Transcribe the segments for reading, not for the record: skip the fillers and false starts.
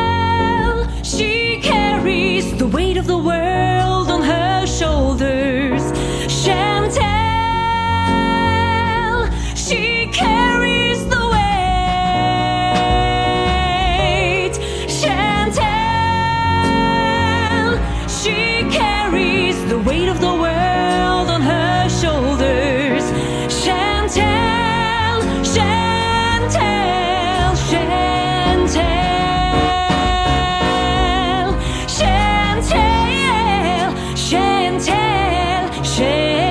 Chantel, she carries the weight of the world on her shoulders. Chantel, she carries the weight. Chantel, she carries the weight of the world on her shoulders. Chantel, Chantel, Chantel, Chantel, Chantel, Chantel.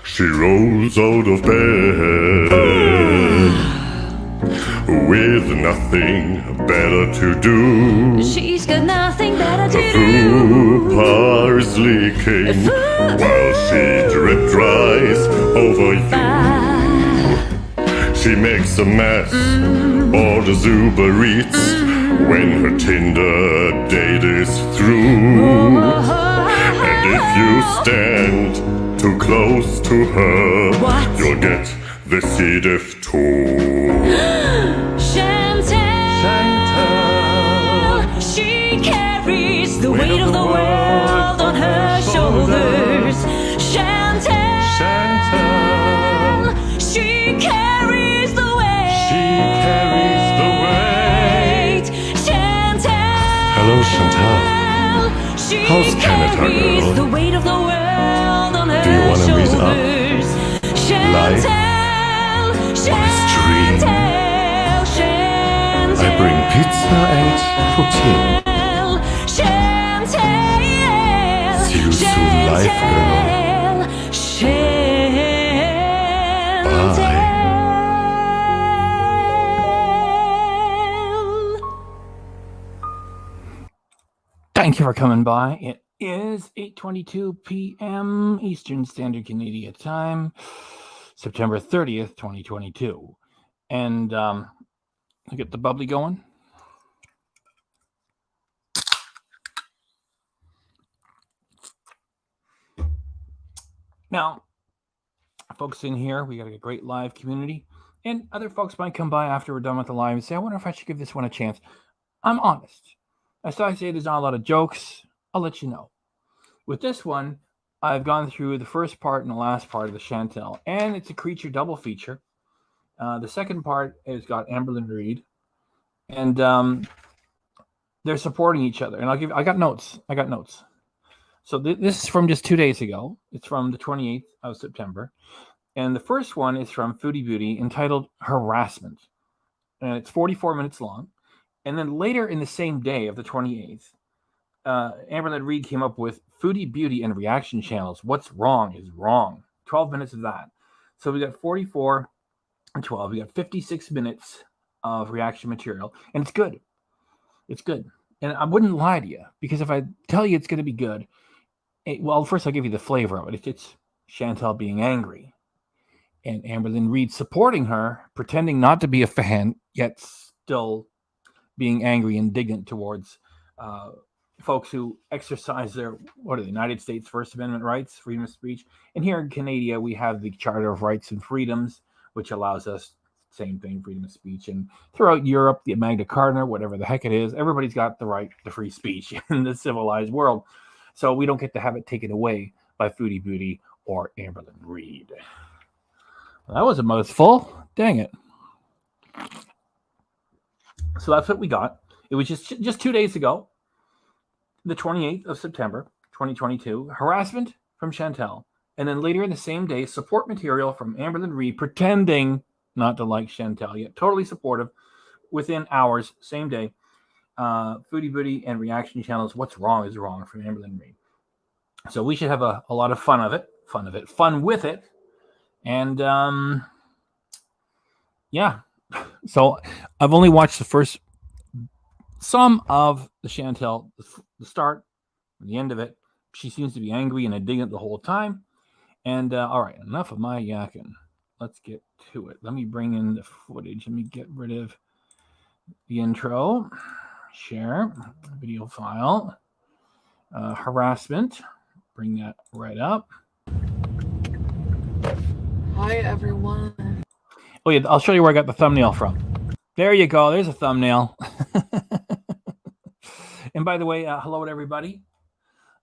She rolls out of bed with nothing better to do. She's got nothing better to The do. fupa is leaking while she drip dries over you. She makes a mess, orders Uber Eats when her Tinder date is through. And if you stand too close to her, What? you'll get the C. diff too. Chantel, she carries the weight of the world on her shoulders. Chantel, she carries the weight. Chantel, Hello, Chantel. she How's Canada, carries girl? the weight of the world on her Do you wanna meet up? shoulders. Life? Chantel, What is dream? Chantel, Chantel. I bring pizza and poutine. Chantel, See you soon, life girl. Chantel. Thank you for coming by. It is 8:22 p.m. Eastern Standard Canadian Time, September 30th, 2022. And I'll get the bubbly going. Now, folks in here, we got a great live community. And other folks might come by after we're done with the live and say, I wonder if I should give this one a chance. I'm honest. As I say, there's not a lot of jokes. I'll let you know. With this one, I've gone through the first part and the last part of the Chantel, and it's a creature double feature. The second part has got Amberlynn Reid, and they're supporting each other. And I got notes. So this is from just 2 days ago. It's from the 28th of September. And the first one is from Foodie Beauty entitled Harassment. And it's 44 minutes long. And then later in the same day of the 28th, Amberlynn Reid came up with Foodie Beauty and Reaction Channels. What's wrong is wrong. 12 minutes of that. So we got 44 and 12. We got 56 minutes of reaction material. And it's good. It's good. And I wouldn't lie to you, because if I tell you it's going to be good, well, first I'll give you the flavor of it. It's Chantel being angry and Amberlynn Reid supporting her, pretending not to be a fan, yet still being angry and indignant towards folks who exercise their, the United States First Amendment rights, freedom of speech. And here in Canada, we have the Charter of Rights and Freedoms, which allows us, same thing, freedom of speech. And throughout Europe, the Magna Carta, whatever the heck it is, everybody's got the right to free speech in the civilized world. So we don't get to have it taken away by Foodie Beauty or Amberlynn Reid. Well, that was a mouthful. Dang it. So that's what we got. It was just 2 days ago, the 28th of September, 2022. Harassment from Chantel. And then later in the same day, support material from Amberlynn Reid, pretending not to like Chantel, yet totally supportive. Within hours, same day, Foodie Beauty and Reaction Channels. What's wrong is wrong from Amberlynn Reid. So we should have a lot of fun with it. And yeah. So I've only watched the first some of the Chantel, the start, the end of it. She seems to be angry and indignant the whole time. And all right, enough of my yakking. Let's get to it. Let me bring in the footage. Let me get rid of the intro. Share video file. harassment. Bring that right up. Hi, everyone. Oh, yeah, I'll show you where I got the thumbnail from. There you go. There's a thumbnail. And by the way, hello to everybody.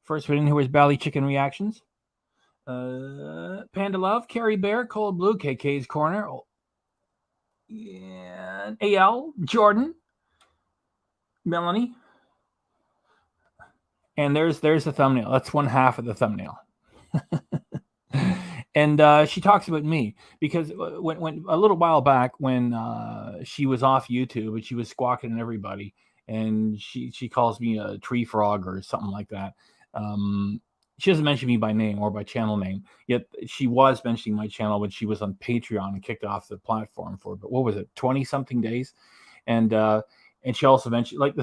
First one in here was Bally Chicken Reactions. Panda Love, Carrie Bear, Cold Blue, KK's Corner. Oh, and AL, Jordan, Melanie. And there's the thumbnail. That's one half of the thumbnail. And she talks about me because when a little while back when she was off YouTube and she was squawking at everybody, and she calls me a tree frog or something like that. She doesn't mention me by name or by channel name, yet she was mentioning my channel when she was on Patreon and kicked off the platform for, but what was it, 20 something days? And she also mentioned, like,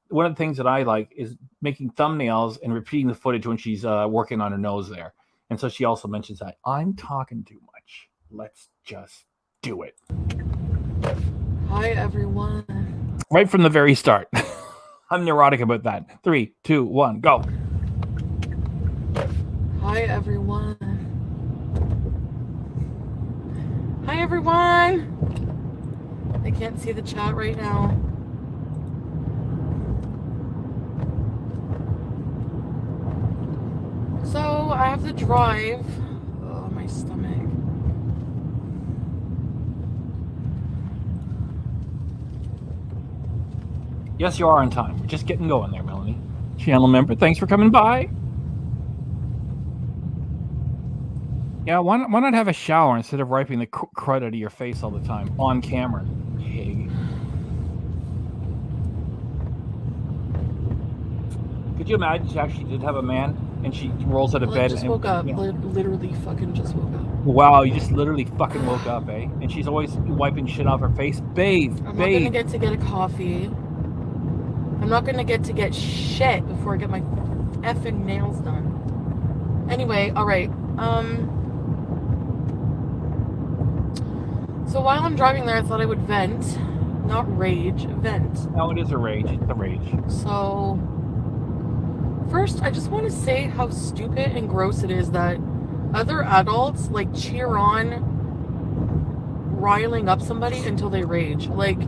one of the things that I like is making thumbnails and repeating the footage when she's working on her nose there. And so she also mentions that I'm talking too much. Let's just do it. Hi, everyone. Right from the very start. I'm neurotic about that. 3, 2, 1, go. Hi, everyone. Hi, everyone. I can't see the chat right now. So I have to drive. Oh, my stomach. Yes, you are on time. We're just getting going there, Melanie. Channel member, thanks for coming by. Yeah, why not have a shower instead of wiping the crud out of your face all the time on camera? Pig. Could you imagine she actually did have a man and she rolls out of bed? I just woke up. Literally fucking just woke up. Wow, you just literally fucking woke up, eh? And she's always wiping shit off her face. Bathe, I'm not gonna get to get a coffee. I'm not gonna get to get shit before I get my effing nails done. Anyway, alright. So while I'm driving there, I thought I would vent. Not rage, vent. No, it is a rage. It's a rage. So, first, I just want to say how stupid and gross it is that other adults, like, cheer on riling up somebody until they rage. Like,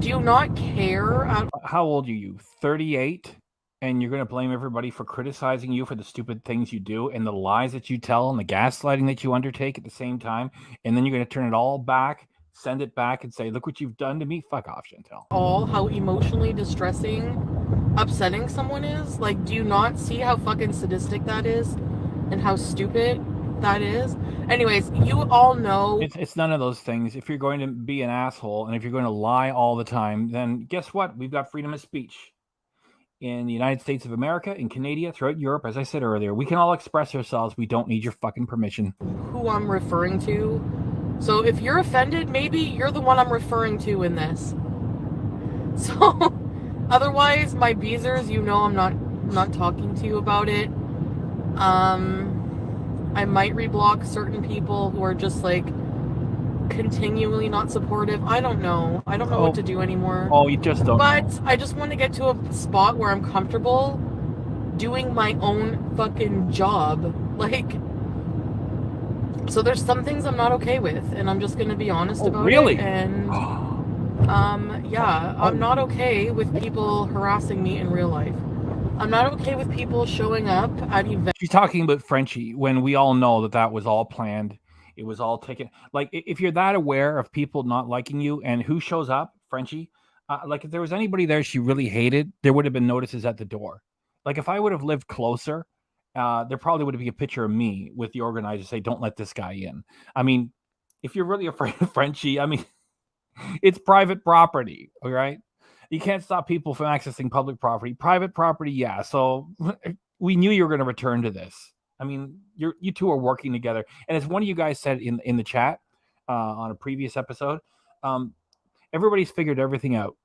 do you not care? How old are you? 38? And you're going to blame everybody for criticizing you for the stupid things you do and the lies that you tell and the gaslighting that you undertake at the same time. And then you're going to turn it all back, send it back and say, look what you've done to me. Fuck off, Chantel. All how emotionally distressing, upsetting someone is. Like, do you not see how fucking sadistic that is and how stupid that is? Anyways, you all know. It's none of those things. If you're going to be an asshole and if you're going to lie all the time, then guess what? We've got freedom of speech. In the United States of America, in Canada, throughout Europe, as I said earlier, we can all express ourselves. We don't need your fucking permission. Who I'm referring to. So if you're offended, maybe you're the one I'm referring to in this. So otherwise, my beezers, you know I'm not talking to you about it. I might reblock certain people who are just like continually not supportive. I don't know. I don't know what to do anymore. Oh, you just don't But know. I just want to get to a spot where I'm comfortable doing my own fucking job. Like, so there's some things I'm not okay with, and I'm just going to be honest about really? it. And yeah, I'm not okay with people harassing me in real life. I'm not okay with people showing up at events. She's talking about Frenchie when we all know that was all planned. It was all taken. Like, if you're that aware of people not liking you and who shows up, Frenchie, like if there was anybody there she really hated, there would have been notices at the door. Like if I would have lived closer, there probably would be a picture of me with the organizer say, don't let this guy in. I mean, if you're really afraid of Frenchie, I mean, it's private property, all right? You can't stop people from accessing public property. Private property, yeah. So we knew you were going to return to this. I mean, you two are working together. And as one of you guys said in the chat on a previous episode, everybody's figured everything out.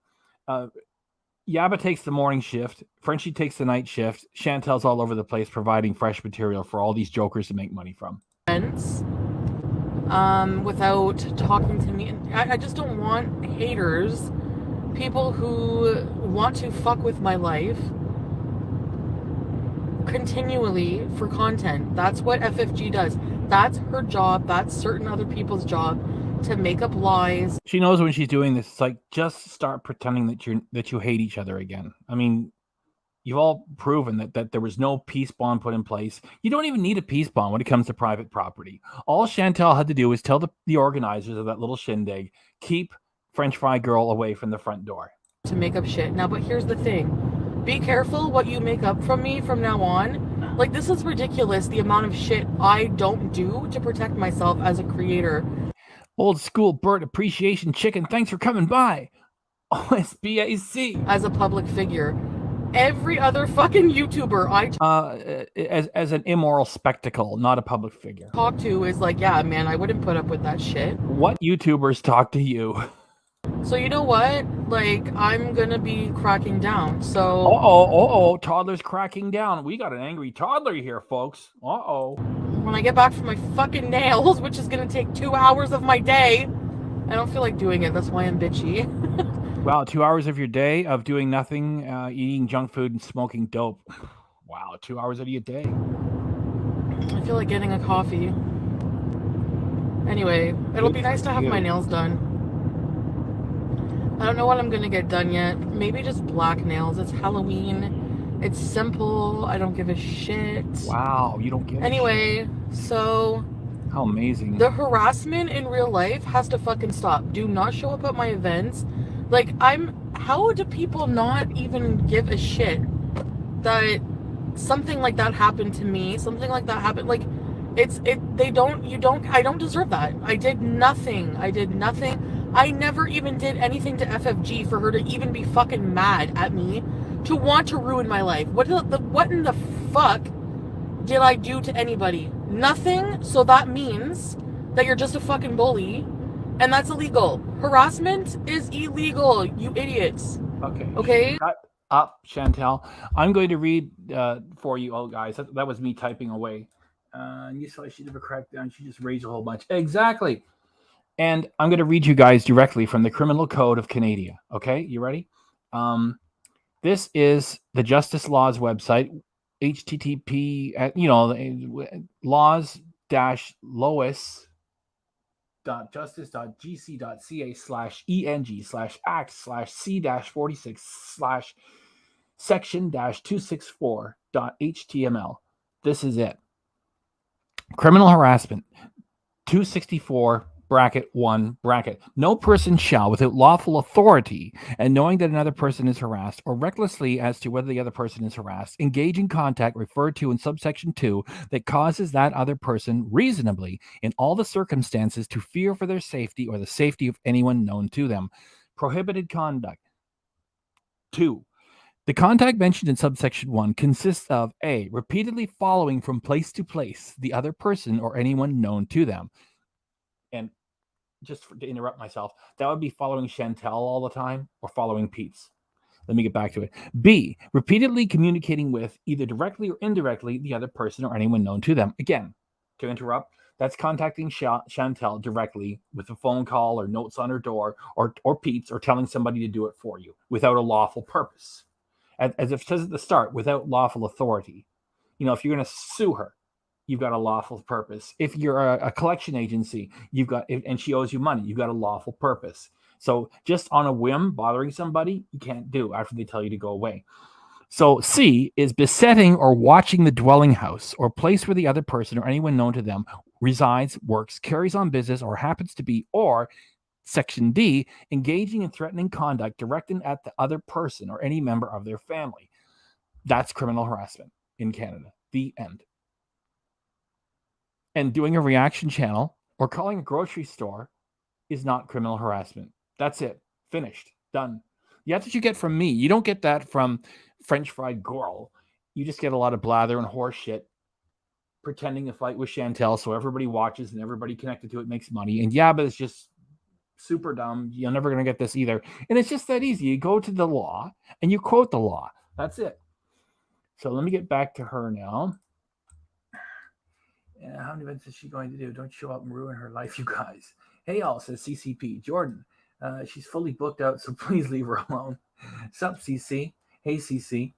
Yaba takes the morning shift. Frenchie takes the night shift. Chantel's all over the place providing fresh material for all these jokers to make money from. Without talking to me. I just don't want haters, people who want to fuck with my life. continually for content. That's what FFG does. That's her job. That's certain other people's job, to make up lies. She knows when she's doing this. It's like, just start pretending that you hate each other again. I mean, you've all proven that there was no peace bond put in place. You don't even need a peace bond when it comes to private property. All Chantel had to do was tell the organizers of that little shindig, keep French Fry Girl away from the front door. To make up shit. Now, but here's the thing. Be careful what you make up from me from now on. Like, this is ridiculous, the amount of shit I don't do to protect myself as a creator. Old school Burt Appreciation Chicken, thanks for coming by. OSBAC. As a public figure. Every other fucking YouTuber as an immoral spectacle, not a public figure. talk to is like, yeah, man, I wouldn't put up with that shit. What YouTubers talk to you? So you know what? Like, I'm gonna be cracking down. So Toddler's cracking down. We got an angry toddler here, folks. when I get back from my fucking nails, which is gonna take 2 hours of my day, I don't feel like doing it. That's why I'm bitchy. Wow, 2 hours of your day of doing nothing, eating junk food and smoking dope. Wow, 2 hours out of your day. I feel like getting a coffee. Anyway, it'll be nice to have my nails done. I don't know what I'm gonna get done yet. Maybe just black nails. It's Halloween. It's simple. I don't give a shit. Wow, you don't give a shit. Anyway, so how amazing. The harassment in real life has to fucking stop. Do not show up at my events. Like, how do people not even give a shit that something like that happened to me? Something like that happened. Like, I don't deserve that. I did nothing. I never even did anything to FFG for her to even be fucking mad at me, to want to ruin my life. What in the fuck did I do to anybody? Nothing. So that means that you're just a fucking bully, and that's illegal. Harassment is illegal, you idiots. Okay? Shut up, Chantel. I'm going to read for you all, guys. That was me typing away. You saw she did a crackdown. She just raised a whole bunch. Exactly. And I'm going to read you guys directly from the Criminal Code of Canada. Okay, you ready? This is the Justice Laws website, http, laws-lowes.justice.gc.ca/eng/act/c-46/section-264.html. This is it. Criminal harassment 264 bracket 1 bracket. No person shall, without lawful authority and knowing that another person is harassed, or recklessly as to whether the other person is harassed, engage in contact referred to in subsection 2 that causes that other person reasonably, in all the circumstances, to fear for their safety or the safety of anyone known to them. Prohibited conduct. 2. The contact mentioned in subsection 1 consists of A, repeatedly following from place to place the other person or anyone known to them. And just to interrupt myself, that would be following Chantel all the time or following Pete's. Let me get back to it. B, repeatedly communicating with, either directly or indirectly, the other person or anyone known to them. Again, to interrupt, that's contacting Chantel directly with a phone call or notes on her door, or Pete's, or telling somebody to do it for you without a lawful purpose. As it says at the start, without lawful authority. If you're going to sue her, you've got a lawful purpose. If you're a collection agency, and she owes you money, you've got a lawful purpose. So just on a whim, bothering somebody, you can't do after they tell you to go away. So C is besetting or watching the dwelling house or place where the other person or anyone known to them resides, works, carries on business, or happens to be, or Section D, engaging in threatening conduct directed at the other person or any member of their family. That's criminal harassment in Canada. The end. And doing a reaction channel or calling a grocery store is not criminal harassment. That's it. Finished. Done. That's what you get from me. You don't get that from French Fried Girl. You just get a lot of blather and horse shit pretending to fight with Chantel so everybody watches and everybody connected to it makes money. And yeah, but it's just super dumb. You're never going to get this either. And it's just that easy. You go to the law and you quote the law. That's it. So let me get back to her now. How many events is she going to do? Don't show up and ruin her life, you guys. Hey, all, says CCP. Jordan, she's fully booked out, so please leave her alone. Sup, CC? Hey, CC.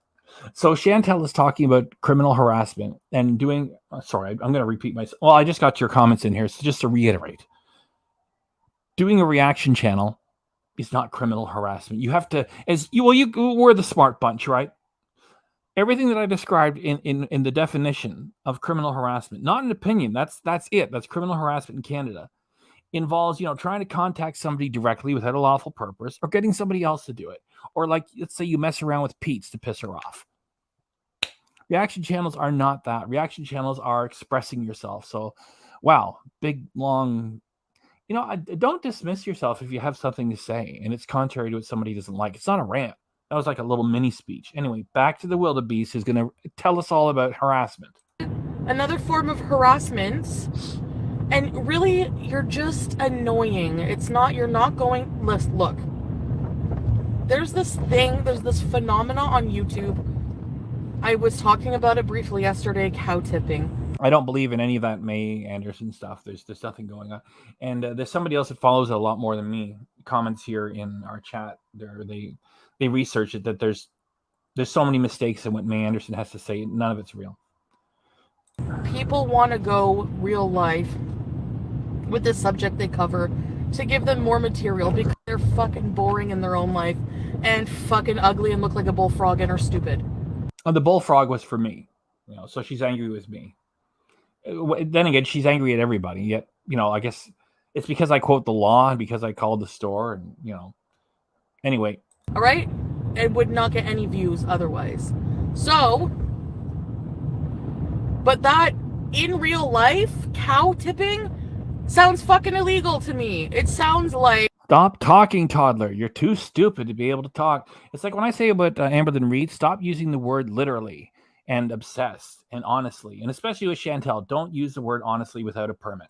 So Chantel is talking about criminal harassment and doing. Sorry, I'm going to repeat myself. Well, I just got your comments in here, so just to reiterate, doing a reaction channel is not criminal harassment. You have to, we're the smart bunch, right? Everything that I described in the definition of criminal harassment, not an opinion. That's it. That's criminal harassment in Canada. Involves, trying to contact somebody directly without a lawful purpose, or getting somebody else to do it, or like, let's say you mess around with Pete's to piss her off. Reaction channels are not that. Reaction channels are expressing yourself. So, wow, big, long, don't dismiss yourself if you have something to say and it's contrary to what somebody doesn't like. It's not a rant. That was like a little mini speech. Anyway, back to the wildebeest who's going to tell us all about harassment. Another form of harassment. And really, you're just annoying. You're not going, look. There's this phenomena on YouTube. I was talking about it briefly yesterday, cow tipping. I don't believe in any of that May Anderson stuff. There's nothing going on. And there's somebody else that follows it a lot more than me. Comments here in our chat. They research it, that there's so many mistakes in what May Anderson has to say. None of it's real. People want to go real life with the subject they cover to give them more material because they're fucking boring in their own life and fucking ugly and look like a bullfrog and are stupid. The bullfrog was for me, so she's angry with me. Then again, she's angry at everybody. Yet, I guess it's because I quote the law and because I called the store, and Anyway. All right, it would not get any views otherwise. So, but that in real life, cow tipping sounds fucking illegal to me. It sounds like. Stop talking, toddler. You're too stupid to be able to talk. It's like when I say about Amberlynn Reid, stop using the word literally and obsessed and honestly. And especially with Chantel, don't use the word honestly without a permit.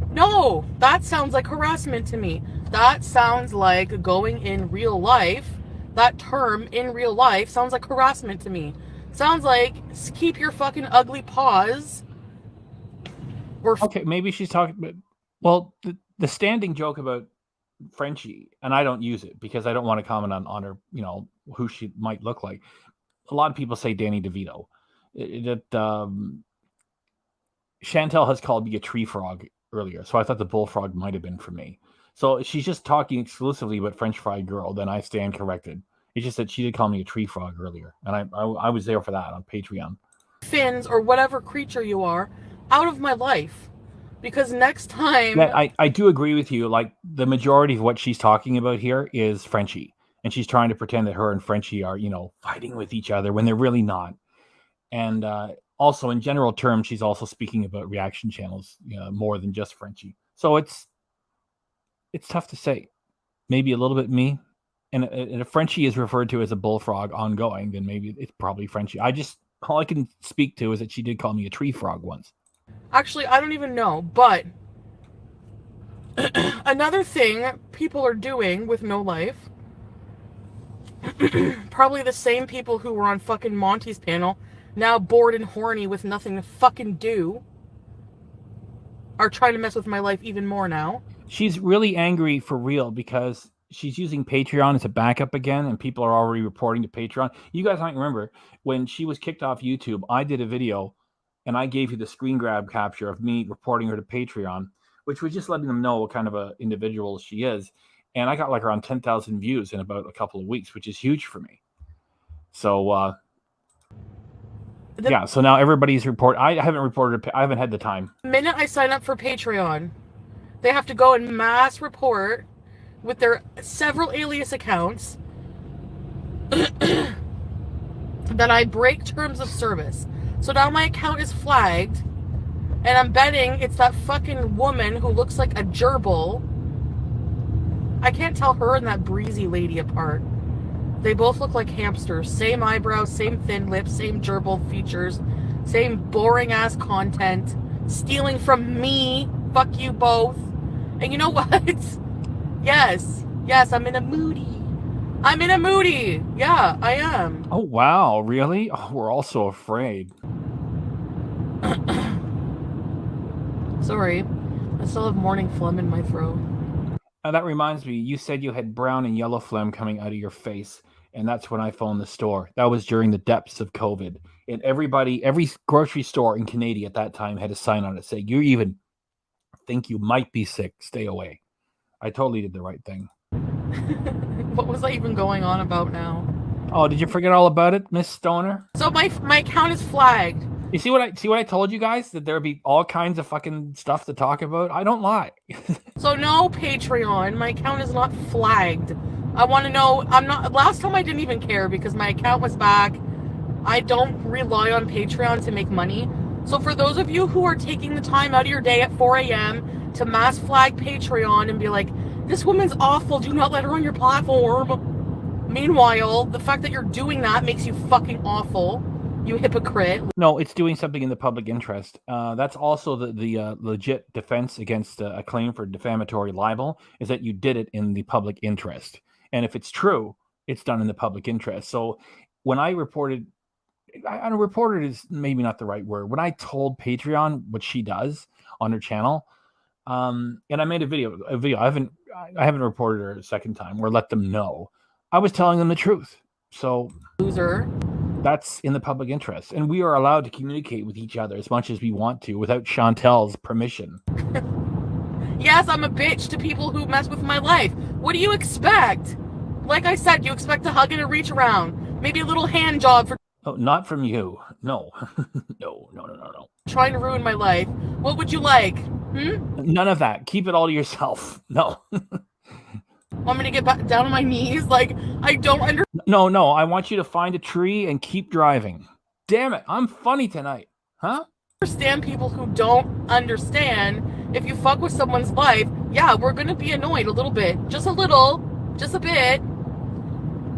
No, that sounds like harassment to me. That sounds like going in real life. That term in real life sounds like harassment to me. Sounds like keep your fucking ugly paws. Okay, maybe she's talking about, well, the standing joke about Frenchie, and I don't use it because I don't want to comment on her, who she might look like. A lot of people say Danny DeVito. Chantel has called me a tree frog earlier, so I thought the bullfrog might have been for me. So she's just talking exclusively about French Fry Girl, then I stand corrected. It's just that she did call me a tree frog earlier, and I was there for that on Patreon. Fins or whatever creature you are out of my life. Because next time... Yeah, I do agree with you. Like, the majority of what she's talking about here is Frenchie. And she's trying to pretend that her and Frenchie are, fighting with each other when they're really not. And also, in general terms, she's also speaking about reaction channels more than just Frenchie. So it's tough to say. Maybe a little bit me. And if Frenchie is referred to as a bullfrog ongoing, then maybe it's probably Frenchie. All I can speak to is that she did call me a tree frog once. Actually, I don't even know, but another thing people are doing with no life, probably the same people who were on fucking Monty's panel, now bored and horny with nothing to fucking do, are trying to mess with my life even more now. She's really angry for real because she's using Patreon as a backup again, and people are already reporting to Patreon. You guys might remember when she was kicked off YouTube, I did a video and I gave you the screen grab capture of me reporting her to Patreon, which was just letting them know what kind of an individual she is. And I got like around 10,000 views in about a couple of weeks, which is huge for me. So, yeah, so now everybody's I haven't reported. I haven't had the time. The minute I sign up for Patreon, they have to go and mass report with their several alias accounts that I break terms of service. So now my account is flagged, and I'm betting it's that fucking woman who looks like a gerbil. I can't tell her and that breezy lady apart. They both look like hamsters. Same eyebrows, same thin lips, same gerbil features, same boring ass content. Stealing from me. Fuck you both. And you know what? Yes, I'm in a moody. Yeah, I am. Oh, wow. Really? Oh, we're all so afraid. Sorry. I still have morning phlegm in my throat. That reminds me, you said you had brown and yellow phlegm coming out of your face. And that's when I phoned the store. That was during the depths of COVID. And every grocery store in Canada at that time had a sign on it saying, you even think you might be sick, stay away. I totally did the right thing. What was I even going on about now? Oh, did you forget all about it, Miss Stoner? So my account is flagged. You see what I told you guys? That there'd be all kinds of fucking stuff to talk about? I don't lie. So no, Patreon, my account is not flagged. I want to know, last time I didn't even care because my account was back. I don't rely on Patreon to make money. So for those of you who are taking the time out of your day at 4 a.m. to mass flag Patreon and be like, this woman's awful, do not let her on your platform. Meanwhile, the fact that you're doing that makes you fucking awful. You hypocrite. No, it's doing something in the public interest. That's also the legit defense against a claim for defamatory libel, is that you did it in the public interest. And if it's true, it's done in the public interest. So when I reported is maybe not the right word. When I told Patreon what she does on her channel, and I made a video. I haven't reported her a second time or let them know. I was telling them the truth. So Loser. That's in the public interest. And we are allowed to communicate with each other as much as we want to without Chantel's permission. Yes, I'm a bitch to people who mess with my life. What do you expect? Like I said, you expect a hug and a reach around. Maybe a little hand job for Oh, not from you. No. No. trying to ruin my life. What would you like? None of that. Keep it all to yourself. No. Want me to get back down on my knees? Like, I don't understand. No. I want you to find a tree and keep driving. Damn it. I'm funny tonight. Huh? Understand people who don't understand. If you fuck with someone's life, yeah, we're gonna be annoyed a little bit. Just a little. Just a bit.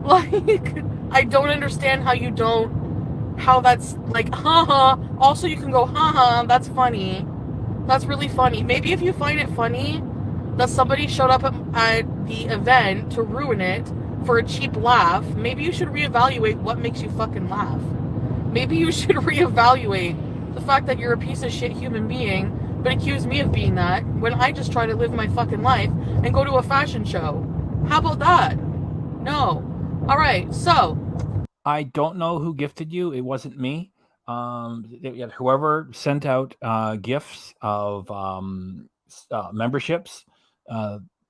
Like, I don't understand how that's like, haha. Also, you can go, haha, that's funny. That's really funny. Maybe if you find it funny that somebody showed up at the event to ruin it for a cheap laugh, maybe you should reevaluate what makes you fucking laugh. Maybe you should reevaluate the fact that you're a piece of shit human being, but accuse me of being that when I just try to live my fucking life and go to a fashion show. How about that? No. All right, so. I don't know who gifted you. It wasn't me. Whoever sent out gifts of memberships,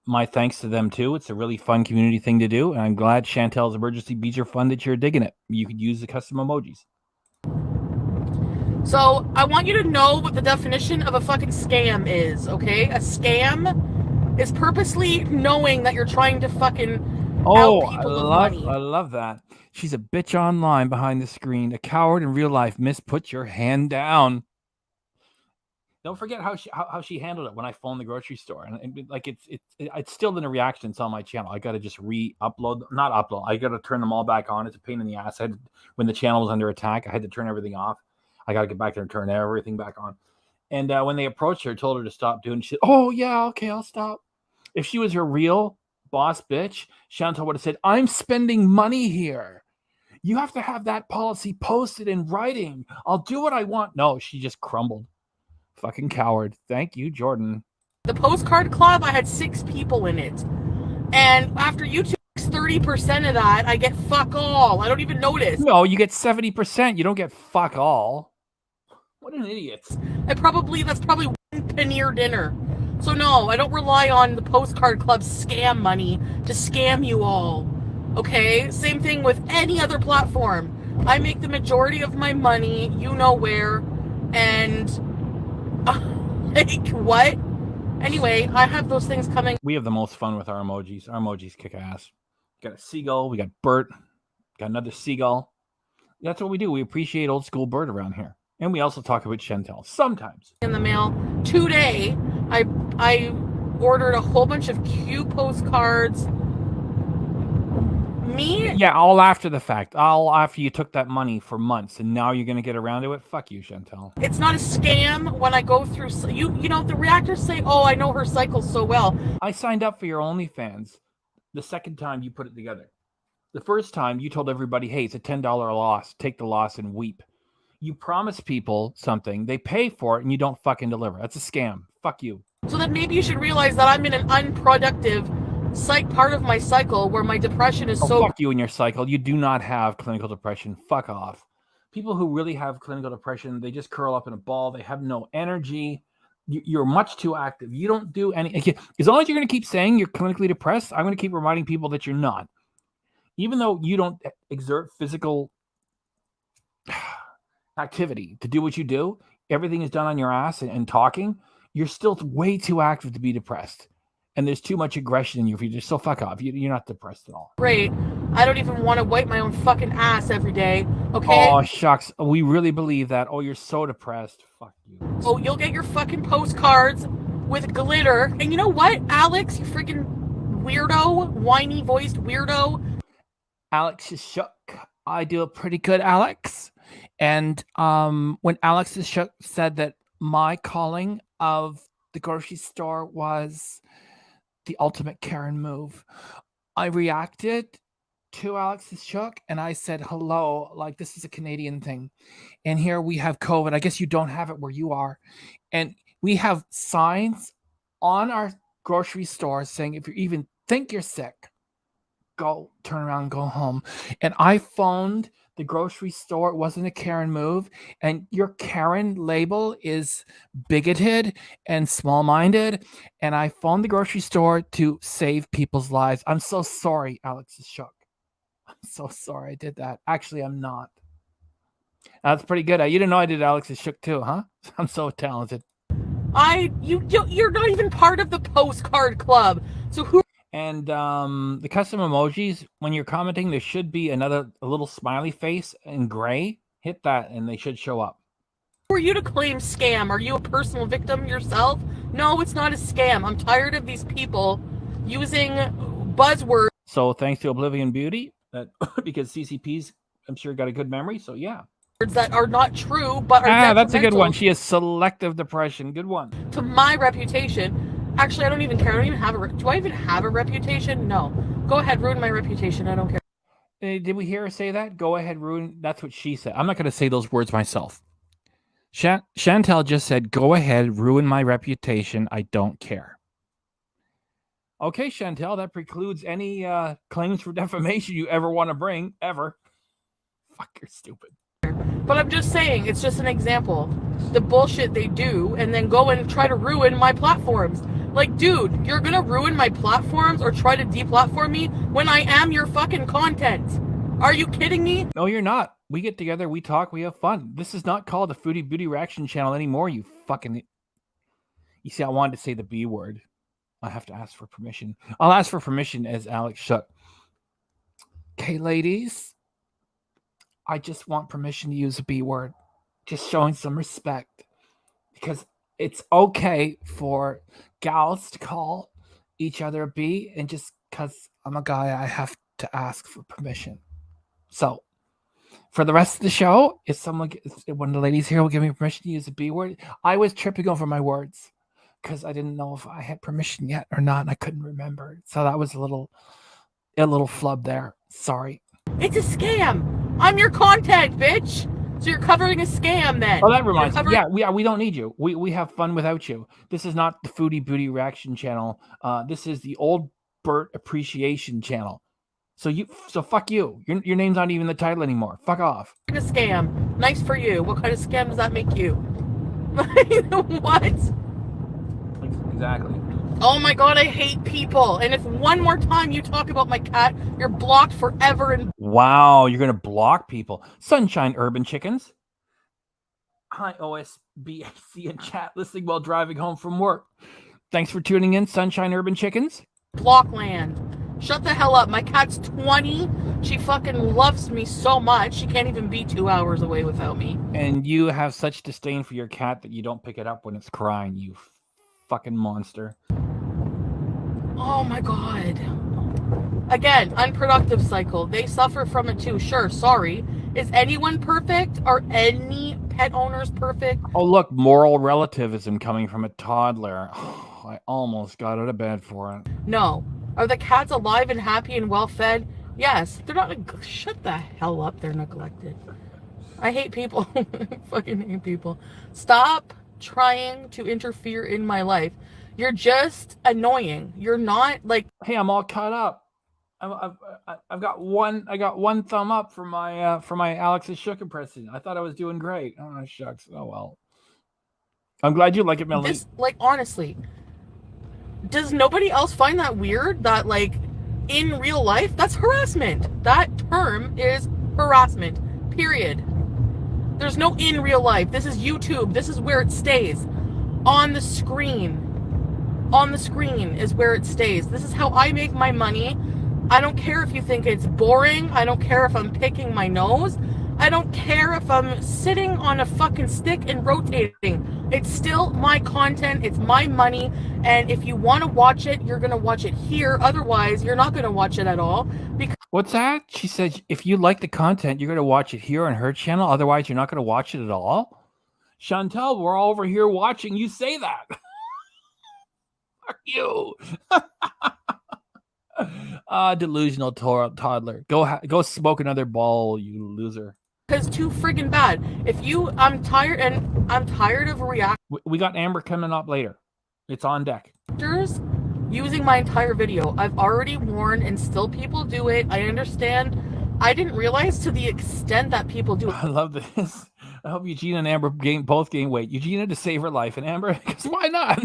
my thanks to them too. It's a really fun community thing to do, and I'm glad Chantel's Emergency Beats are fun that you're digging it. You could use the custom emojis. So I want you to know what the definition of a fucking scam is, okay? A scam is purposely knowing that you're trying to fucking out people of money. I love that. She's a bitch online behind the screen, a coward in real life. Miss, put your hand down. Don't forget how she handled it when I phoned the grocery store, and like it's still in the reactions on my channel. I got to just not upload. I got to turn them all back on. It's a pain in the ass. When the channel was under attack, I had to turn everything off. I got to get back there and turn everything back on. And when they approached her, told her to stop doing shit. Oh yeah, okay, I'll stop. If she was her real boss bitch, Chantel would have said, "I'm spending money here. You have to have that policy posted in writing. I'll do what I want." No, she just crumbled. Fucking coward. Thank you, Jordan. The postcard club, I had 6 people in it. And after YouTube takes 30% of that, I get fuck all. I don't even notice. No, you get 70%. You don't get fuck all. What an idiot. That's probably one paneer dinner. So no, I don't rely on the postcard club scam money to scam you all. Okay? Same thing with any other platform. I make the majority of my money, you know where, and like, what? Anyway, I have those things coming. We have the most fun with our emojis. Our emojis kick ass. We got a seagull. We got Bert. Got another seagull. That's what we do. We appreciate old school Bert around here. And we also talk about Chantel sometimes. In the mail today, I ordered a whole bunch of cute postcards. Me? Yeah, all after the fact. All after you took that money for months, and now you're going to get around to it? Fuck you, Chantel. It's not a scam when I go through... You know, the reactors say, oh, I know her cycle so well. I signed up for your OnlyFans the second time you put it together. The first time, you told everybody, hey, it's a $10 loss. Take the loss and weep. You promise people something, they pay for it, and you don't fucking deliver. That's a scam. Fuck you. So then maybe you should realize that I'm in an unproductive part of my cycle where my depression is so. Fuck you and your cycle. You do not have clinical depression. Fuck off. People who really have clinical depression, they just curl up in a ball. They have no energy. You're much too active. You don't do any. As long as you're going to keep saying you're clinically depressed, I'm going to keep reminding people that you're not. Even though you don't exert physical activity to do what you do, everything is done on your ass and talking. You're still way too active to be depressed. And there's too much aggression in your future. So fuck off. You're not depressed at all. Great. I don't even want to wipe my own fucking ass every day. Okay? Oh, shucks. We really believe that. Oh, you're so depressed. Fuck you. Oh, you'll get your fucking postcards with glitter. And you know what, Alex? You freaking weirdo. Whiny voiced weirdo. Alex is shook. I do a pretty good Alex. And when Alex is shook said that my calling of the grocery store was the ultimate Karen move, I reacted to Alex's shook and I said, hello, like this is a Canadian thing. And here we have COVID. I guess you don't have it where you are. And we have signs on our grocery store saying, if you even think you're sick, go turn around, go home. And I phoned the grocery store. It wasn't a Karen move. And your Karen label is bigoted and small-minded. And I phoned the grocery store to save people's lives. I'm so sorry, Alex is shook. I'm so sorry I did that. Actually, I'm not. That's pretty good. You didn't know I did Alex is shook too, huh? I'm so talented. You're not even part of the postcard club. So who? And the custom emojis, when you're commenting, there should be a little smiley face in gray. Hit that and they should show up. Who are you to claim scam? Are you a personal victim yourself? No, it's not a scam. I'm tired of these people using buzzwords. So thanks to Oblivion Beauty, because CCP's, I'm sure, got a good memory. So yeah. That are not true, but are that's a good one. She has selective depression. Good one. To my reputation. Actually, I don't even care. I don't even have do I even have a reputation? No. Go ahead, ruin my reputation. I don't care. Did we hear her say that? Go ahead, ruin. That's what she said. I'm not going to say those words myself. Chantel just said, go ahead, ruin my reputation. I don't care. Okay, Chantel, that precludes any claims for defamation you ever want to bring, ever. Fuck, you're stupid. But I'm just saying, it's just an example. The bullshit they do, and then go and try to ruin my platforms. Like, dude, you're gonna ruin my platforms or try to deplatform me when I am your fucking content. Are you kidding me? No, you're not. We get together, we talk, we have fun. This is not called the Foodie Beauty Reaction Channel anymore, you fucking... You see, I wanted to say the B word. I have to ask for permission. I'll ask for permission as Alex Shook. Okay, ladies. I just want permission to use a B word. Just showing some respect. Because it's okay for gals to call each other a B, and just because I'm a guy, I have to ask for permission. So, for the rest of the show, if one of the ladies here will give me permission to use a B word, I was tripping over my words because I didn't know if I had permission yet or not, and I couldn't remember. So that was a little flub there. Sorry. It's a scam. I'm your content, bitch. So you're covering a scam then. Oh, that reminds me. Yeah, we don't need you. We have fun without you. This is not the Foodie Beauty Reaction Channel. This is the Old Bert Appreciation Channel. So fuck you. Your name's not even the title anymore. Fuck off. A scam. Nice for you. What kind of scam does that make you? What? Exactly. Oh my god, I hate people. And if one more time you talk about my cat, you're blocked forever. And wow, you're gonna block people. Sunshine Urban Chickens. Hi, OSBAC in chat, listening while driving home from work. Thanks for tuning in, Sunshine Urban Chickens. Blockland. Shut the hell up. My cat's 20. She fucking loves me so much. She can't even be 2 hours away without me. And you have such disdain for your cat that you don't pick it up when it's crying, you fucking monster. Oh my god. Again, unproductive cycle. They suffer from it too. Sure, sorry. Is anyone perfect? Are any pet owners perfect? Oh, look, moral relativism coming from a toddler. Oh, I almost got out of bed for it. No. Are the cats alive and happy and well fed? Yes. They're not. Shut the hell up. They're neglected. I hate people. I fucking hate people. Stop trying to interfere in my life. You're just annoying. You're not like. Hey, I'm all caught up. I've got one. I got one thumb up for my Alex's Shook impression. I thought I was doing great. Oh shucks. Oh well. I'm glad you like it, Melanie. This, like, honestly, does nobody else find that weird? That, like, in real life, that's harassment. That term is harassment. Period. There's no in real life. This is YouTube. This is where it stays. On the screen. On the screen is where it stays. This is how I make my money. I don't care if you think it's boring. I don't care if I'm picking my nose. I don't care if I'm sitting on a fucking stick and rotating. It's still my content. It's my money. And if you want to watch it, you're going to watch it here. Otherwise, you're not going to watch it at all. Because What's that? She said, if you like the content, you're going to watch it here on her channel. Otherwise, you're not going to watch it at all. Chantel, we're all over here watching you say that. Fuck you. Delusional toddler. Go smoke another ball, you loser. it's too friggin' bad. I'm tired of We got Amber coming up later. It's on deck. reactors using my entire video. I've already warned, and still people do it. I understand. I didn't realize to the extent that people do it. I love this. I hope Eugenia and Amber both gain weight. Eugenia to save her life, and Amber, because why not?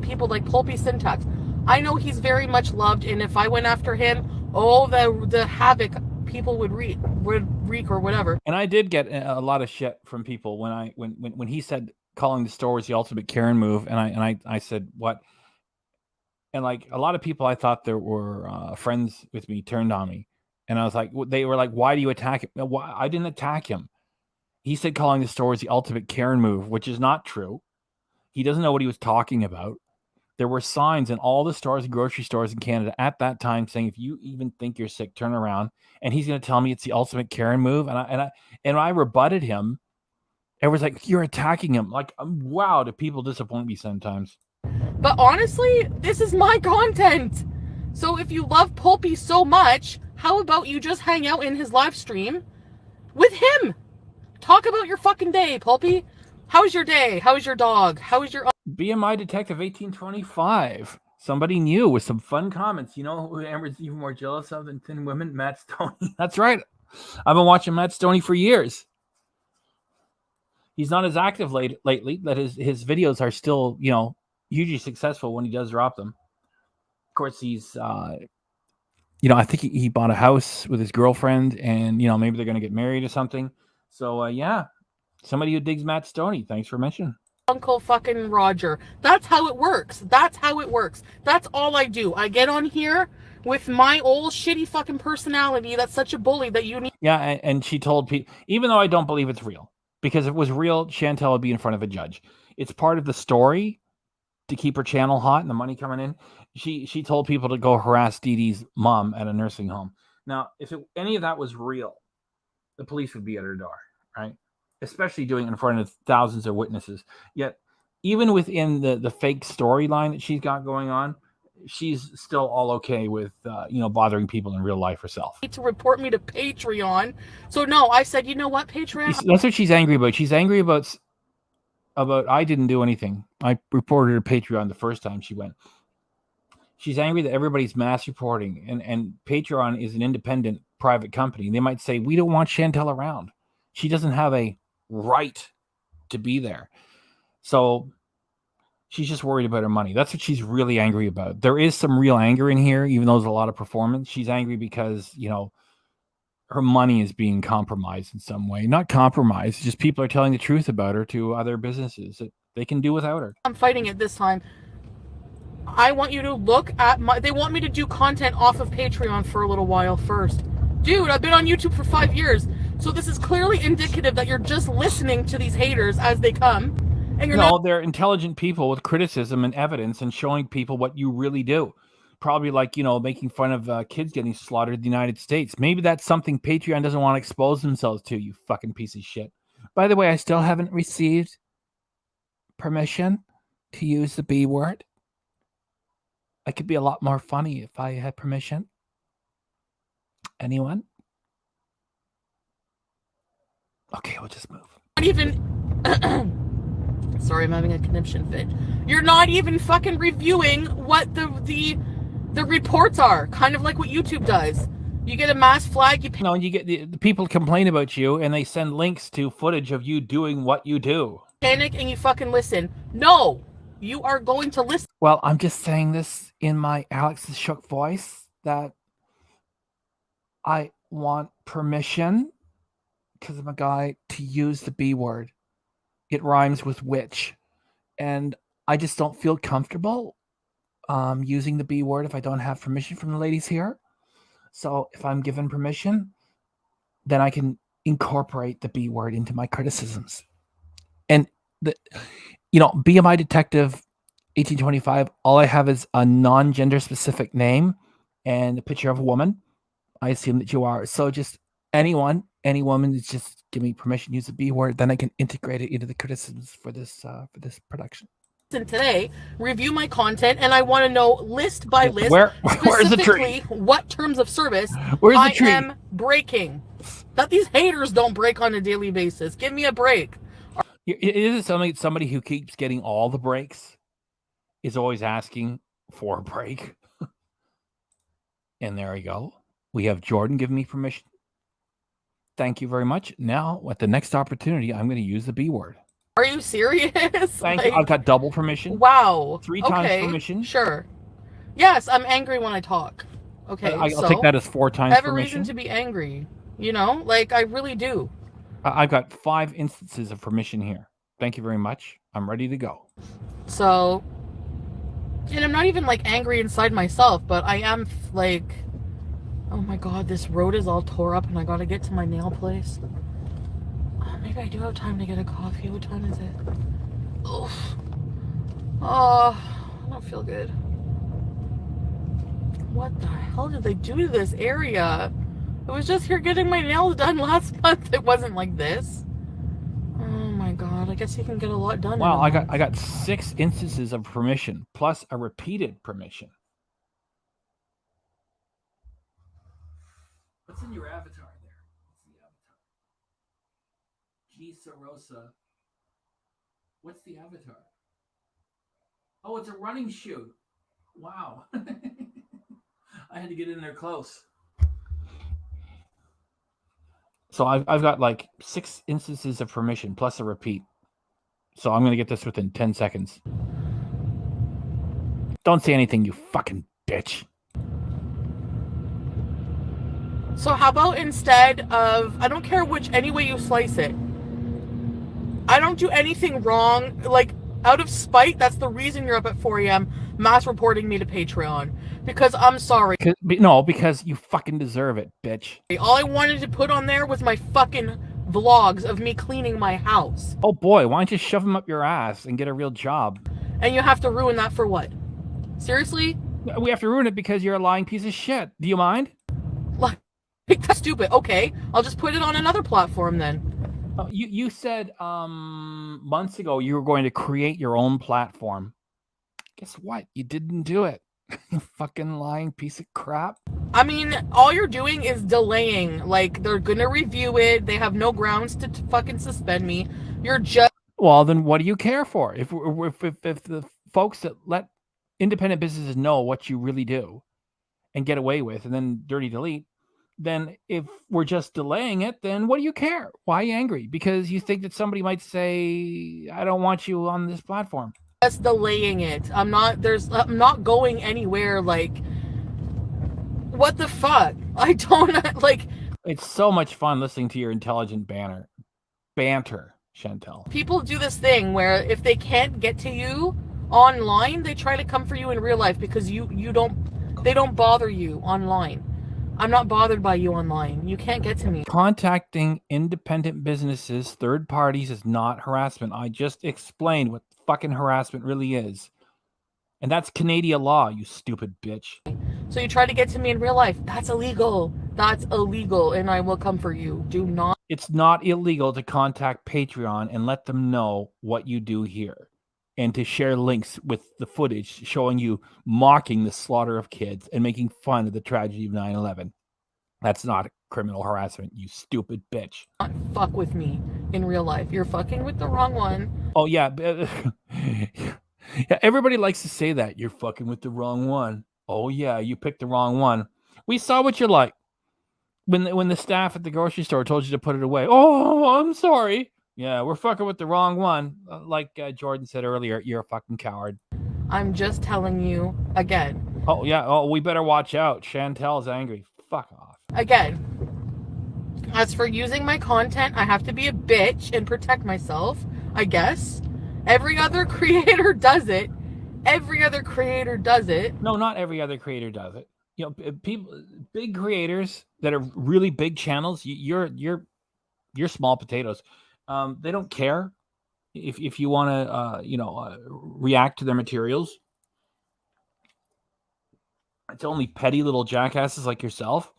People like Pulpy Syntax. I know he's very much loved, and if I went after him, the havoc people would wreak or whatever. And I did get a lot of shit from people when he said calling the store was the ultimate Karen move, and I said what? And like a lot of people I thought there were friends with me turned on me, and I was like, they were like, why do you attack him? Why? I didn't attack him. He said calling the store was the ultimate Karen move, which is not true. He doesn't know what he was talking about. There were signs in all the stores and grocery stores in Canada at that time saying, if you even think you're sick, turn around. And he's going to tell me it's the ultimate Karen move. And I rebutted him. Everyone's like, you're attacking him. Like, wow, do people disappoint me sometimes? But honestly, this is my content. So if you love Pulpy so much, how about you just hang out in his live stream with him? Talk about your fucking day, Pulpy. How's your day? How's your dog? How's your... BMI Detective 1825. Somebody new with some fun comments. You know who Amber's even more jealous of than thin women? Matt Stoney. That's right. I've been watching Matt Stoney for years. He's not as active lately, but his videos are still, hugely successful when he does drop them. Of course, he's, I think he bought a house with his girlfriend, and, maybe they're going to get married or something. So, yeah. Somebody who digs Matt Stoney. Thanks for mentioning. Uncle fucking Roger. That's how it works. That's how it works. That's all I do. I get on here with my old shitty fucking personality that's such a bully that you need. Yeah, and she told people, even though I don't believe it's real, because if it was real, Chantel would be in front of a judge. It's part of the story to keep her channel hot and the money coming in. She told people to go harass Dee Dee's mom at a nursing home. Now, if any of that was real, the police would be at her door, right? Especially doing it in front of thousands of witnesses. Yet, even within the fake storyline that she's got going on, she's still all okay with, bothering people in real life herself. To report me to Patreon. So, no, I said, you know what, Patreon? That's what she's angry about. She's angry about I didn't do anything. I reported her to Patreon the first time she went. She's angry that everybody's mass reporting, and Patreon is an independent private company. They might say, we don't want Chantel around. She doesn't have a right to be there. So she's just worried about her money. That's what she's really angry about. There is some real anger in here, even though there's a lot of performance. She's angry because, her money is being compromised in some way. Not compromised, just people are telling the truth about her to other businesses that they can do without her. I'm fighting it this time. I want you to look at they want me to do content off of Patreon for a little while first. Dude, I've been on YouTube for 5 years. So this is clearly indicative that you're just listening to these haters as they come. And they're intelligent people with criticism and evidence and showing people what you really do. Probably like, making fun of kids getting slaughtered in the United States. Maybe that's something Patreon doesn't want to expose themselves to, you fucking piece of shit. By the way, I still haven't received permission to use the B word. I could be a lot more funny if I had permission. Anyone? Okay, we'll just move. Not even Sorry, I'm having a conniption fit. You're not even fucking reviewing what the reports are. Kind of like what YouTube does. You get a mass flag. You get the people complain about you, and they send links to footage of you doing what you do. Panic and you fucking listen. No, you are going to listen. Well, I'm just saying this in my Alex's shook voice that I want permission, because I'm a guy, to use the B word. It rhymes with witch, and I just don't feel comfortable using the B word if I don't have permission from the ladies here. So if I'm given permission, then I can incorporate the B word into my criticisms. And BMI Detective 1825, all I have is a non-gender specific name and a picture of a woman. I assume that you are. So just any woman, just give me permission to use the B word, then I can integrate it into the criticisms for this production. Today, review my content, and I want to know list by list where's the tree? What terms of service I am breaking. That these haters don't break on a daily basis. Give me a break. Is it somebody who keeps getting all the breaks is always asking for a break? And there we go. We have Jordan give me permission. Thank you very much. Now, at the next opportunity, I'm going to use the B word. Are you serious? Thank you. I've got double permission. Wow. 3 times permission. Sure. Yes, I'm angry when I talk. Okay. I'll take that as 4 times permission. I have a reason to be angry. I really do. I've got 5 instances of permission here. Thank you very much. I'm ready to go. So, and I'm not even angry inside myself, but I am oh my god, this road is all tore up and I gotta get to my nail place. Maybe I do have time to get a coffee. What time is it? Oof. Oh, I don't feel good. What the hell did they do to this area? I was just here getting my nails done last month. It wasn't like this. Oh my god, I guess you can get a lot done. Wow, I got 6 instances of permission plus a repeated permission. What's in your avatar there? What's the avatar? G Rosa. What's the avatar? Oh, it's a running shoe. Wow. I had to get in there close. So I've got 6 instances of permission plus a repeat. So I'm going to get this within 10 seconds. Don't say anything, you fucking bitch. So how about instead of, I don't care any way you slice it. I don't do anything wrong. Out of spite, that's the reason you're up at 4 a.m. mass reporting me to Patreon. Because I'm sorry. No, because you fucking deserve it, bitch. All I wanted to put on there was my fucking vlogs of me cleaning my house. Oh boy, why don't you shove them up your ass and get a real job? And you have to ruin that for what? Seriously? We have to ruin it because you're a lying piece of shit. Do you mind? That's stupid. Okay, I'll just put it on another platform then. You said months ago you were going to create your own platform. Guess what? You didn't do it. You fucking lying piece of crap. I mean, all you're doing is delaying. They're gonna review it. They have no grounds to fucking suspend me. You're just... Well, then what do you care for? If the folks that let independent businesses know what you really do and get away with and then dirty delete, then if we're just delaying it, then what do you care? Why are you angry? Because you think that somebody might say, I don't want you on this platform. Just delaying it. I'm not going anywhere. What the fuck? I don't It's so much fun listening to your intelligent banter, Chantel. People do this thing where if they can't get to you online, they try to come for you in real life because they don't bother you online. I'm not bothered by you online. You can't get to me. Contacting independent businesses, third parties, is not harassment. I just explained what fucking harassment really is. And that's Canadian law, you stupid bitch. So you try to get to me in real life. That's illegal. That's illegal, and I will come for you. Do not. It's not illegal to contact Patreon and let them know what you do here. And to share links with the footage showing you mocking the slaughter of kids and making fun of the tragedy of 9/11. That's not criminal harassment, you stupid bitch. Don't fuck with me. in real life. You're fucking with the wrong one. Oh yeah. Yeah, everybody likes to say that. You're fucking with the wrong one. Oh yeah, you picked the wrong one. We saw what you're like. When the staff at the grocery store told you to put it away. Oh, I'm sorry. Yeah, we're fucking with the wrong one. Like Jordan said earlier, you're a fucking coward. I'm just telling you again. Oh yeah. Oh, we better watch out. Chantel's angry. Fuck off. Again. As for using my content, I have to be a bitch and protect myself, I guess. Every other creator does it. Every other creator does it. No, not every other creator does it. You know, people, big creators that are really big channels. You're small potatoes. They don't care if you want to, react to their materials. It's only petty little jackasses like yourself.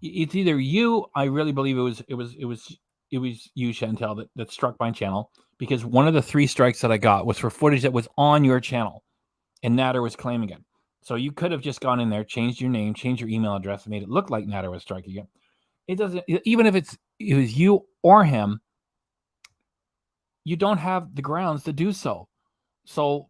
It's either you. I really believe it was you, Chantel, that struck my channel, because one of the 3 strikes that I got was for footage that was on your channel, and Natter was claiming it. So you could have just gone in there, changed your name, changed your email address, and made it look like Natter was striking it. It doesn't. Even if it was you or him, you don't have the grounds to do so. So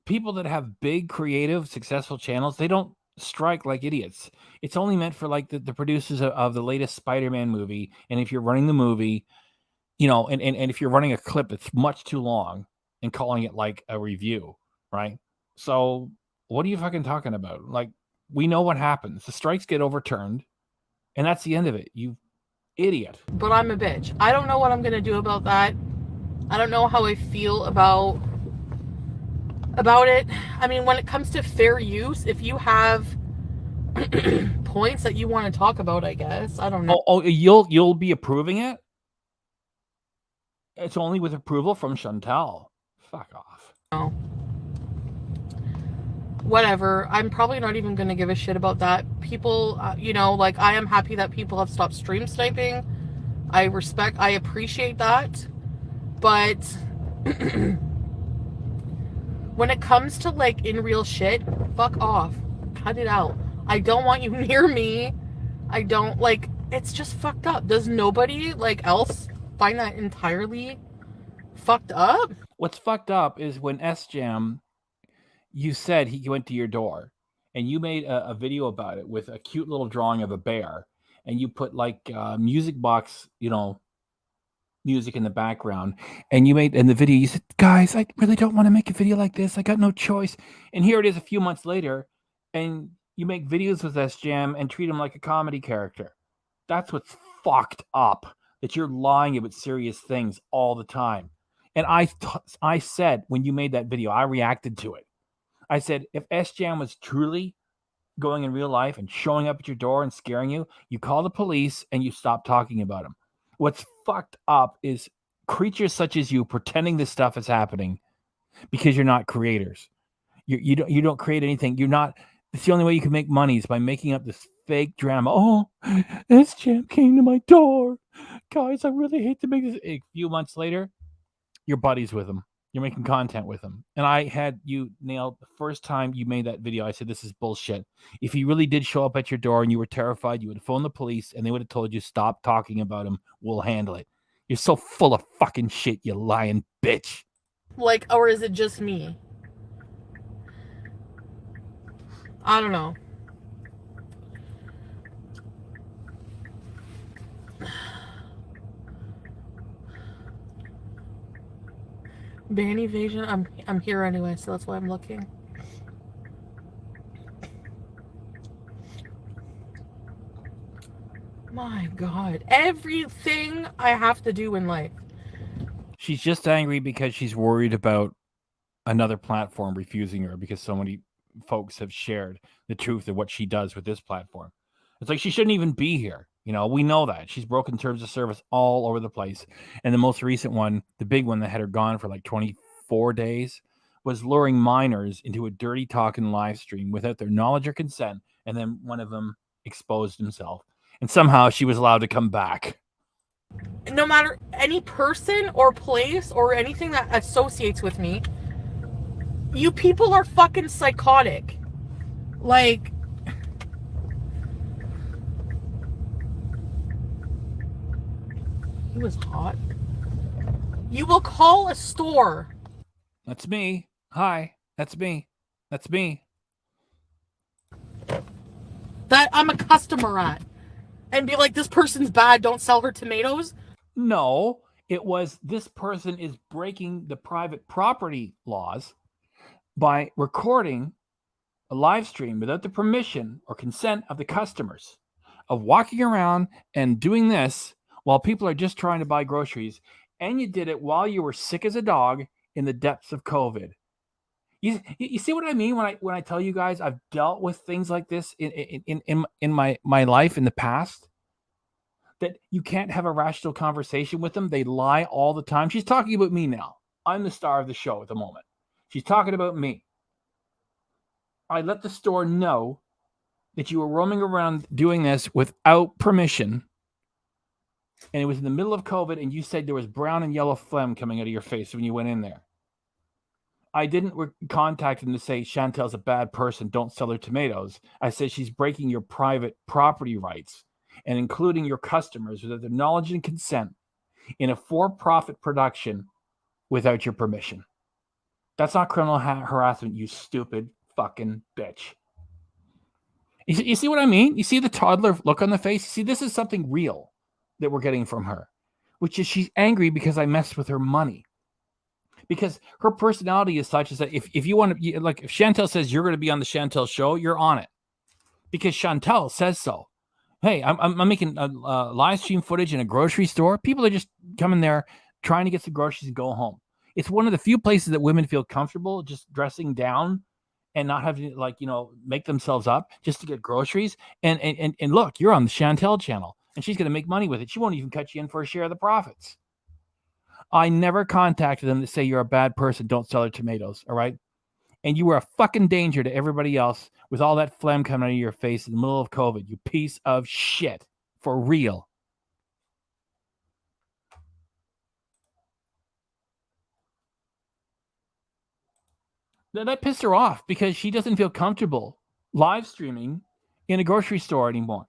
people that have big, creative, successful channels, they don't strike like idiots. It's only meant for like the producers of the latest Spider-Man movie. And if you're running the movie, and if you're running a clip that's much too long and calling it like a review, right? So what are you fucking talking about? Like, we know what happens. The strikes get overturned, and that's the end of it. You idiot. But I'm a bitch. I don't know what I'm going to do about that. I don't know how I feel about it. I mean, when it comes to fair use, if you have points that you want to talk about, I guess. I don't know. Oh, you'll be approving it? It's only with approval from Chantel. Fuck off. No. Whatever. I'm probably not even going to give a shit about that. People, I am happy that people have stopped stream sniping. I appreciate that. But when it comes to like in real shit, fuck off. Cut it out. I don't want you near me. I don't it's just fucked up. Does nobody else find that entirely fucked up? What's fucked up is when S-Jam, you said he went to your door and you made a video about it with a cute little drawing of a bear, and you put music box, music in the background, and you made in the video, you said, guys, I really don't want to make a video like this. I got no choice. And here it is a few months later, and you make videos with S-Jam and treat him like a comedy character. That's what's fucked up, that you're lying about serious things all the time. And I said, when you made that video, I reacted to it. I said, if S-Jam was truly going in real life and showing up at your door and scaring you, you call the police and you stop talking about him. What's fucked up is creatures such as you pretending this stuff is happening because you're not creators. You don't create anything. You're not. It's the only way you can make money is by making up this fake drama. Oh, S-Jam came to my door. Guys, I really hate to make this. A few months later, you're buddies with him. You're making content with him. And I had you nailed the first time you made that video. I said, this is bullshit. If he really did show up at your door and you were terrified, you would have phoned the police and they would have told you, stop talking about him. We'll handle it. You're so full of fucking shit, you lying bitch. Or is it just me? I don't know. Ban evasion. I'm here anyway, so that's why I'm looking. My God, everything I have to do in life. She's just angry because she's worried about another platform refusing her because so many folks have shared the truth of what she does with this platform. It's like she shouldn't even be here. We know that. She's broken terms of service all over the place. And the most recent one, the big one that had her gone for 24 days, was luring minors into a dirty talking live stream without their knowledge or consent. And then one of them exposed himself. And somehow she was allowed to come back. No matter any person or place or anything that associates with me, you people are fucking psychotic. He was hot. You will call a store. That's me. Hi, that's me. That's me. That I'm a customer at. And be like, this person's bad, don't sell her tomatoes? No, it was this person is breaking the private property laws by recording a live stream without the permission or consent of the customers, of walking around and doing this while people are just trying to buy groceries. And you did it while you were sick as a dog in the depths of COVID. You see what I mean when I tell you guys I've dealt with things like this in my life in the past, that you can't have a rational conversation with them. They lie all the time. She's talking about me now. I'm the star of the show at the moment. She's talking about me. I let the store know that you were roaming around doing this without permission, and it was in the middle of COVID, and you said there was brown and yellow phlegm coming out of your face when you went in there. I didn't contact them to say Chantel's a bad person, don't sell her tomatoes. I said she's breaking your private property rights and including your customers without their knowledge and consent in a for-profit production without your permission. That's not criminal harassment, you stupid fucking bitch. You see what I mean? You see the toddler look on the face? You see, this is something real that we're getting from her, which is she's angry because I messed with her money. Because her personality is such as that if you want to, like, if Chantel says you're going to be on the Chantel show, you're on it. Because Chantel says so. Hey, I'm making a live stream footage in a grocery store. People are just coming there trying to get some groceries and go home. It's one of the few places that women feel comfortable just dressing down and not having to, like, you know, make themselves up just to get groceries. And look, you're on the Chantel channel and she's going to make money with it. She won't even cut you in for a share of the profits. I never contacted them to say you're a bad person, don't sell her tomatoes, all right? And you were a fucking danger to everybody else with all that phlegm coming out of your face in the middle of COVID, you piece of shit. For real. That pissed her off because she doesn't feel comfortable live streaming in a grocery store anymore.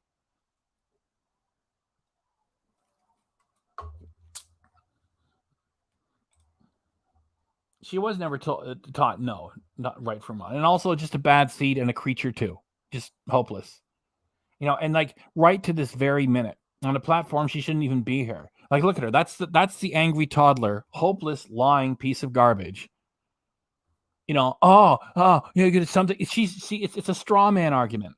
She was never taught no, not right from wrong. And also just a bad seed and a creature too. Just hopeless. You know, and like right to this very minute on a platform, she shouldn't even be here. Like, look at her. That's the angry toddler, hopeless, lying piece of garbage. You know, you get something. It's a straw man argument.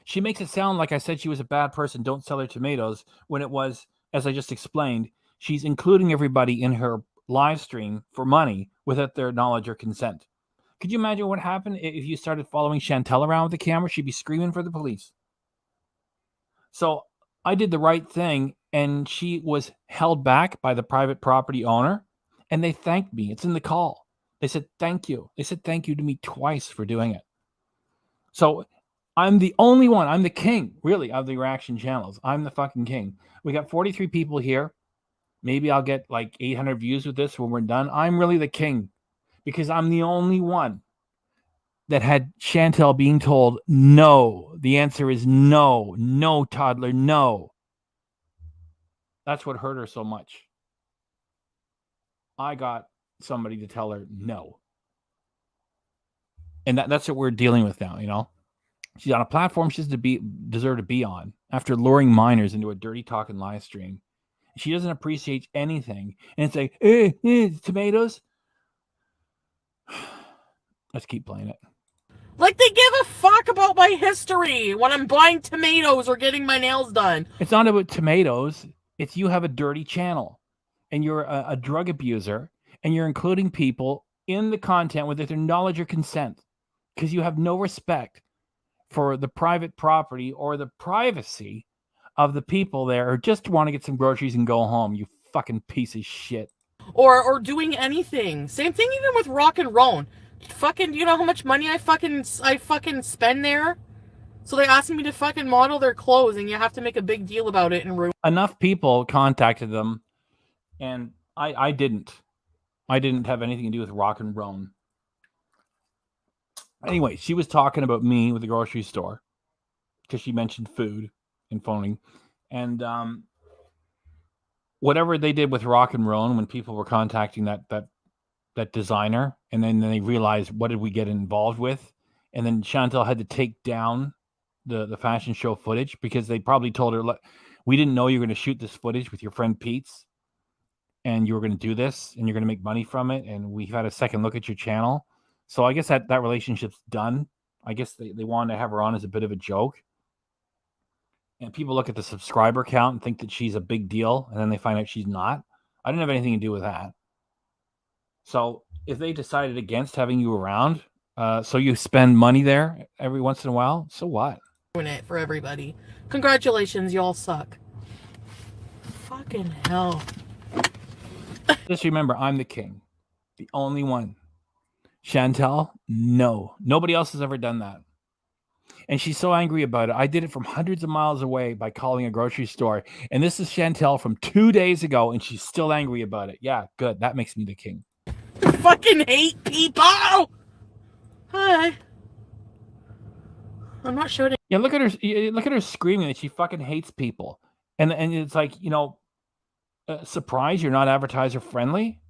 She makes it sound like I said she was a bad person, don't sell her tomatoes, when it was, as I just explained, she's including everybody in her live stream for money without their knowledge or consent. Could you imagine what happened if you started following Chantel around with the camera? She'd be screaming for the police. So I did the right thing, and she was held back by the private property owner, and they thanked me. It's in the call. They said, thank you. They said thank you to me twice for doing it. So I'm the only one. I'm the king, really, of the reaction channels. I'm the fucking king. We got 43 people here. Maybe I'll get like 800 views with this when we're done. I'm really the king because I'm the only one that had Chantel being told, no. The answer is no. No, toddler, no. That's what hurt her so much. I got somebody to tell her no. And that's what we're dealing with now, you know? She's on a platform she doesn't deserve to be on after luring minors into a dirty talking live stream. She doesn't appreciate anything. And it's like, tomatoes. Let's keep playing it. Like they give a fuck about my history when I'm buying tomatoes or getting my nails done. It's not about tomatoes. It's you have a dirty channel and you're a drug abuser and you're including people in the content without their knowledge or consent because you have no respect for the private property or the privacy of the people there who just want to get some groceries and go home, you fucking piece of shit. Or doing anything. Same thing even with Rock and Roll. Fucking, you know how much money I fucking spend there? So they asked me to fucking model their clothes and you have to make a big deal about it and ruin. Enough people contacted them and I didn't. I didn't have anything to do with Rock and Roll. Anyway, she was talking about me with the grocery store because she mentioned food and phoning. And whatever they did with Rock and Roll when people were contacting that designer, and then they realized, what did we get involved with? And then Chantel had to take down the fashion show footage because they probably told her, "Look, we didn't know you were going to shoot this footage with your friend Pete's, and you were going to do this, and you're going to make money from it, and we've had a second look at your channel." So I guess that relationship's done. I guess they wanted to have her on as a bit of a joke. And people look at the subscriber count and think that she's a big deal, and then they find out she's not. I didn't have anything to do with that. So if they decided against having you around, so you spend money there every once in a while, so what? Doing it for everybody. Congratulations, y'all suck. Fucking hell. Just remember, I'm the king. The only one. Chantel, no. Nobody else has ever done that. And she's so angry about it. I did it from hundreds of miles away by calling a grocery store. And this is Chantel from 2 days ago, and she's still angry about it. Yeah, good. That makes me the king. I fucking hate people. Hi. I'm not showing. Yeah, look at her. Look at her screaming that she fucking hates people. And it's like, surprise, you're not advertiser friendly?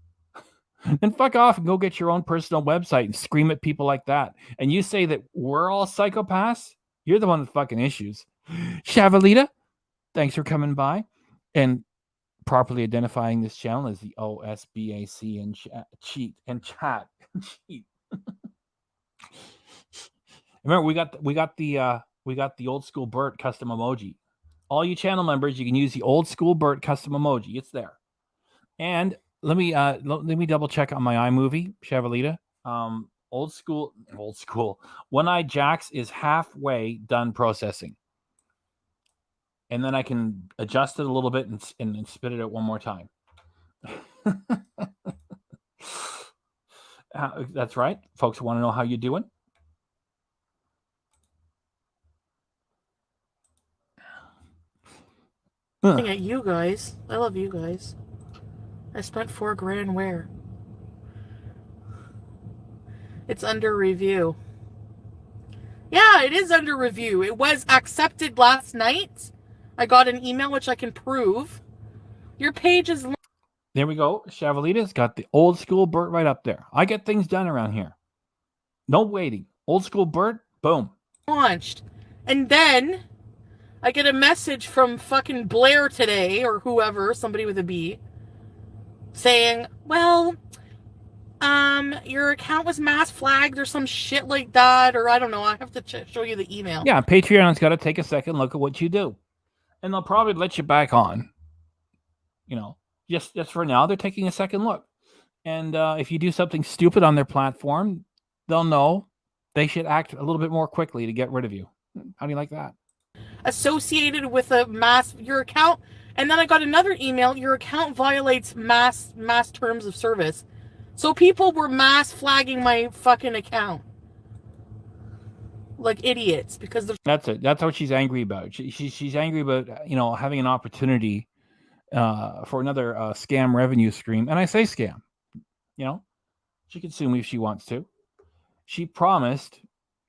Then fuck off and go get your own personal website and scream at people like that. And you say that we're all psychopaths? You're the one with fucking issues. Shavalita, thanks for coming by and properly identifying this channel as the OSBAC and cheat and chat. Cheat. Remember, we got the old school Bert custom emoji. All you channel members, you can use the old school Bert custom emoji. It's there. And let me double check on my iMovie, Chevalita. Old school. One-Eyed Jacks is halfway done processing, and then I can adjust it a little bit and spit it out one more time. That's right, folks. Want to know how you're doing? Looking at you guys. I love you guys. I spent $4,000 where? It's under review. Yeah, it is under review. It was accepted last night. I got an email which I can prove. Your page is... There we go. Chavalita's got the old school Bert right up there. I get things done around here. No waiting. Old school Bert, boom. Launched. And then I get a message from fucking Blair today, or whoever, somebody with a B, saying, well, your account was mass flagged or some shit like that, or I don't know. I have to show you the email. Yeah, Patreon's got to take a second look at what you do, and they'll probably let you back on. Just for now, they're taking a second look, and if you do something stupid on their platform, they'll know they should act a little bit more quickly to get rid of you. How do you like that? Associated with your account. And then I got another email. Your account violates mass terms of service. So people were mass flagging my fucking account like idiots because that's it. That's what she's angry about. She's angry about having an opportunity for another scam revenue stream. And I say scam. She can sue me if she wants to. She promised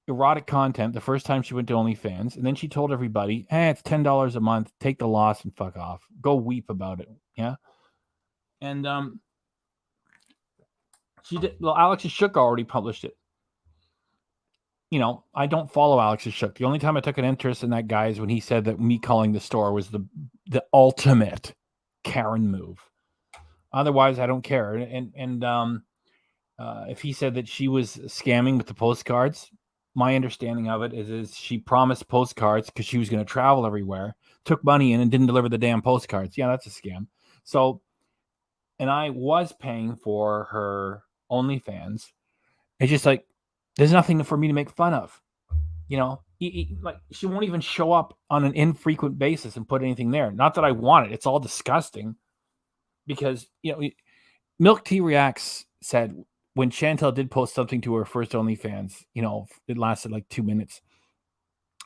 erotic content the first time she went to OnlyFans, and then she told everybody, hey, it's $10 a month, take the loss and fuck off, go weep about it. Yeah. And she did. Well, Alex's Shook already published it. I don't follow Alex's Shook. The only time I took an interest in that guy is when he said that me calling the store was the ultimate Karen move. Otherwise, I don't care. And if he said that she was scamming with the postcards, my understanding of it is she promised postcards because she was going to travel everywhere, took money in and didn't deliver the damn postcards. Yeah, that's a scam. So, and I was paying for her OnlyFans. It's just like, there's nothing for me to make fun of. Like she won't even show up on an infrequent basis and put anything there. Not that I want it. It's all disgusting because, Milk Tea Reacts said, when Chantel did post something to her first OnlyFans, it lasted like 2 minutes.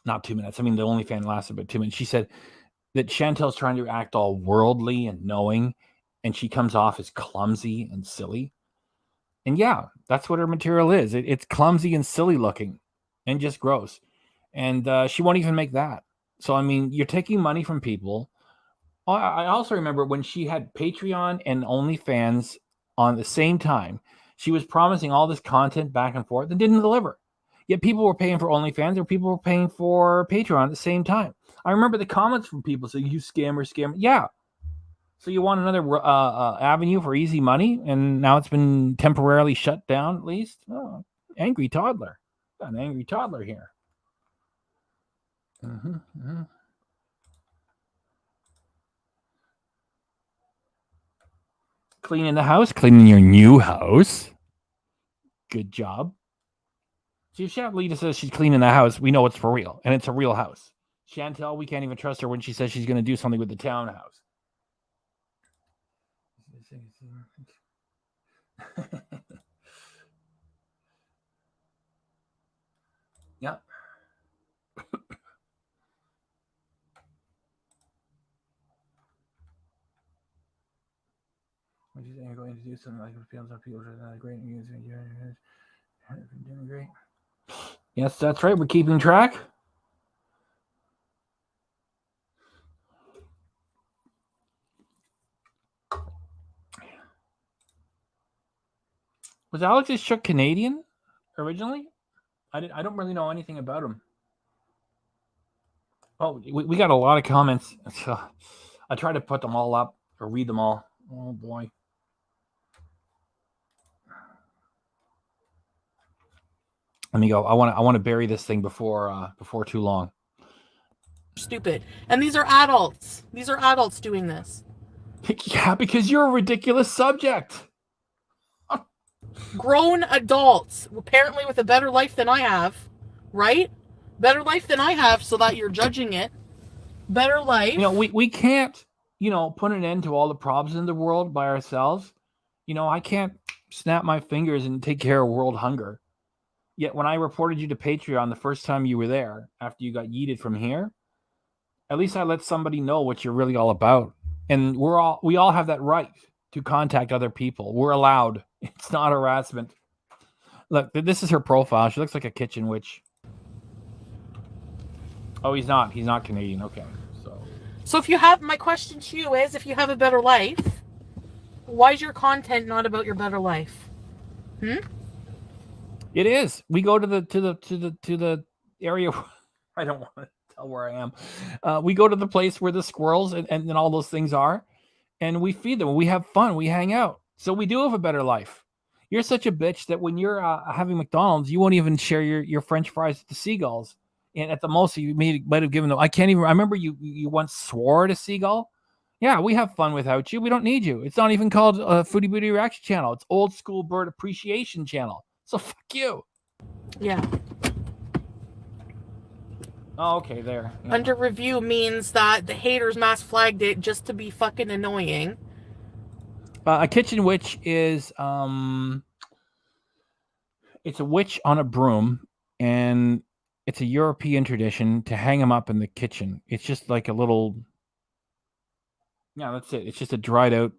Not 2 minutes. I mean, the OnlyFans lasted about 2 minutes. She said that Chantel's trying to act all worldly and knowing, and she comes off as clumsy and silly. And yeah, that's what her material is. It's clumsy and silly looking and just gross. And she won't even make that. So, I mean, you're taking money from people I also remember when she had Patreon and OnlyFans on the same time. She was promising all this content back and forth and didn't deliver. Yet people were paying for OnlyFans or people were paying for Patreon at the same time. I remember the comments from people saying, "You scammer." Yeah. So you want another avenue for easy money, and now it's been temporarily shut down at least? Oh, angry toddler. Got an angry toddler here. Cleaning the house, cleaning your new house. Good job. See, if Lita says she's cleaning the house, we know it's for real, and it's a real house. Chantel, we can't even trust her when she says she's going to do something with the townhouse. Yeah. What do you think? You're going to do something like it feels like people are great music. You're doing great. Yes, that's right. We're keeping track. Was Alex's Shook Canadian originally? I don't really know anything about him. Oh, we got a lot of comments. So I try to put them all up or read them all. Oh boy. Let me go. I want to bury this thing before too long. Stupid. And these are adults. These are adults doing this. Yeah, because you're a ridiculous subject. Grown adults, apparently with a better life than I have, right? Better life than I have, so that you're judging it. Better life. We can't, put an end to all the problems in the world by ourselves. I can't snap my fingers and take care of world hunger. Yet when I reported you to Patreon the first time you were there, after you got yeeted from here, at least I let somebody know what you're really all about. And we all have that right to contact other people. We're allowed. It's not harassment. Look, this is her profile. She looks like a kitchen witch. Oh, he's not. He's not Canadian. Okay. So if you have, my question to you is, if you have a better life, why is your content not about your better life? It is. We go to the area. I don't want to tell where I am. We go to the place where the squirrels and all those things are, and we feed them. We have fun. We hang out. So we do have a better life. You're such a bitch that when you're having McDonald's, you won't even share your French fries with the seagulls. And at the most, you might have given them. I remember you once swore at a seagull. Yeah, we have fun without you. We don't need you. It's not even called a Foodie Booty Reaction channel. It's Old School Bird Appreciation channel. So fuck you. Yeah. Oh, okay, there. Yeah. Under review means that the haters mass flagged it just to be fucking annoying. A kitchen witch is it's a witch on a broom, and it's a European tradition to hang them up in the kitchen. It's just like a little, yeah, that's it. It's just a dried out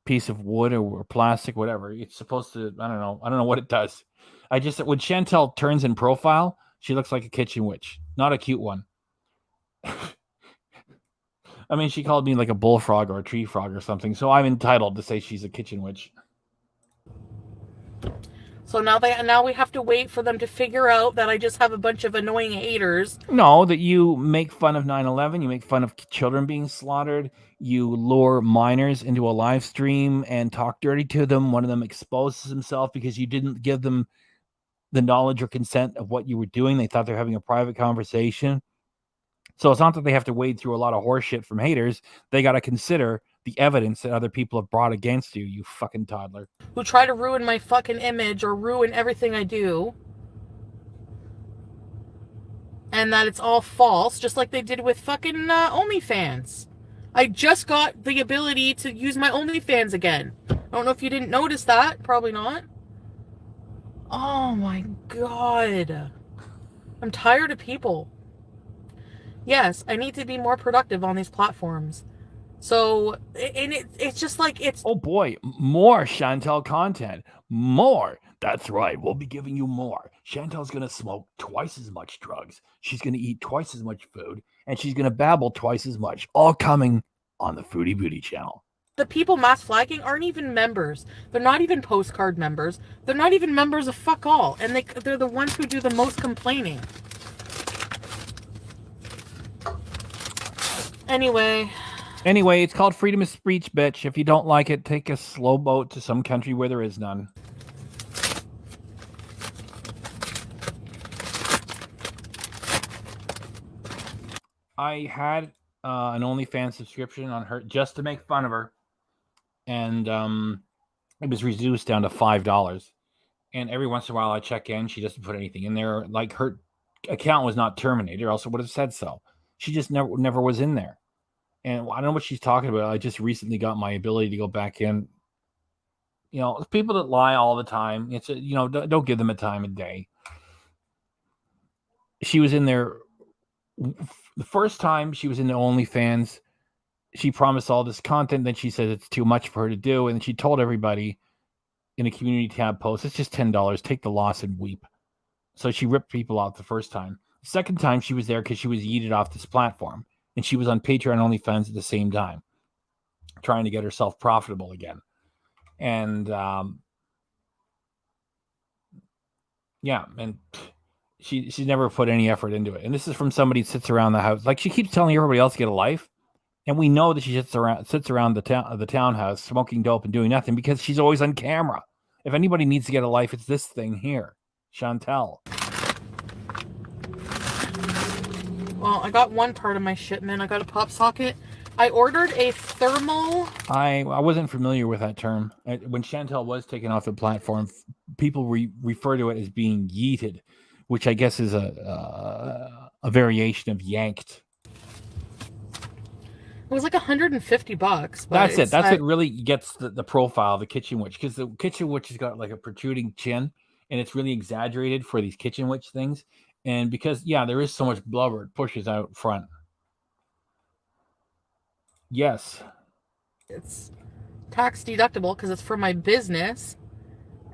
piece of wood or plastic, whatever. It's supposed to, I don't know what it does. When Chantel turns in profile, she looks like a kitchen witch, not a cute one. I mean, she called me like a bullfrog or a tree frog or something, so I'm entitled to say she's a kitchen witch. So now we have to wait for them to figure out that I just have a bunch of annoying haters. No, that you make fun of 9/11, you make fun of children being slaughtered, you lure minors into a live stream and talk dirty to them. One of them exposes himself because you didn't give them the knowledge or consent of what you were doing. They thought they were having a private conversation. So it's not that they have to wade through a lot of horse shit from haters. They got to consider the evidence that other people have brought against you, you fucking toddler. Who try to ruin my fucking image or ruin everything I do. And that it's all false, just like they did with fucking OnlyFans. I just got the ability to use my OnlyFans again. I don't know if you didn't notice that. Probably not. Oh my god. I'm tired of people. Yes, I need to be more productive on these platforms. So, and it's just like it's... Oh boy, more Chantel content. More. That's right. We'll be giving you more. Chantel's going to smoke twice as much drugs. She's going to eat twice as much food. And she's going to babble twice as much. All coming on the Foodie Booty channel. The people mass flagging aren't even members. They're not even postcard members. They're not even members of fuck all. And they're the ones who do the most complaining. Anyway, it's called freedom of speech, bitch. If you don't like it, take a slow boat to some country where there is none. I had an OnlyFans subscription on her just to make fun of her. And it was reduced down to $5. And every once in a while I check in. She doesn't put anything in there. Like, her account was not terminated, or else it would have said so. She just never was in there. And I don't know what she's talking about. I just recently got my ability to go back in. You know, people that lie all the time, it's don't give them a time of day. She was in there the first time she was in the OnlyFans. She promised all this content. Then she said it's too much for her to do. And she told everybody in a community tab post, it's just $10. Take the loss and weep. So she ripped people out the first time. The second time she was there because she was yeeted off this platform. And she was on Patreon OnlyFans at the same time, trying to get herself profitable again. And and she never put any effort into it. And this is from somebody who sits around the house. Like, she keeps telling everybody else to get a life. And we know that she sits around the townhouse smoking dope and doing nothing because she's always on camera. If anybody needs to get a life, it's this thing here, Chantel. well, I got one part of my shipment. I got a pop socket. I ordered a thermal. I wasn't familiar with that term. When Chantel was taken off the platform, people refer to it as being yeeted, which I guess is a variation of yanked. It was like $150. That's it. That's what really gets the profile of the kitchen witch, because the kitchen witch has got like a protruding chin, and it's really exaggerated for these kitchen witch things. And because there is so much blubber, it pushes out front. Yes. It's tax deductible because it's for my business.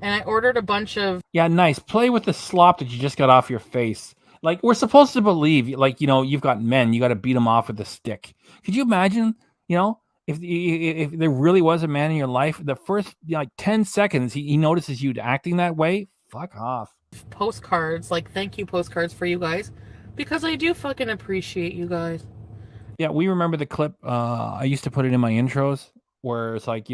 And I ordered a bunch of... Yeah, nice. Play with the slop that you just got off your face. Like, we're supposed to believe, like, you've got men, you got to beat them off with a stick. Could you imagine, if there really was a man in your life, the first, 10 seconds, he notices you acting that way? Fuck off. Postcards, like thank you postcards for you guys. Because I do fucking appreciate you guys. Yeah, we remember the clip. I used to put it in my intros where it's like,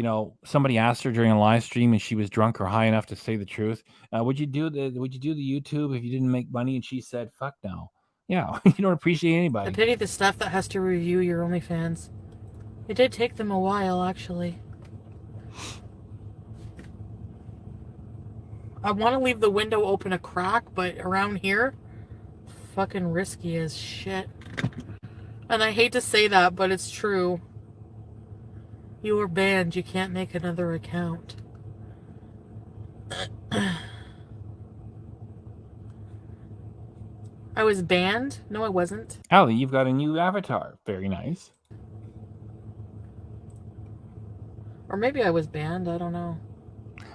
somebody asked her during a live stream and she was drunk or high enough to say the truth. Would you do the YouTube if you didn't make money? And she said, fuck no. Yeah, you don't appreciate anybody. I pity the stuff that has to review your OnlyFans. It did take them a while, actually. I want to leave the window open a crack, but around here, fucking risky as shit. And I hate to say that, but it's true. You were banned. You can't make another account. I was banned? No, I wasn't. Allie, you've got a new avatar. Very nice. Or maybe I was banned. I don't know.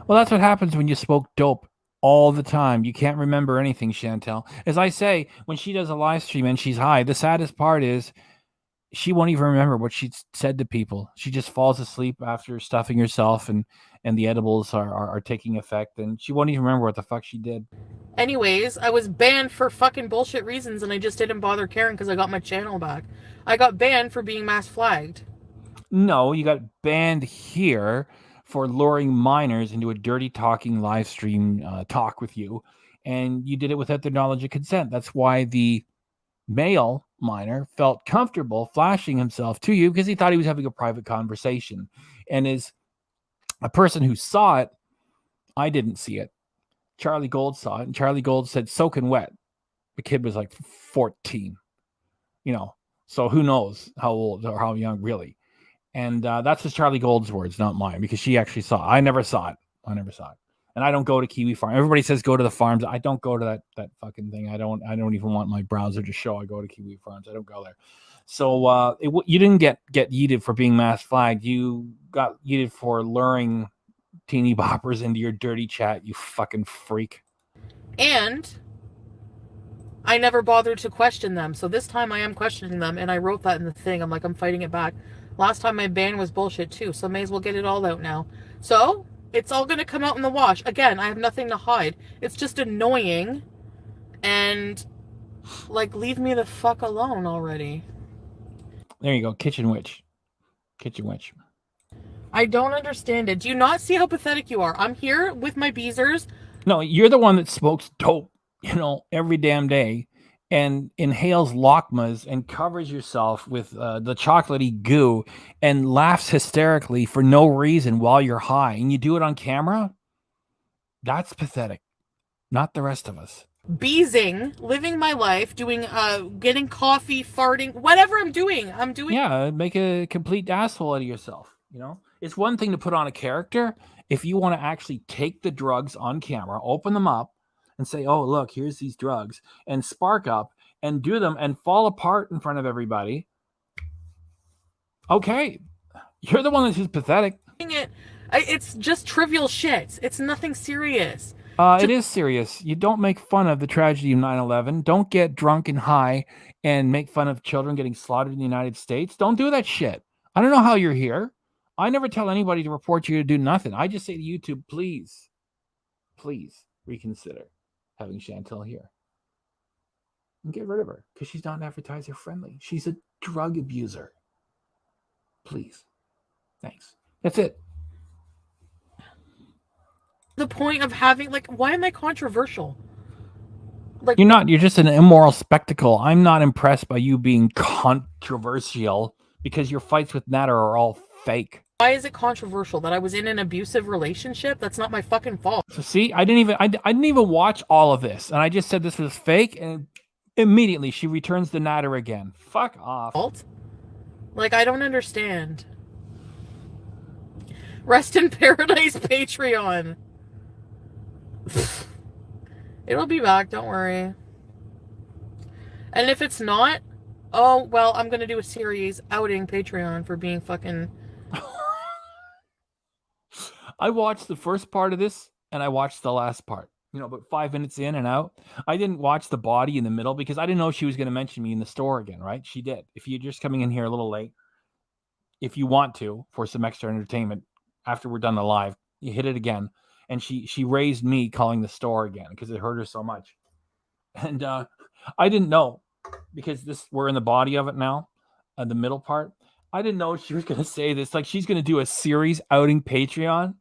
Well, that's what happens when you smoke dope all the time. You can't remember anything, Chantel. As I say, when she does a live stream and she's high, the saddest part is she won't even remember what she said to people. She just falls asleep after stuffing herself and the edibles are taking effect, and she won't even remember what the fuck she did. Anyways, I was banned for fucking bullshit reasons, and I just didn't bother caring because I got my channel back. I got banned for being mass flagged. No, you got banned here for luring minors into a dirty talking live stream talk with you, and you did it without their knowledge and consent. That's why the male minor felt comfortable flashing himself to you because he thought he was having a private conversation. And as a person who saw it, I didn't see it. Charlie Gold saw it, and Charlie Gold said soaking wet. The kid was like 14, so who knows how old or how young really. And that's just Charlie Gold's words, not mine, because she actually saw it. I never saw it. And I don't go to Kiwi Farm. Everybody says go to the farms. I don't go to that fucking thing. I don't even want my browser to show I go to Kiwi Farms. I don't go there. So you didn't get yeeted for being mass flagged. You got yeeted for luring teeny boppers into your dirty chat, you fucking freak. And I never bothered to question them. So this time I am questioning them, and I wrote that in the thing. I'm like, I'm fighting it back. Last time my ban was bullshit too, so may as well get it all out now. So it's all going to come out in the wash. Again, I have nothing to hide. It's just annoying. And, like, leave me the fuck alone already. There you go. Kitchen witch. Kitchen witch. I don't understand it. Do you not see how pathetic you are? I'm here with my beezers. No, you're the one that smokes dope, every damn day and inhales Lockmas and covers yourself with the chocolatey goo and laughs hysterically for no reason while you're high. And you do it on camera? That's pathetic. Not the rest of us. Beezing, living my life, doing, getting coffee, farting, whatever I'm doing. Yeah, make a complete asshole out of yourself. It's one thing to put on a character. If you want to actually take the drugs on camera, open them up and say, oh, look, here's these drugs, and spark up and do them and fall apart in front of everybody. Okay. You're the one that's just pathetic. It's just trivial shit. It's nothing serious. It is serious. You don't make fun of the tragedy of 9/11. Don't get drunk and high and make fun of children getting slaughtered in the United States. Don't do that shit. I don't know how you're here. I never tell anybody to report you to do nothing. I just say to YouTube, please reconsider having Chantel here. And get rid of her because she's not advertiser friendly. She's a drug abuser. Please. Thanks. That's it. The point of having, why am I controversial? You're not. You're just an immoral spectacle. I'm not impressed by you being controversial because your fights with Natter are all fake. Why is it controversial that I was in an abusive relationship? That's not my fucking fault. So see, I didn't even watch all of this, and I just said this was fake, and immediately she returns the Natter again. Fuck off. I don't understand. Rest in paradise, Patreon. It'll be back, don't worry. And if it's not, oh, well, I'm going to do a series outing Patreon for being fucking... I watched the first part of this, and I watched the last part. But 5 minutes in and out. I didn't watch the body in the middle because I didn't know she was going to mention me in the store again, right? She did. If you're just coming in here a little late, if you want to, for some extra entertainment, after we're done the live, you hit it again. And she raised me calling the store again because it hurt her so much. And I didn't know because we're in the body of it now, the middle part. I didn't know she was going to say this. She's going to do a series outing Patreon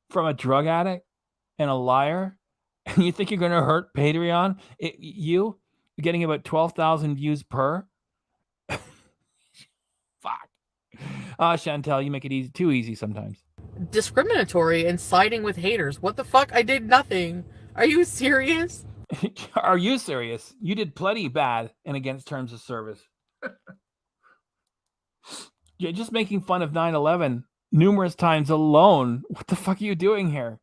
from a drug addict and a liar. And you think you're going to hurt Patreon? You getting about 12,000 views per? Fuck. Chantel, you make it too easy sometimes. Discriminatory and siding with haters. What the fuck? I did nothing. Are you serious? Are you serious? You did plenty bad and against terms of service. You're just making fun of 9/11 numerous times alone. What the fuck are you doing here?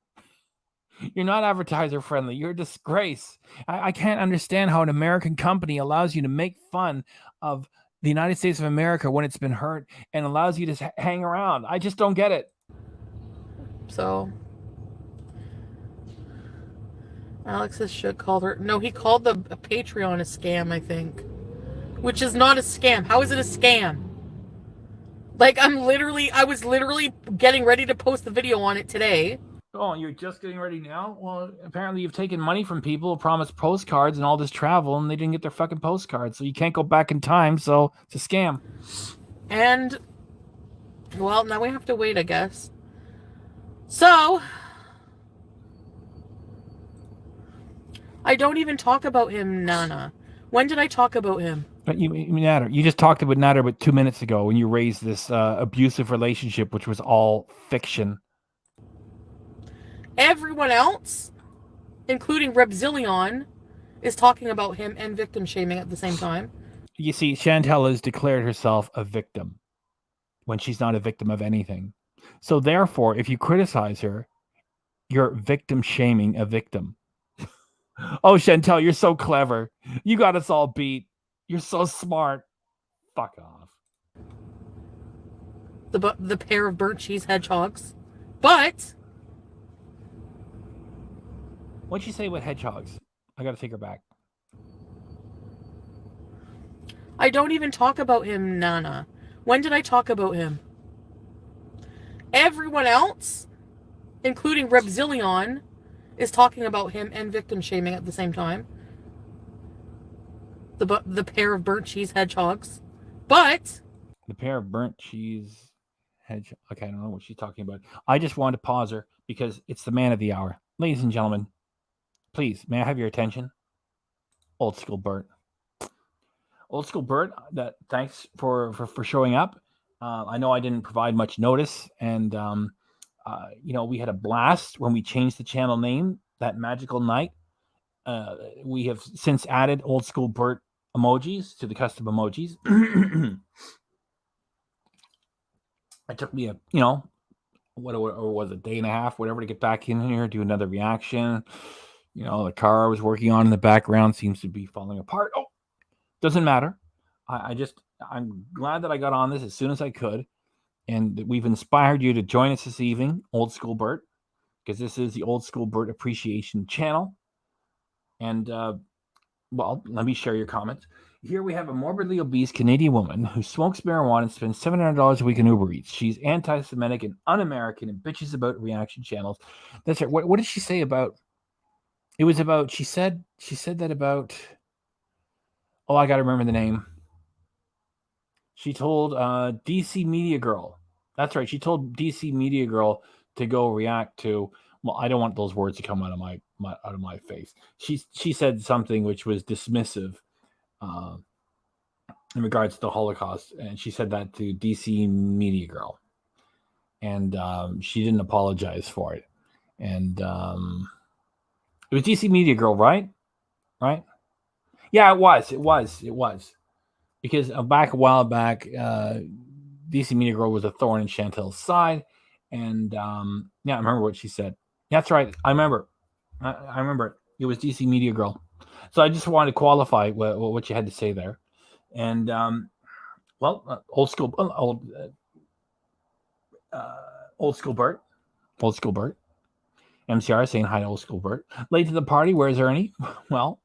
You're not advertiser friendly. You're a disgrace. I can't understand how an American company allows you to make fun of the United States of America when it's been hurt and allows you to hang around. I just don't get it. So, Alexis should call her. No, he called the Patreon a scam, I think. Which is not a scam. How is it a scam? I was literally getting ready to post the video on it today. Oh, you're just getting ready now? Well, apparently you've taken money from people who promised postcards and all this travel, and they didn't get their fucking postcards. So you can't go back in time, so it's a scam. And, well, now we have to wait, I guess. So, I don't even talk about him, Nana. When did I talk about him? But you just talked about Natter about 2 minutes ago when you raised this abusive relationship, which was all fiction. Everyone else, including Repzillion, is talking about him and victim shaming at the same time. You see, Chantel has declared herself a victim when she's not a victim of anything. So therefore, if you criticize her, you're victim shaming a victim. Oh, Chantel, you're so clever. You got us all beat. You're so smart. Fuck off. The pair of burnt cheese hedgehogs. But What'd she say about hedgehogs? I got to take her back. I don't even talk about him, Nana. When did I talk about him? Everyone else, including Repzillion, is talking about him and victim shaming at the same time. The pair of burnt cheese hedgehogs. But The pair of burnt cheese hedgehog. Okay, I don't know what she's talking about. I just wanted to pause her because it's the man of the hour. Ladies and gentlemen, please, may I have your attention? Old School Bert. Old School Bert, thanks for showing up. I know I didn't provide much notice, and we had a blast when we changed the channel name that magical night. We have since added Old School Bert emojis to the custom emojis. It took me what was it, a day and a half, whatever, to get back in here, do another reaction. The car I was working on in the background seems to be falling apart. Oh, doesn't matter. I'm glad that I got on this as soon as I could, and that we've inspired you to join us this evening, Old School Bert, because this is the Old School Bert Appreciation Channel. And let me share your comments. Here we have a morbidly obese Canadian woman who smokes marijuana and spends $700 a week on Uber Eats. She's anti-Semitic and un-American and bitches about reaction channels. That's right. What did she say about? It was about. She said that about. Oh, I got to remember the name. She told DC Media Girl. That's right. She told DC Media Girl to go react to. Well, I don't want those words to come out of my face. She said something which was dismissive in regards to the Holocaust, and she said that to DC Media Girl, and she didn't apologize for it. And it was DC Media Girl, right? Right? Yeah, it was. Because a while back, DC Media Girl was a thorn in Chantel's side, and I remember what she said. That's right, I remember. I remember it. It was DC Media Girl. So I just wanted to qualify what you had to say there, and Old School Bert, MCR saying hi to Old School Bert. Late to the party, where's Ernie? Well,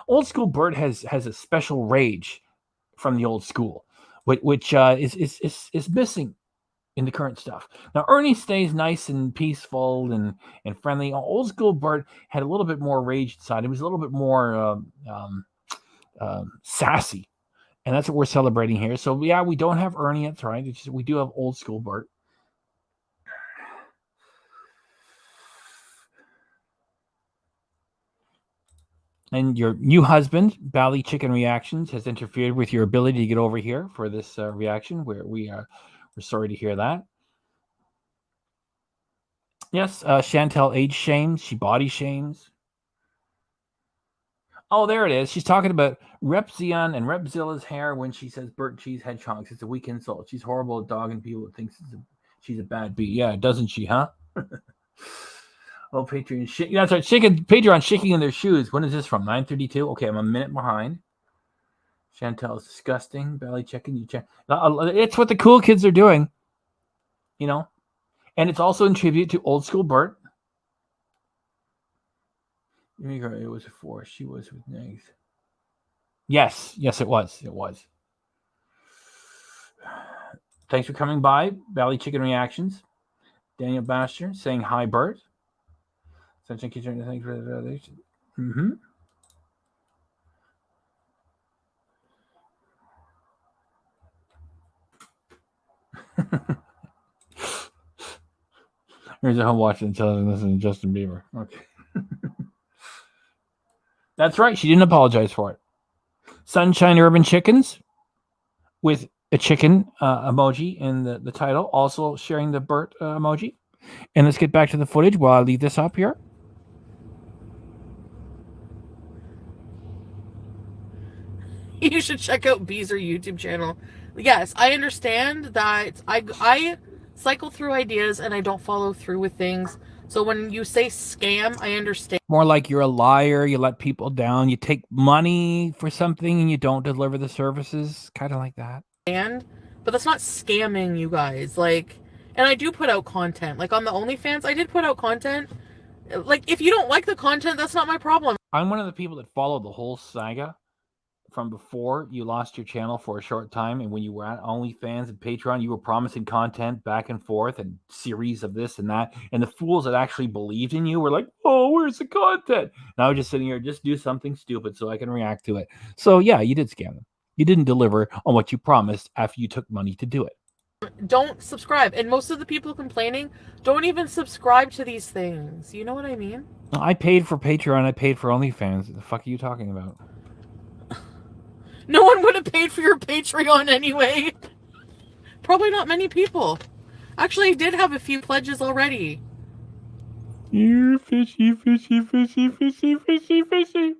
Old School Bert has a special rage from the old school, which is missing in the current stuff. Now, Ernie stays nice and peaceful and friendly. Old School Bert had a little bit more rage inside. He was a little bit more sassy, and that's what we're celebrating here. So, yeah, we don't have Ernie. That's right. We do have Old School Bert. And your new husband, Bally Chicken Reactions, has interfered with your ability to get over here for this reaction. We're sorry to hear that. Yes, Chantel age shames. She body shames. Oh, there it is. She's talking about Repzion and Repzilla's hair when she says burnt cheese hedgehogs. It's a weak insult. She's horrible at dogging people that thinks she's a bad bee. Yeah, doesn't she, huh? Oh, Patreon. That's right. Patreon shaking in their shoes. When is this from? 9:32? Okay, I'm a minute behind. Chantel is disgusting. Belly checking. It's what the cool kids are doing. And it's also in tribute to Old School Bert. It was a 4. She was with Nags. Yes, it was. It was. Thanks for coming by. Belly Chicken Reactions. Daniel Basher saying hi, Bert. Sunshine Kitchen, thanks for the donation. Mm-hmm. Here's a home watching television listening to Justin Bieber. Okay. That's right. She didn't apologize for it. Sunshine Urban Chickens with a chicken emoji in the title, also sharing the Bert emoji. And let's get back to the footage while I leave this up here. You should check out Beezer YouTube channel. Yes, I understand that I cycle through ideas and I don't follow through with things. So when you say scam, I understand. More like you're a liar, you let people down, you take money for something and you don't deliver the services, kind of like that. But that's not scamming, you guys. Like, And I do put out content. Like on the OnlyFans, I did put out content. Like, if you don't like the content, that's not my problem. I'm one of the people that followed the whole saga from before you lost your channel for a short time, and when you were at OnlyFans and Patreon, you were promising content back and forth and series of this and that, and the fools that actually believed in you were like, oh, where's the content? Now I'm just sitting here, just do something stupid so I can react to it. So yeah, you did scam them. You didn't deliver on what you promised after you took money to do it. Don't subscribe. And most of the people complaining don't even subscribe to these things. You know what I mean? I paid for Patreon, I paid for OnlyFans. What the fuck are you talking about? No one would have paid for your Patreon anyway. Probably not many people. Actually, I did have a few pledges already. You're fishy, fishy, fishy, fishy, fishy, fishy.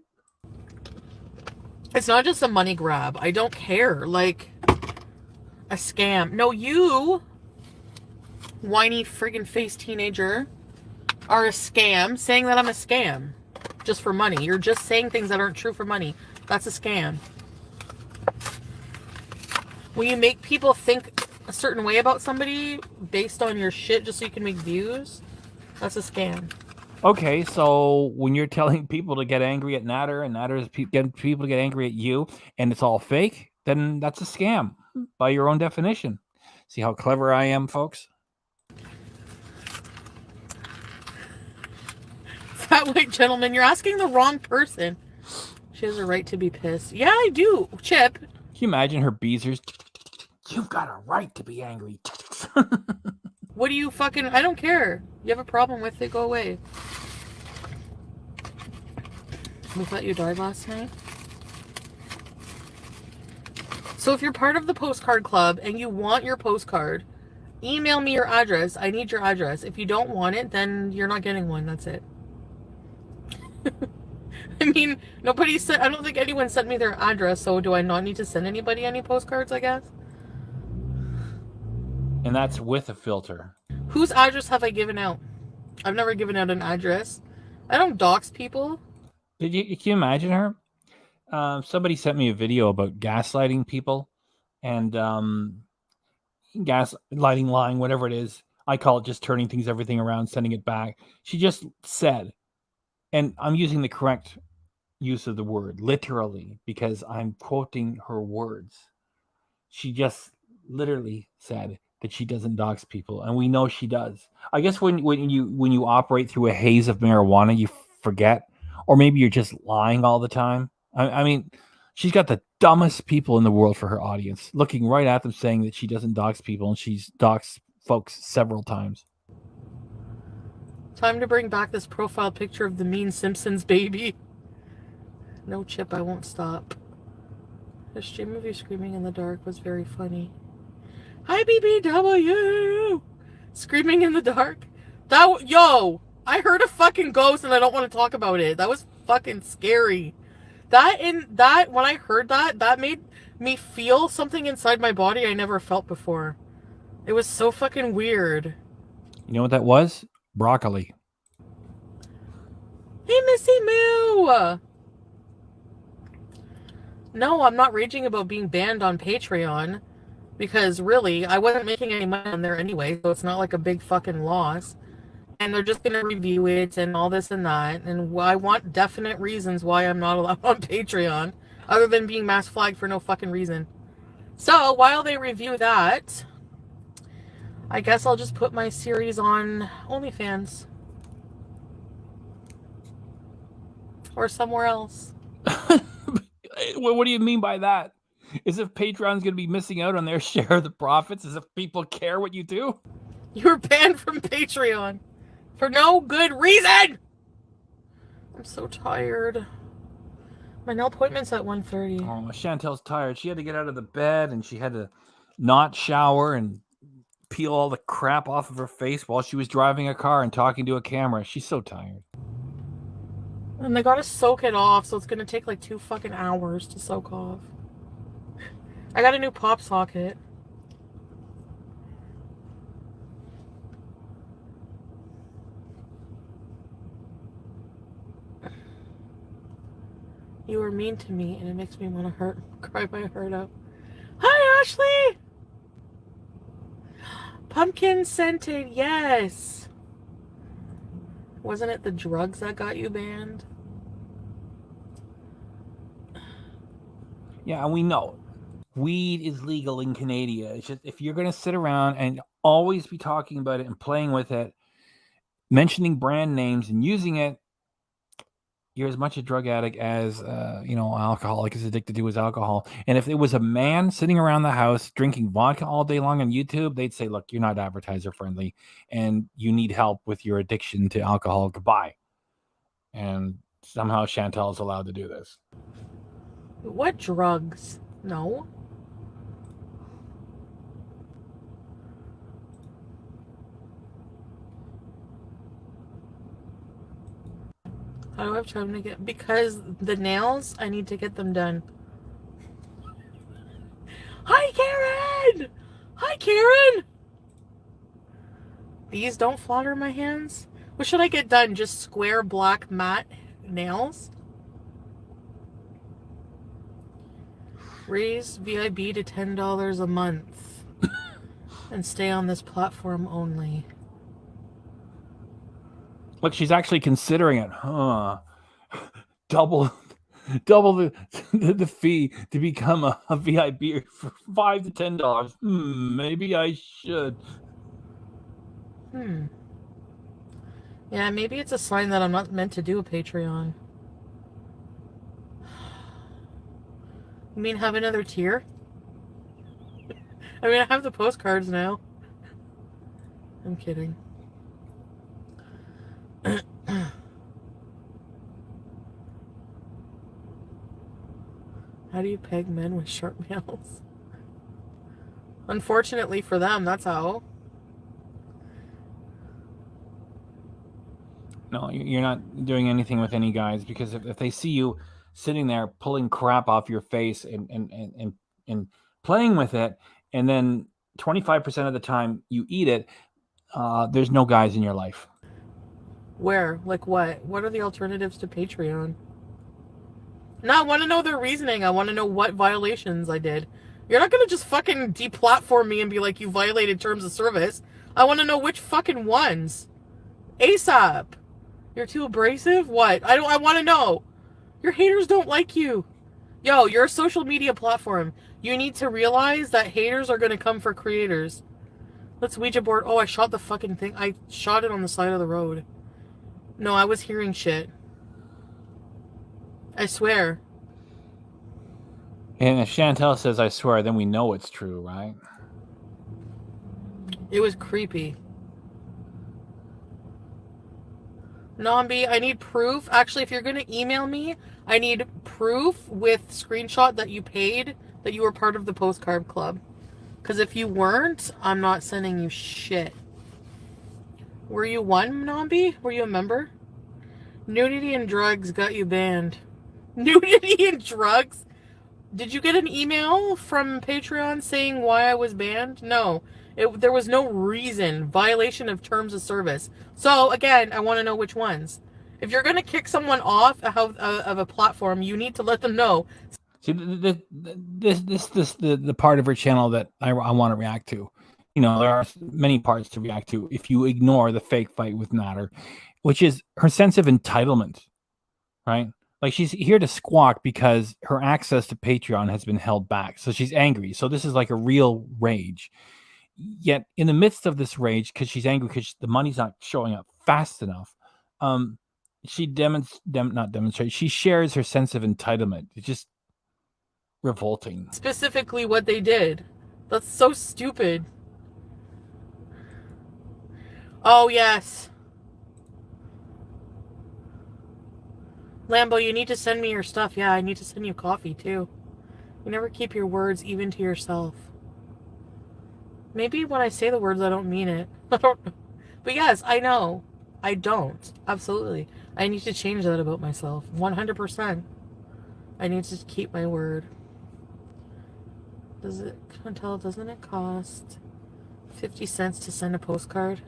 It's not just a money grab. I don't care. Like, a scam. No, you, whiny friggin' face teenager, are a scam, saying that I'm a scam. Just for money. You're just saying things that aren't true for money. That's a scam. When you make people think a certain way about somebody based on your shit just so you can make views, that's a scam. Okay, so when you're telling people to get angry at Natter and Natter's getting people to get angry at you and it's all fake, then that's a scam by your own definition. See how clever I am, folks? Fat white gentleman, you're asking the wrong person. She has a right to be pissed. Yeah, I do, Chip. Can you imagine her beezers? You've got a right to be angry. What do you fucking... I don't care. You have a problem with it, go away. We thought you died last night. So if you're part of the postcard club and you want your postcard, email me your address. I need your address. If you don't want it, then you're not getting one. That's it. I mean, nobody said... I don't think anyone sent me their address, so do I not need to send anybody any postcards, I guess? And that's with a filter. Whose address have I given out? I've never given out an address. I don't dox people. Can you imagine her? Somebody sent me a video about gaslighting people and gaslighting, lying, whatever it is. I call it just turning everything around, sending it back. She just said, and I'm using the correct use of the word, literally, because I'm quoting her words. She just literally said that she doesn't dox people, and we know she does. I guess when you operate through a haze of marijuana, you forget, or maybe you're just lying all the time. I mean, she's got the dumbest people in the world for her audience, looking right at them, saying that she doesn't dox people, and she's doxed folks several times. Time to bring back this profile picture of the mean Simpsons baby. No, Chip, I won't stop. The stream of you screaming in the dark was very funny. Hi, BBW! Screaming in the dark? Yo! I heard a fucking ghost and I don't want to talk about it. That was fucking scary. When I heard that, that made me feel something inside my body I never felt before. It was so fucking weird. You know what that was? Broccoli. Hey, Missy Moo! No, I'm not raging about being banned on Patreon. Because really, I wasn't making any money on there anyway, so it's not like a big fucking loss. And they're just going to review it and all this and that. And I want definite reasons why I'm not allowed on Patreon. Other than being mass flagged for no fucking reason. So, while they review that, I guess I'll just put my series on OnlyFans. Or somewhere else. What do you mean by that? As if Patreon's going to be missing out on their share of the profits? As if people care what you do? You're banned from Patreon. For no good reason! I'm so tired. My nail appointment's at 1:30. Oh, Chantel's tired. She had to get out of the bed and she had to not shower and peel all the crap off of her face while she was driving a car and talking to a camera. She's so tired. And they gotta soak it off, so it's gonna take like 2 fucking hours to soak off. I got a new pop socket. You were mean to me, and it makes me want to cry my heart out. Hi, Ashley! Pumpkin scented, yes. Wasn't it the drugs that got you banned? Yeah, and we know weed is legal in Canada. It's just if you're going to sit around and always be talking about it and playing with it, mentioning brand names and using it, you're as much a drug addict as alcoholic is addicted to his alcohol. And if it was a man sitting around the house drinking vodka all day long on YouTube, they'd say, look, you're not advertiser friendly and you need help with your addiction to alcohol. Goodbye. And somehow Chantal is allowed to do this. What drugs? No. I don't have time to get... Because the nails, I need to get them done. Hi, Karen! Hi, Karen! These don't flatter my hands. What should I get done? Just square black matte nails? Raise VIB to $10 a month. And stay on this platform only. Look, she's actually considering it. Double the fee to become a VIB for $5 to $10. Maybe I should. Yeah, maybe it's a sign that I'm not meant to do a Patreon. You mean have another tier? I mean, I have the postcards now. I'm kidding. How do you peg men with sharp nails? Unfortunately for them, that's how. No, you're not doing anything with any guys because if they see you sitting there pulling crap off your face and playing with it, and then 25% of the time you eat it, there's no guys in your life. Where? Like what? What are the alternatives to Patreon? No, I want to know their reasoning. I want to know what violations I did. You're not going to just fucking deplatform me and be like, you violated terms of service. I want to know which fucking ones. ASAP. You're too abrasive? What? I want to know. Your haters don't like you. Yo, you're a social media platform. You need to realize that haters are going to come for creators. Let's Ouija board. Oh, I shot the fucking thing. I shot it on the side of the road. No, I was hearing shit. I swear. And if Chantal says, I swear, then we know it's true, right? It was creepy. Nambi, I need proof. Actually, if you're going to email me, I need proof with screenshot that you paid, that you were part of the postcard club. Because if you weren't, I'm not sending you shit. Were you one, Nambi? Were you a member? Nudity and drugs got you banned. Nudity and drugs? Did you get an email from Patreon saying why I was banned? No. There was no reason. Violation of terms of service. So, again, I want to know which ones. If you're going to kick someone off of a platform, you need to let them know. See, the part of her channel that I want to react to. You know, there are many parts to react to if you ignore the fake fight with Natter, which is her sense of entitlement, right? Like she's here to squawk because her access to Patreon has been held back. So she's angry. So this is like a real rage. Yet in the midst of this rage, because she's angry because the money's not showing up fast enough, she she shares her sense of entitlement. It's just revolting. Specifically what they did. That's so stupid. Oh, yes. Lambo, you need to send me your stuff. Yeah, I need to send you coffee, too. You never keep your words even to yourself. Maybe when I say the words, I don't mean it. I don't know. But yes, I know. I don't. Absolutely. I need to change that about myself. 100%. I need to keep my word. Doesn't it cost 50 cents to send a postcard?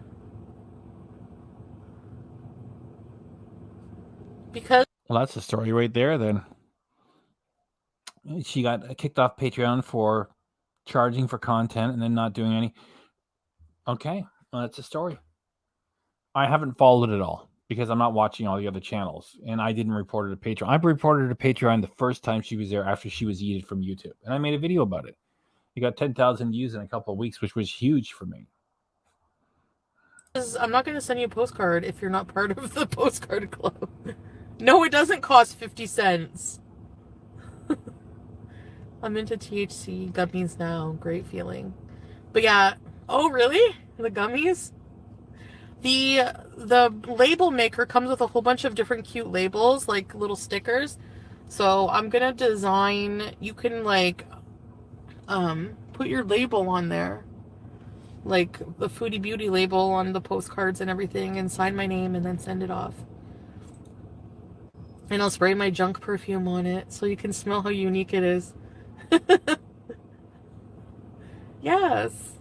Because... Well, that's the story right there, then. She got kicked off Patreon for charging for content and then not doing any. Okay, well, that's a story. I haven't followed it all because I'm not watching all the other channels, and I didn't report her to Patreon. I reported her to Patreon the first time she was there after she was yeeted from YouTube, and I made a video about it. It got 10,000 views in a couple of weeks, which was huge for me. I'm not going to send you a postcard if you're not part of the postcard club. No, it doesn't cost 50 cents. I'm into THC gummies now. Great feeling. But yeah. Oh, really? The gummies? The label maker comes with a whole bunch of different cute labels, like little stickers. So I'm going to design, you can like put your label on there. Like the Foodie Beauty label on the postcards and everything, and sign my name and then send it off. And I'll spray my junk perfume on it so you can smell how unique it is. Yes.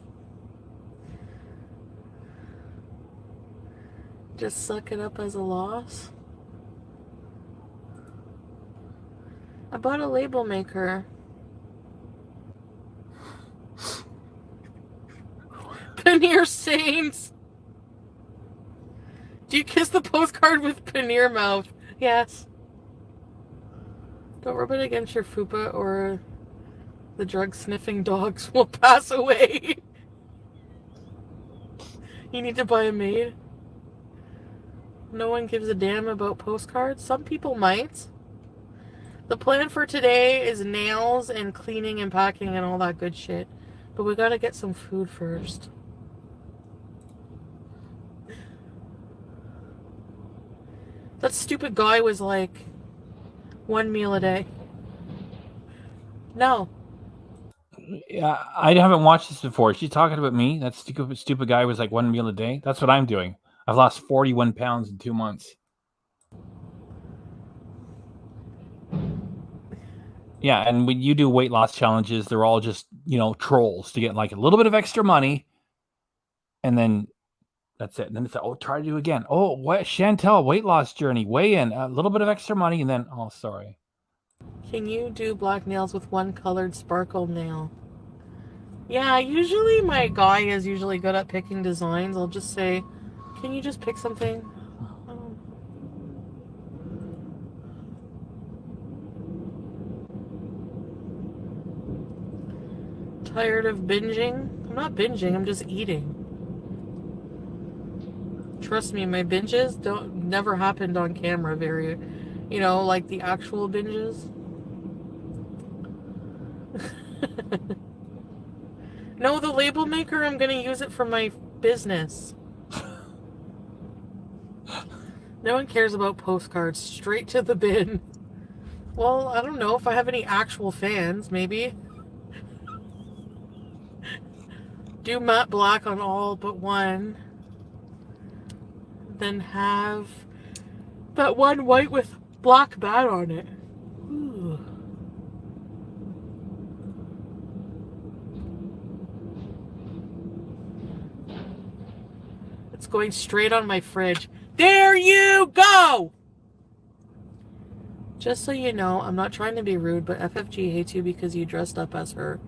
Just suck it up as a loss. I bought a label maker. Paneer Saints. Do you kiss the postcard with paneer mouth? Yes. Don't rub it against your fupa or the drug sniffing dogs will pass away. You need to buy a maid. No one gives a damn about postcards. Some people might. The plan for today is nails and cleaning and packing and all that good shit. But we gotta get some food first. That stupid guy was like, 1 meal a day. No. Yeah, I haven't watched this before. She's talking about me. That stupid guy was like 1 meal a day. That's what I'm doing. I've lost 41 pounds in 2 months. Yeah, and when you do weight loss challenges, they're all just, trolls to get like a little bit of extra money. And then that's it. And then it's like, oh, try to do again. Oh, what? Chantel, weight loss journey, weigh in, a little bit of extra money. And then, oh, sorry. Can you do black nails with one colored sparkle nail? Yeah, usually my guy is usually good at picking designs. I'll just say, can you just pick something? Tired of binging? I'm not binging, I'm just eating. Trust me, my binges never happened on camera very, like the actual binges. No, the label maker, I'm gonna use it for my business. No one cares about postcards. Straight to the bin. Well, I don't know if I have any actual fans, maybe. Do matte black on all but one. Then have that one white with black bat on it. Ooh. It's going straight on my fridge. There you go! Just so you know, I'm not trying to be rude, but FFG hates you because you dressed up as her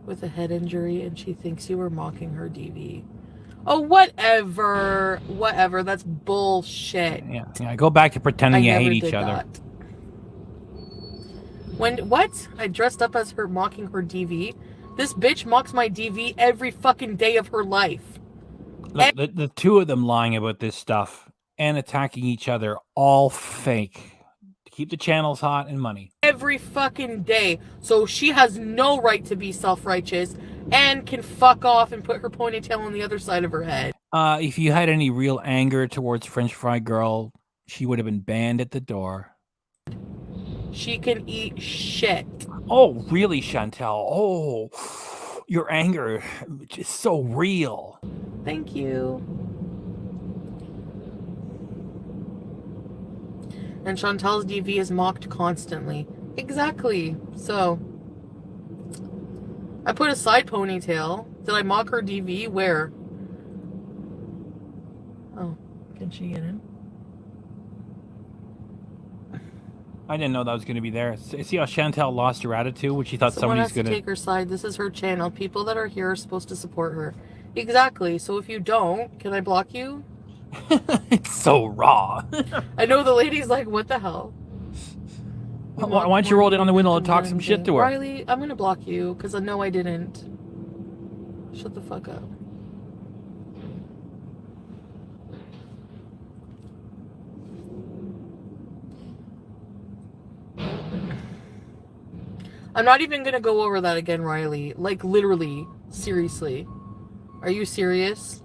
with a head injury and she thinks you were mocking her DV. Oh, whatever. Whatever. That's bullshit. Yeah. Go back to pretending you hate each other. What? I dressed up as her mocking her DV? This bitch mocks my DV every fucking day of her life. Look, the two of them lying about this stuff and attacking each other, all fake. To keep the channels hot and money. Every fucking day. So she has no right to be self-righteous and can fuck off and put her ponytail on the other side of her head. If you had any real anger towards French Fry Girl, she would have been banned at the door. She can eat shit. Oh, really, Chantel? Oh, your anger is so real. Thank you. And Chantel's DV is mocked constantly. Exactly. So, I put a side ponytail. Did I mock her DV? Where? Oh, can she get in? I didn't know that was going to be there. See how Chantel lost her attitude when she thought Someone somebody's has going to take her side. This is her channel. People that are here are supposed to support her. Exactly. So if you don't, can I block you? It's so raw. I know the lady's like, what the hell? Why don't you roll down the window and talk some shit to her? Riley, I'm gonna block you because I know I didn't. Shut the fuck up. I'm not even gonna go over that again, Riley. Like, literally. Seriously. Are you serious?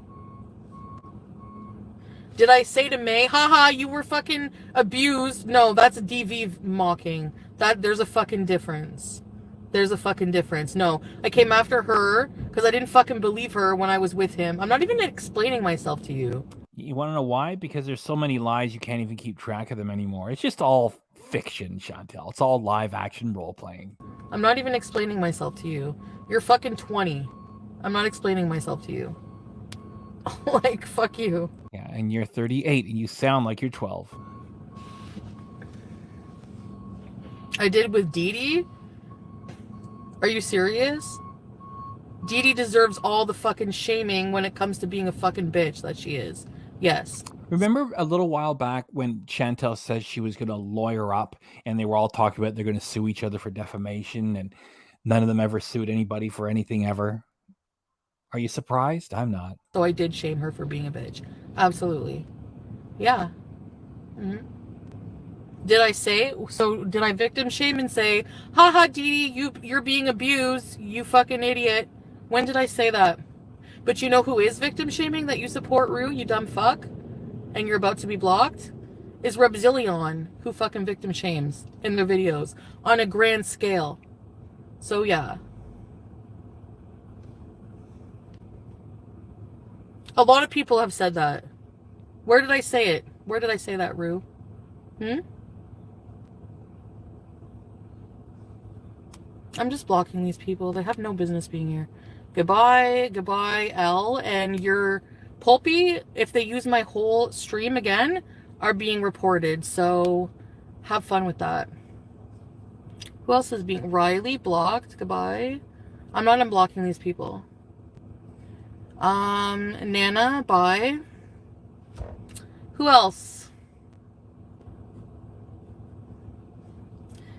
Did I say to May, haha, you were fucking abused? No, that's a DV mocking. There's a fucking difference. There's a fucking difference. No, I came after her because I didn't fucking believe her when I was with him. I'm not even explaining myself to you. You want to know why? Because there's so many lies you can't even keep track of them anymore. It's just all fiction, Chantel. It's all live action role playing. I'm not even explaining myself to you. You're fucking 20. I'm not explaining myself to you. Like, fuck you. Yeah, and you're 38 and you sound like you're 12. I did with Dee Dee? Are you serious? Dee Dee deserves all the fucking shaming when it comes to being a fucking bitch that she is. Yes. Remember a little while back when Chantel said she was going to lawyer up and they were all talking about they're going to sue each other for defamation and none of them ever sued anybody for anything ever? Are you surprised? I'm not. So I did shame her for being a bitch. Absolutely. Yeah. Mm-hmm. Did I victim shame and say, haha, Dee Dee, you're being abused, you fucking idiot? When did I say that? But you know who is victim shaming that you support, Rue, you dumb fuck? And you're about to be blocked? Is Repzillion, who fucking victim shames in their videos on a grand scale. So yeah. A lot of people have said that. Where did I say it? Where did I say that, Rue? I'm just blocking these people. They have no business being here. Goodbye, L. And your Pulpy, if they use my whole stream again, are being reported. So have fun with that. Who else is being... Riley, blocked. Goodbye. I'm not unblocking these people. Nana, bye. Who else?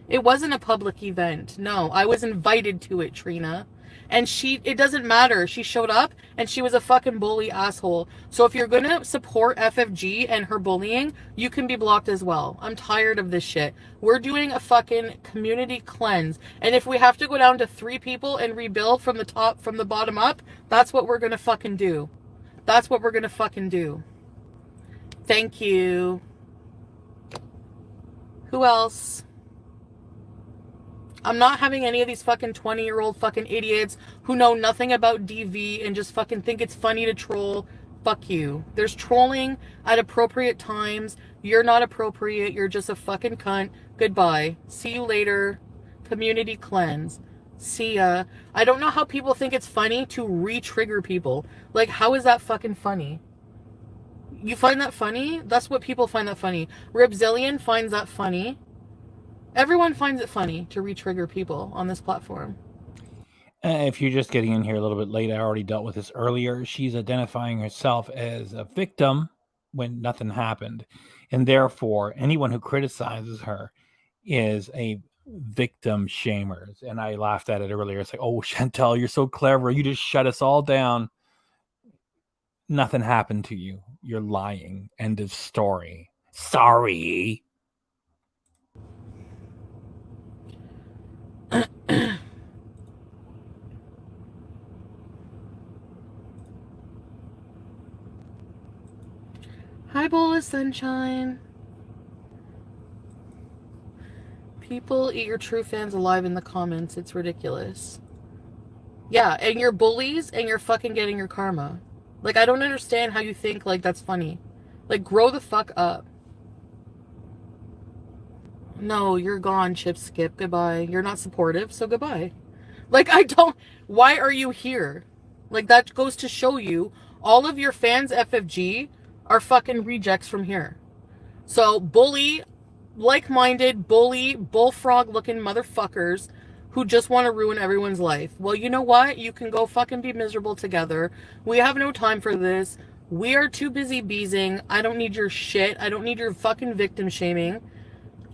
It wasn't a public event. No, I was invited to it, Trina. And it doesn't matter. She showed up and she was a fucking bully asshole. So if you're gonna support FFG and her bullying, you can be blocked as well. I'm tired of this shit. We're doing a fucking community cleanse. And if we have to go down to 3 people and rebuild from the bottom up, that's what we're gonna fucking do. That's what we're gonna fucking do. Thank you. Who else? I'm not having any of these fucking 20-year-old fucking idiots who know nothing about DV and just fucking think it's funny to troll. Fuck you. There's trolling at appropriate times. You're not appropriate. You're just a fucking cunt. Goodbye. See you later. Community cleanse. See ya. I don't know how people think it's funny to re-trigger people. Like, how is that fucking funny? You find that funny? That's what people find that funny. Repzillion finds that funny. Everyone finds it funny to re-trigger people on this platform. If you're just getting in here a little bit late, I already dealt with this earlier. She's identifying herself as a victim when nothing happened. And therefore, anyone who criticizes her is a victim shamer. And I laughed at it earlier. It's like, oh, Chantel, you're so clever. You just shut us all down. Nothing happened to you. You're lying. End of story. Sorry. Hi, bowl of sunshine. People eat your true fans alive in the comments. It's ridiculous. Yeah, and you're bullies and you're fucking getting your karma. Like, I don't understand how you think, like, that's funny. Like, grow the fuck up. No, you're gone, Chip Skip. Goodbye. You're not supportive, so goodbye. Like, why are you here? Like, that goes to show you all of your fans, FFG, are fucking rejects from here. So, bully, like-minded, bully, bullfrog-looking motherfuckers who just want to ruin everyone's life. Well, you know what? You can go fucking be miserable together. We have no time for this. We are too busy beezing. I don't need your shit. I don't need your fucking victim shaming.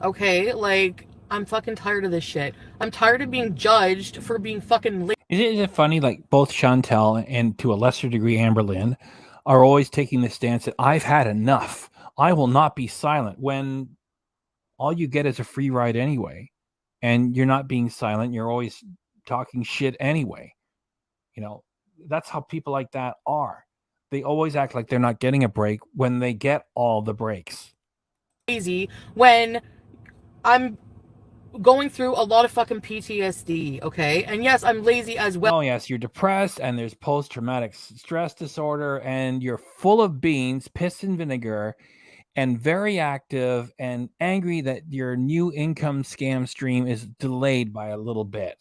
Okay? Like, I'm fucking tired of this shit. I'm tired of being judged for being fucking Is it funny, like both Chantel and to a lesser degree Amberlynn are always taking the stance that I've had enough. I will not be silent, when all you get is a free ride anyway. And you're not being silent. You're always talking shit anyway. You know, that's how people like that are. They always act like they're not getting a break when they get all the breaks. lazy when I'm going through a lot of fucking PTSD, okay? And yes, I'm lazy as well. Oh, yes, you're depressed and there's post-traumatic stress disorder and you're full of beans, piss and vinegar, and very active and angry that your new income scam stream is delayed by a little bit.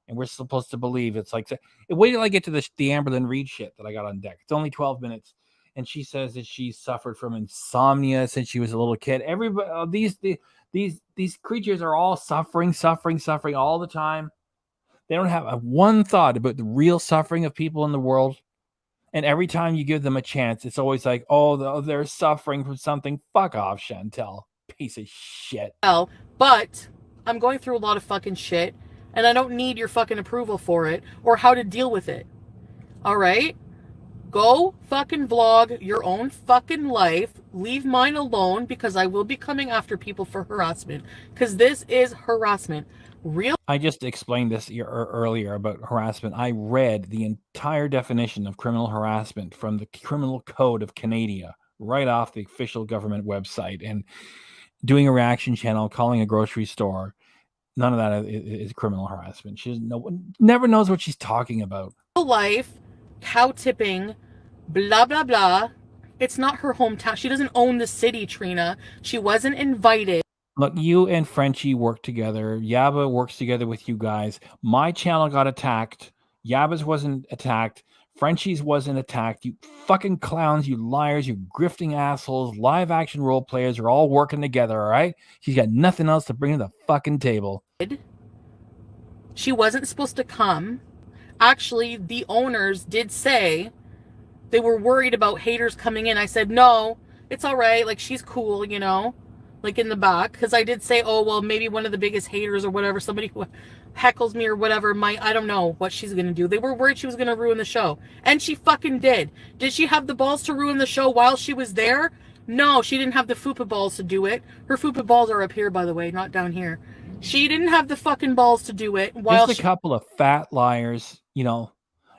And we're supposed to believe it's like, wait till I get to the Amberlynn Reid shit that I got on deck. It's only 12 minutes. And she says that she suffered from insomnia since she was a little kid. Everybody, these creatures are all suffering all the time. They don't have one thought about the real suffering of people in the world. And every time you give them a chance, it's always like, oh, they're suffering from something. Fuck off, Chantel. Piece of shit. But I'm going through a lot of fucking shit, and I don't need your fucking approval for it or how to deal with it. All right? Go fucking vlog your own fucking life. Leave mine alone, because I will be coming after people for harassment, because this is harassment. I just explained this earlier about harassment. I read the entire definition of criminal harassment from the Criminal Code of Canada right off the official government website, and doing a reaction channel, calling a grocery store, none of that is criminal harassment. Never knows what she's talking about. Life, cow tipping, blah, blah, blah. It's not her hometown. She doesn't own the city, Trina. She wasn't invited. Look, you and Frenchie work together. Yaba works together with you guys. My channel got attacked. Yaba's wasn't attacked. Frenchie's wasn't attacked. You fucking clowns, you liars, you grifting assholes, live action role players are all working together, all right? She's got nothing else to bring to the fucking table. She wasn't supposed to come. Actually, the owners did say they were worried about haters coming in. I said, no, it's all right. Like, she's cool, you know? Like, in the back, because I did say, oh, well, maybe one of the biggest haters or whatever, somebody who heckles me or whatever, I don't know what she's going to do. They were worried she was going to ruin the show. And she fucking did. Did she have the balls to ruin the show while she was there? No, she didn't have the fupa balls to do it. Her fupa balls are up here, by the way, not down here. She didn't have the fucking balls to do it while Just a couple of fat liars, you know,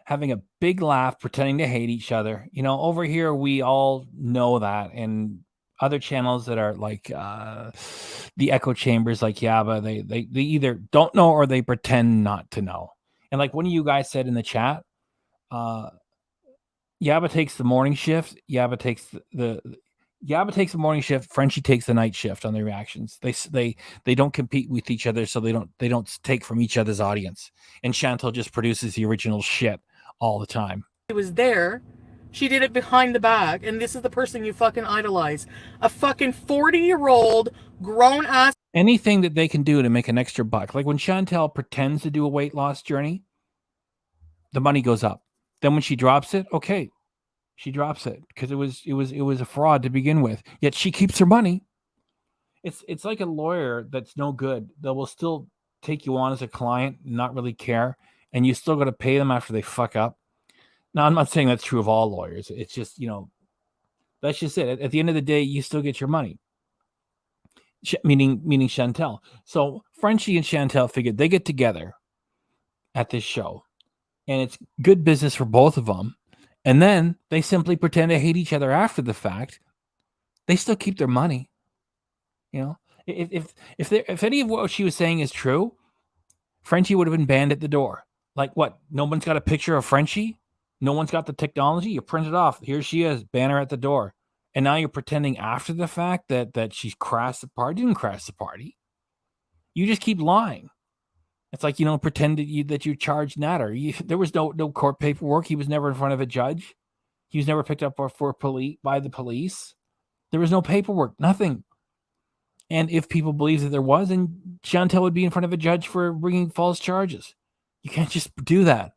having a big laugh, pretending to hate each other. You know, over here, we all know that. And other channels that are like the echo chambers, like Yaba, they either don't know or they pretend not to know. And like one of you guys said in the chat, Yaba takes the morning shift. Yaba takes the morning shift. Frenchie takes the night shift on the reactions. They don't compete with each other, so they don't take from each other's audience. And Chantal just produces the original shit all the time. She was there. She did it behind the back, and this is the person you fucking idolize. A fucking 40-year-old grown-ass. Anything that they can do to make an extra buck. Like when Chantal pretends to do a weight loss journey, the money goes up. Then when she drops it, okay, she drops it because it was a fraud to begin with. Yet she keeps her money. It's like a lawyer that's no good. They will still take you on as a client, not really care, and you still got to pay them after they fuck up. Now, I'm not saying that's true of all lawyers. It's just, you know, that's just it. At the end of the day, you still get your money. Meaning Chantel. So Frenchie and Chantel figured they get together at this show, and it's good business for both of them. And then they simply pretend to hate each other after the fact. They still keep their money. You know, if any of what she was saying is true, Frenchie would have been banned at the door. Like what? No one's got a picture of Frenchie. No one's got the technology. You print it off. Here she is, banner at the door. And now you're pretending after the fact that she's crashed the party. Didn't crash the party. You just keep lying. It's like, you know, pretend that you charged Natter. There was no court paperwork. He was never in front of a judge. He was never picked up by the police. There was no paperwork. Nothing. And if people believe that there was, then Chantel would be in front of a judge for bringing false charges. You can't just do that.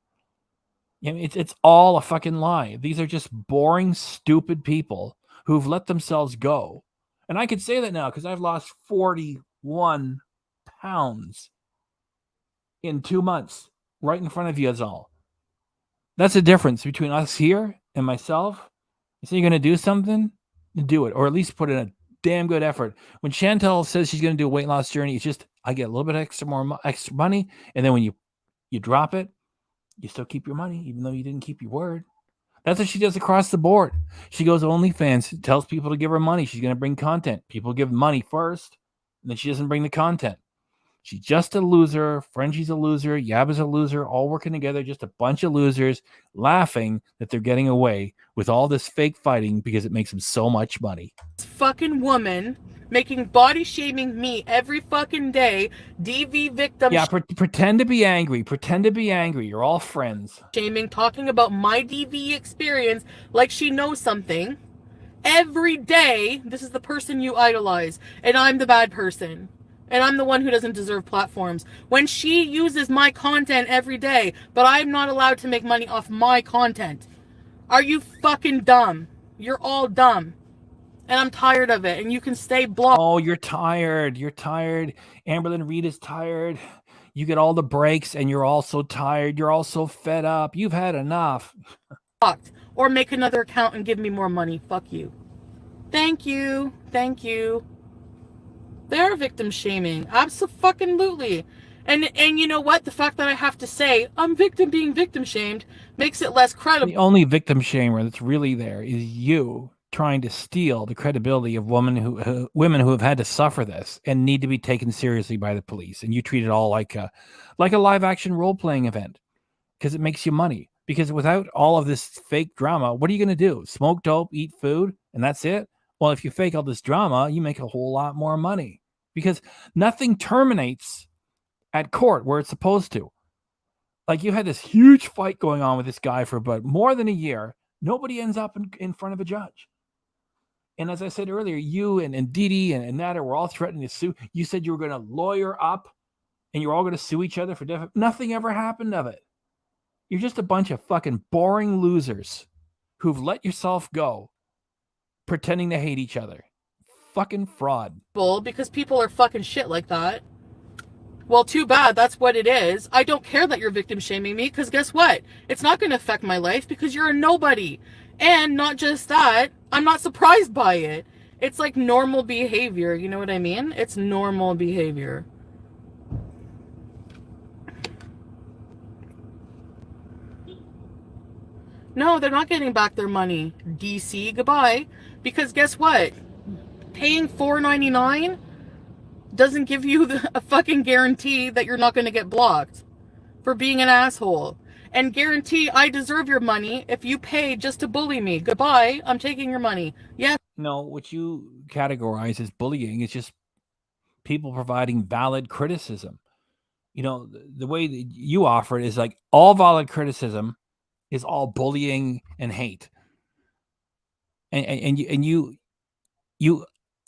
I mean, it's all a fucking lie. These are just boring, stupid people who've let themselves go. And I could say that now because I've lost 41 pounds in 2 months right in front of you all. That's the difference between us here and myself. You say you're going to do something, do it, or at least put in a damn good effort. When Chantel says she's going to do a weight loss journey, it's just I get a little bit extra money, and then when you drop it, you still keep your money, even though you didn't keep your word. That's what she does across the board. She goes to OnlyFans, tells people to give her money. She's going to bring content. People give money first, and then she doesn't bring the content. She's just a loser. Frenchie's a loser. Yabba's a loser. All working together, just a bunch of losers laughing that they're getting away with all this fake fighting because it makes them so much money. This fucking woman making body shaming me every fucking day. DV victim. Yeah, pretend to be angry. Pretend to be angry. You're all friends. Shaming, talking about my DV experience like she knows something. Every day, this is the person you idolize, and I'm the bad person. And I'm the one who doesn't deserve platforms. When she uses my content every day, but I'm not allowed to make money off my content. Are you fucking dumb? You're all dumb. And I'm tired of it. And you can stay blocked. Oh, you're tired. You're tired. Amberlynn, Reid is tired. You get all the breaks and you're all so tired. You're all so fed up. You've had enough. Or make another account and give me more money. Fuck you. Thank you. Thank you. They're victim shaming. Absolutely. And you know what? The fact that I have to say I'm being victim shamed makes it less credible. The only victim shamer that's really there is you trying to steal the credibility of women who have had to suffer this and need to be taken seriously by the police. And you treat it all like a live action role playing event because it makes you money. Because without all of this fake drama, what are you going to do? Smoke dope, eat food, and that's it? Well, if you fake all this drama, you make a whole lot more money. Because nothing terminates at court where it's supposed to. Like you had this huge fight going on with this guy for about more than a year. Nobody ends up in front of a judge. And as I said earlier, you and Didi and Nada were all threatening to sue. You said you were going to lawyer up and you're all going to sue each other for defamation. Nothing ever happened of it. You're just a bunch of fucking boring losers who've let yourself go pretending to hate each other. Fucking fraud. Because people are fucking shit like that. Well, too bad. That's what it is. I don't care that you're victim shaming me because guess what? It's not going to affect my life because you're a nobody. And not just that, I'm not surprised by it. It's like normal behavior. You know what I mean? It's normal behavior. No, they're not getting back their money. DC, goodbye. Because guess what? Paying $4.99 doesn't give you a fucking guarantee that you're not going to get blocked for being an asshole. And guarantee I deserve your money if you pay just to bully me. Goodbye. I'm taking your money. Yes. No, what you categorize as bullying is just people providing valid criticism. You know, the way that you offer it is like all valid criticism is all bullying and hate. And you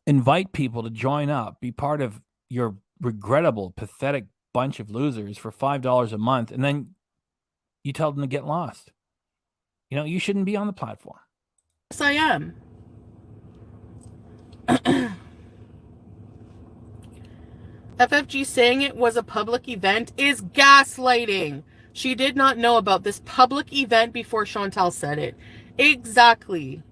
invite people to join up, be part of your regrettable, pathetic bunch of losers for $5 a month, and then you tell them to get lost. You know, you shouldn't be on the platform. Yes, I am. FFG saying it was a public event is gaslighting. She did not know about this public event before Chantal said it. Exactly.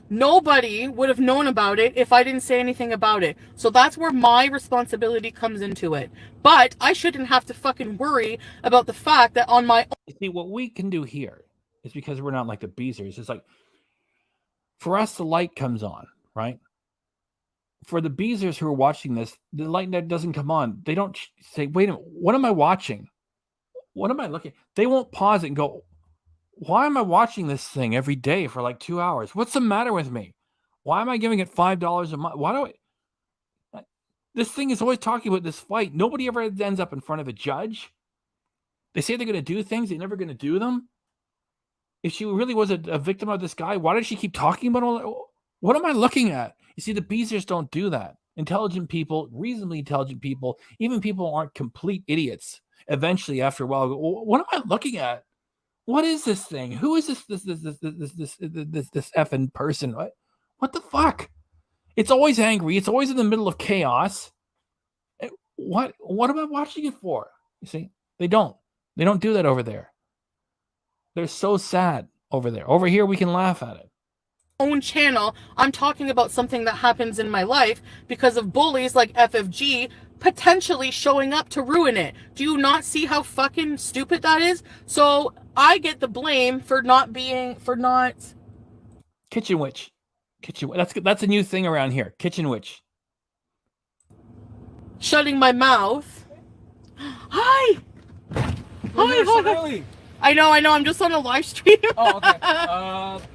Nobody would have known about it if I didn't say anything about it. So that's where my responsibility comes into it. But I shouldn't have to fucking worry about the fact that on my own. See, what we can do here is because we're not like the Beezers. It's like, for us, the light comes on, right? For the Beezers who are watching this, the light doesn't come on. They don't say, wait a minute, what am I watching? What am I looking? They won't pause it and go, why am I watching this thing every day for like 2 hours? What's the matter with me? Why am I giving it $5 a month? Why do I? This thing is always talking about this fight. Nobody ever ends up in front of a judge. They say they're going to do things. They're never going to do them. If she really was a victim of this guy, why did she keep talking about all that? What am I looking at? You see, the Beezers don't do that. intelligent people, reasonably intelligent people, even people who aren't complete idiots, eventually after a while go, what am I looking at? What is this thing? Who is this effing person? What the fuck? It's always angry. It's always in the middle of chaos. What am I watching it for? You see, they don't do that over there. They're so sad over there. Over here, we can laugh at it. Own channel, I'm talking about something that happens in my life because of bullies like FFG potentially showing up to ruin it. Do you not see how fucking stupid that is? So I get the blame for not Kitchen witch. That's a new thing around here. Kitchen witch. Shutting my mouth. Hi. Early. I know. I'm just on a live stream. Oh, okay.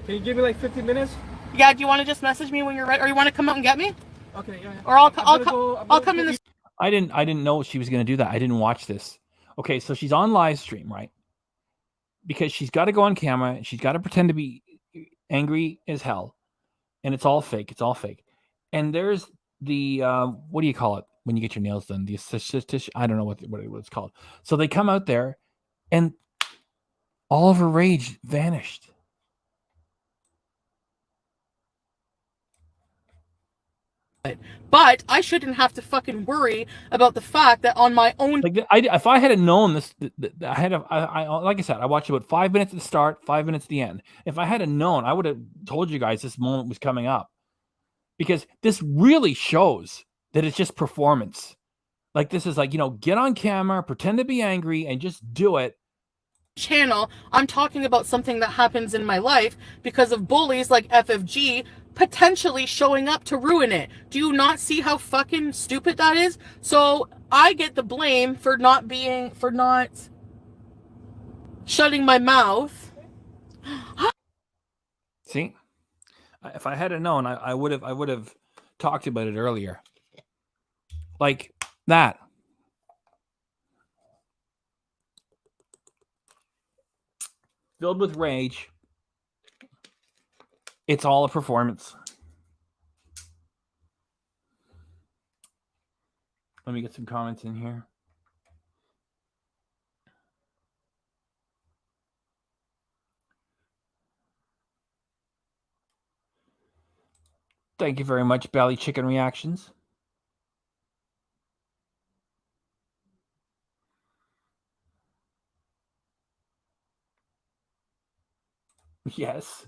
Can you give me like 15 minutes? Yeah. Do you want to just message me when you're ready, or you want to come out and get me? Okay. Yeah. Or I'll come in this. I didn't know she was going to do that. I didn't watch this. Okay, so she's on live stream, right? Because she's got to go on camera and she's got to pretend to be angry as hell, and it's all fake. It's all fake. And there's the what do you call it when you get your nails done? The I don't know what it's called. So they come out there, and all of her rage vanished. But I shouldn't have to fucking worry about the fact that on my own. Like if I had known this, I like I said, I watched about 5 minutes at the start, 5 minutes at the end. If I had known, I would have told you guys this moment was coming up, because this really shows that it's just performance. Like this is like, get on camera, pretend to be angry, and just do it. Channel, I'm talking about something that happens in my life because of bullies like FFG potentially showing up to ruin it. Do you not see how fucking stupid that is? So I get the blame for not shutting my mouth. See, if I had known, I would have talked about it earlier. Like that. Filled with rage. It's all a performance. Let me get some comments in here. Thank you very much, Belly Chicken Reactions. Yes.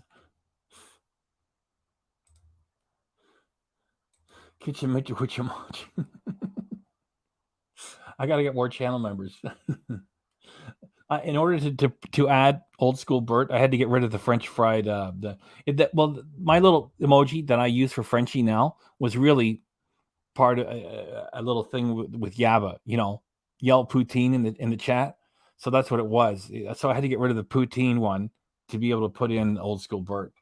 Kitchen Mitch, what you watching? I got to get more channel members. In order to add old school Bert, I had to get rid of the French fried. My little emoji that I use for Frenchie now was really part of a little thing with Yabba. Yell poutine in the chat. So that's what it was. So I had to get rid of the poutine one to be able to put in old school Bert.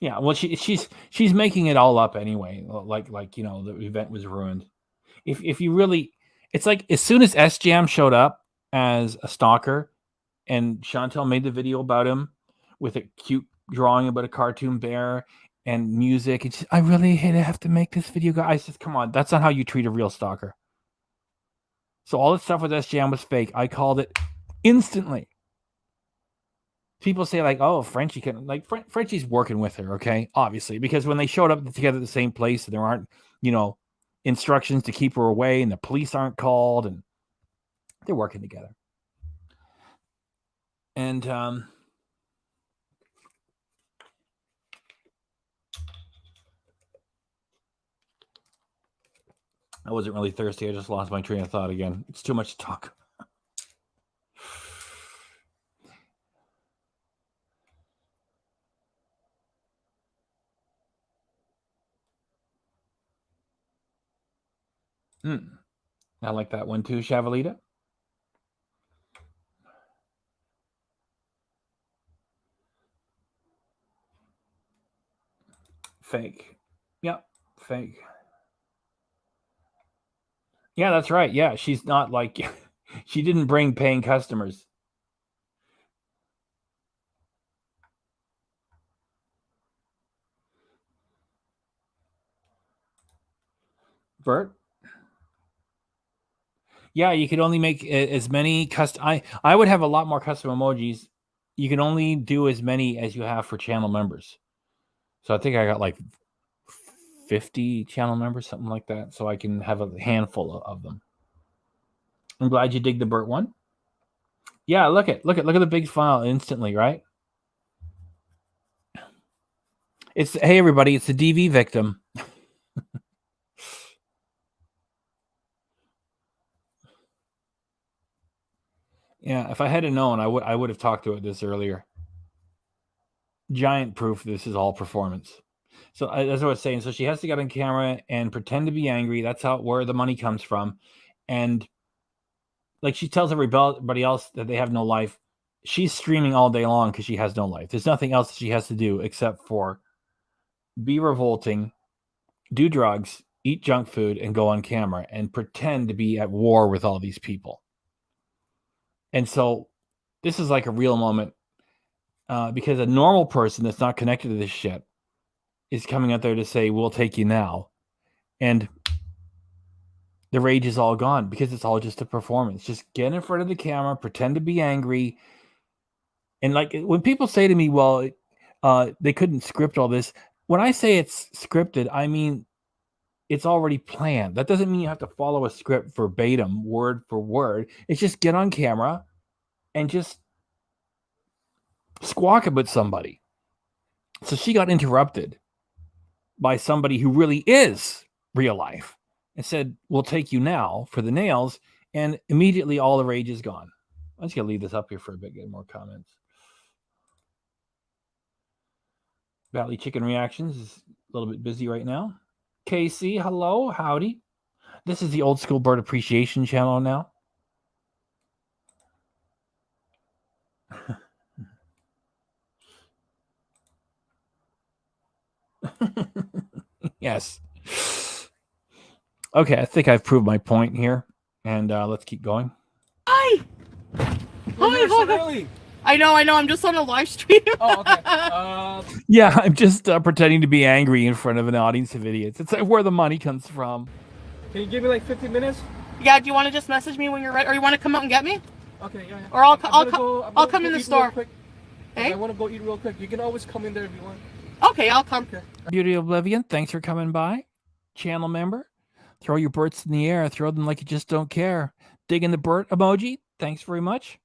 Yeah, well, she's making it all up anyway. Like the event was ruined. If you really, it's like as soon as S-Jam showed up as a stalker, and Chantel made the video about him with a cute drawing about a cartoon bear and music, and I really hate to have to make this video, guys. I said, come on, that's not how you treat a real stalker. So all this stuff with S-Jam was fake. I called it instantly. People say like, oh, Frenchie can Frenchie's working with her, okay? Obviously, because when they showed up together at the same place, and there aren't, instructions to keep her away, and the police aren't called, and they're working together. And I wasn't really thirsty. I just lost my train of thought again. It's too much to talk. I like that one too, Chavalita. Fake. Yep, fake. Yeah, that's right. Yeah, she's not like she didn't bring paying customers. Bert? Yeah, you could only make as many custom. I would have a lot more custom emojis. You can only do as many as you have for channel members. So I think I got like 50 channel members, something like that. So I can have a handful of them. I'm glad you dig the Bert one. Yeah, look at the big file instantly, right? It's hey everybody, it's the DV victim. Yeah, if I had known, I would have talked to it this earlier. Giant proof this is all performance. So that's what I was saying. So she has to get on camera and pretend to be angry. That's where the money comes from. And like she tells everybody else that they have no life. She's streaming all day long because she has no life. There's nothing else she has to do except for be revolting, do drugs, eat junk food, and go on camera and pretend to be at war with all these people. And so this is like a real moment because a normal person that's not connected to this shit is coming out there to say, we'll take you now. And the rage is all gone because it's all just a performance. Just get in front of the camera, pretend to be angry. And like when people say to me, well, they couldn't script all this. When I say it's scripted, I mean, it's already planned. That doesn't mean you have to follow a script verbatim, word for word. It's just get on camera and just squawk about somebody. So she got interrupted by somebody who really is real life and said, we'll take you now for the nails. And immediately all the rage is gone. I'm just going to leave this up here for a bit, get more comments. Valley Chicken Reactions is a little bit busy right now. Casey, hello, howdy. This is the Old School Bird Appreciation channel now. Yes. Okay, I think I've proved my point here, and let's keep going. Hi. Hi. I know. I'm just on a live stream. Oh, okay. Yeah, I'm just pretending to be angry in front of an audience of idiots. It's like where the money comes from. Can you give me like 15 minutes? Yeah. Do you want to just message me when you're ready, or you want to come out and get me? Okay. Yeah. Or I'll come in the store. Hey? I want to go eat real quick. You can always come in there if you want. Okay, I'll come. Okay. Beauty Oblivion, thanks for coming by. Channel member. Throw your Berts in the air. Throw them like you just don't care. Digging the Bert emoji. Thanks very much.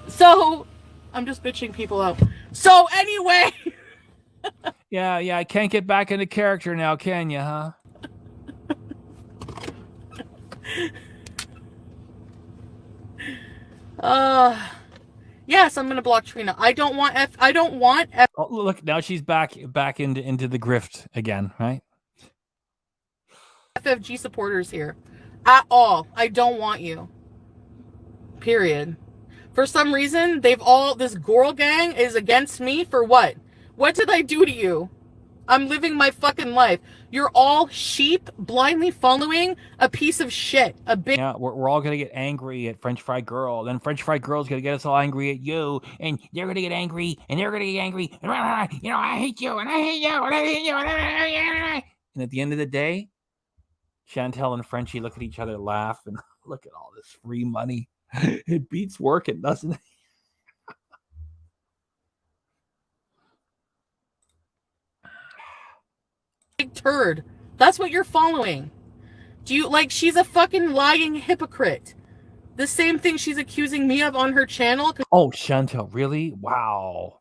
So, I'm just bitching people out. So, anyway. Yeah, I can't get back into character now, can you, huh? Yes, I'm gonna block Trina. I don't want Oh, look, now she's back into the grift again, right? FFG supporters here at all. I don't want you. Period. For some reason, this girl gang is against me for what? What did I do to you? I'm living my fucking life. You're all sheep blindly following a piece of shit. Yeah, we're all gonna get angry at French Fry Girl. Then French Fry Girl's gonna get us all angry at you, and they're gonna get angry, and they're gonna get angry. You know, I hate you, and I hate you, and I hate you, and I hate you. And at the end of the day, Chantel and Frenchie look at each other, laugh, and look at all this free money. It beats working, doesn't it? Big turd. That's what you're following. Do you like? She's a fucking lying hypocrite. The same thing she's accusing me of on her channel. Oh, Chantel, really? Wow.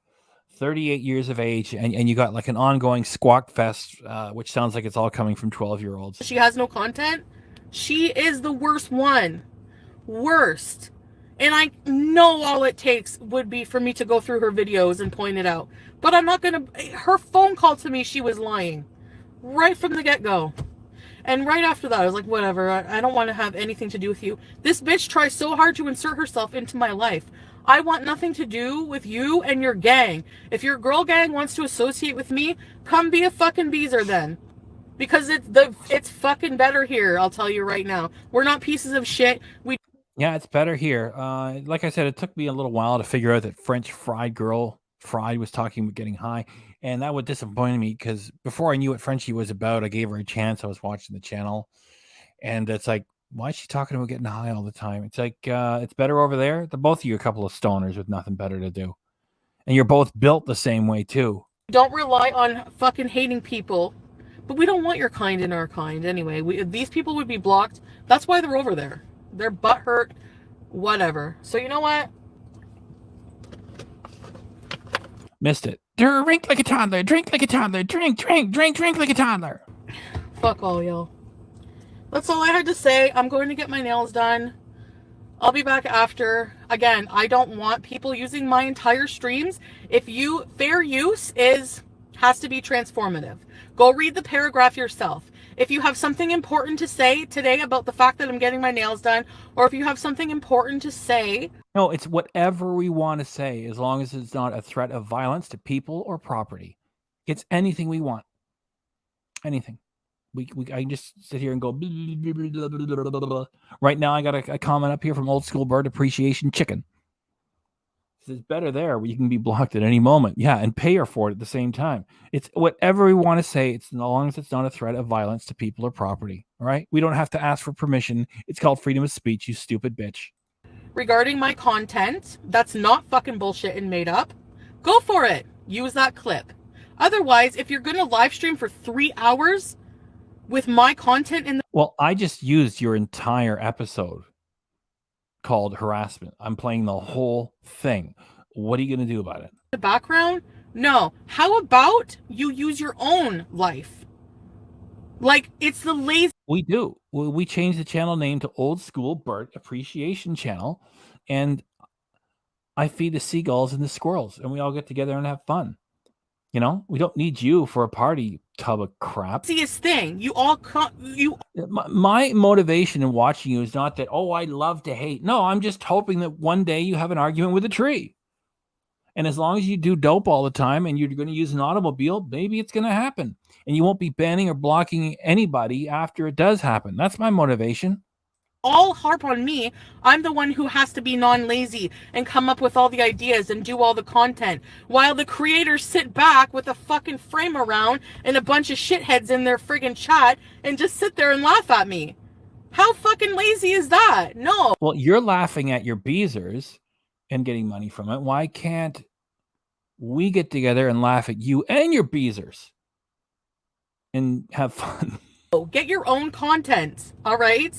38 years of age, and you got like an ongoing squawk fest, which sounds like it's all coming from 12-year-olds. She has no content. She is the worst one. Worst. And I know all it takes would be for me to go through her videos and point it out. But I'm not going to... Her phone call to me, she was lying. Right from the get-go. And right after that, I was like, whatever. I don't want to have anything to do with you. This bitch tries so hard to insert herself into my life. I want nothing to do with you and your gang. If your girl gang wants to associate with me, come be a fucking beezer then. Because it's fucking better here, I'll tell you right now. We're not pieces of shit. Yeah, it's better here. Like I said, it took me a little while to figure out that French Fried Girl Fried was talking about getting high. And that would disappoint me because before I knew what Frenchie was about, I gave her a chance. I was watching the channel, and it's like, why is she talking about getting high all the time? It's like, it's better over there. They're both of you a couple of stoners with nothing better to do. And you're both built the same way, too. Don't rely on fucking hating people. But we don't want your kind in our kind anyway. These people would be blocked. That's why they're over there. They're butthurt, whatever. So you know what? Missed it. Drink like a toddler. Drink like a toddler. Drink like a toddler. Fuck all y'all. That's all I had to say. I'm going to get my nails done. I'll be back after. Again, I don't want people using my entire streams. Fair use has to be transformative. Go read the paragraph yourself. If you have something important to say today about the fact that I'm getting my nails done, or if you have something important to say. No, it's whatever we want to say, as long as it's not a threat of violence to people or property. It's anything we want. Anything. I can just sit here and go. Blah, blah, blah, blah, blah, blah. Right now, I got a comment up here from Old School Bird Appreciation Chicken. It's better there where you can be blocked at any moment. Yeah, and pay her for it at the same time. It's whatever we want to say. It's as long as it's not a threat of violence to people or property. All right? We don't have to ask for permission. It's called freedom of speech, you stupid bitch. Regarding my content, that's not fucking bullshit and made up. Go for it. Use that clip. Otherwise, if you're going to live stream for 3 hours with my content in the... Well, I just used your entire episode called harassment. I'm playing the whole thing. What are you going to do about it? The background? No. How about you use your own life? Like, it's the lazy... We do. We changed the channel name to Old School Bird Appreciation Channel, and I feed the seagulls and the squirrels, and we all get together and have fun. You know, we don't need you for a party tub of crap. Easiest thing. You all my motivation in watching you is not that, oh, I love to hate. No, I'm just hoping that one day you have an argument with a tree. And as long as you do dope all the time and you're going to use an automobile, maybe it's going to happen. And you won't be banning or blocking anybody after it does happen. That's my motivation. All harp on me. I'm the one who has to be non-lazy and come up with all the ideas and do all the content, while the creators sit back with a fucking frame around and a bunch of shitheads in their friggin' chat and just sit there and laugh at me. How fucking lazy is that? No. Well, you're laughing at your beezers and getting money from it. Why can't we get together and laugh at you and your beezers and have fun? Get your own content, all right?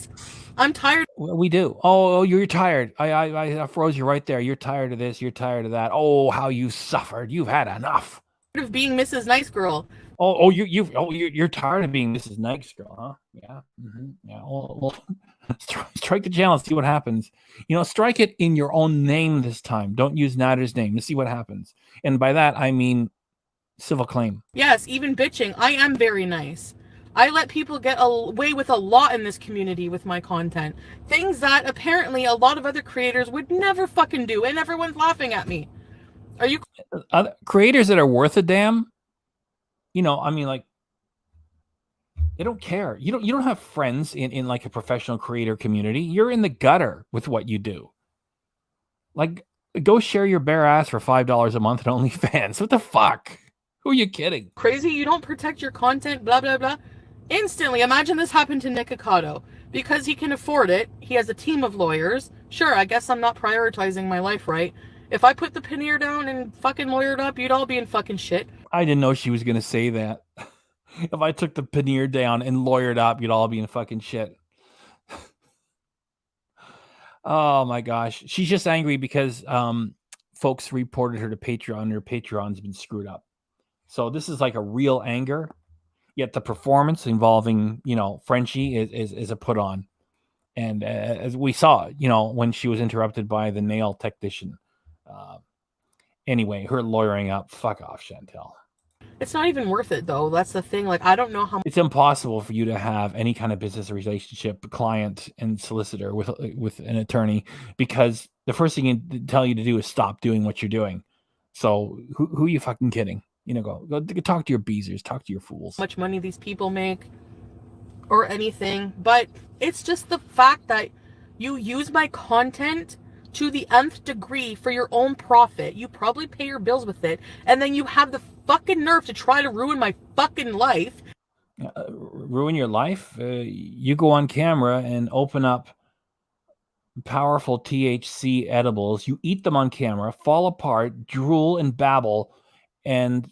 I'm tired. We do. Oh, you're tired. I froze you right there. You're tired of this. You're tired of that. Oh, how you suffered. You've had enough of being Mrs. Nice Girl. You're tired of being Mrs. Nice Girl, huh? Yeah. Mm-hmm. Yeah. Well, strike the channel and see what happens. You know, strike it in your own name this time. Don't use Natter's name. Let's see what happens. And by that, I mean civil claim. Yes, even bitching. I am very nice. I let people get away with a lot in this community with my content. Things that apparently a lot of other creators would never fucking do, and everyone's laughing at me. Are you... creators that are worth a damn? You know, I mean, like, they don't care. You don't have friends in like a professional creator community. You're in the gutter with what you do. Like, go share your bare ass for $5 a month at OnlyFans. What the fuck? Who are you kidding? Crazy, you don't protect your content, blah, blah, blah. Instantly, imagine this happened to Nick Ocado. Because he can afford it, he has a team of lawyers. Sure, I guess I'm not prioritizing my life right. If I put the paneer down and fucking lawyered up, you'd all be in fucking shit. I didn't know she was going to say that. If I took the paneer down and lawyered up, you'd all be in fucking shit. Oh my gosh. She's just angry because folks reported her to Patreon and her Patreon's been screwed up. So this is like a real anger. Yet the performance involving, you know, Frenchie is a put on. And as we saw, you know, when she was interrupted by the nail technician. Anyway, her lawyering up. Fuck off, Chantel. It's not even worth it, though. That's the thing. Like, I don't know how... It's impossible for you to have any kind of business relationship, client and solicitor with an attorney, because the first thing they tell you to do is stop doing what you're doing. So who are you fucking kidding? You know, go talk to your beezers, talk to your fools. How much money these people make or anything, but it's just the fact that you use my content to the nth degree for your own profit. You probably pay your bills with it, and then you have the fucking nerve to try to ruin my fucking life. Ruin your life? You go on camera and open up powerful THC edibles. You eat them on camera, fall apart, drool and babble, and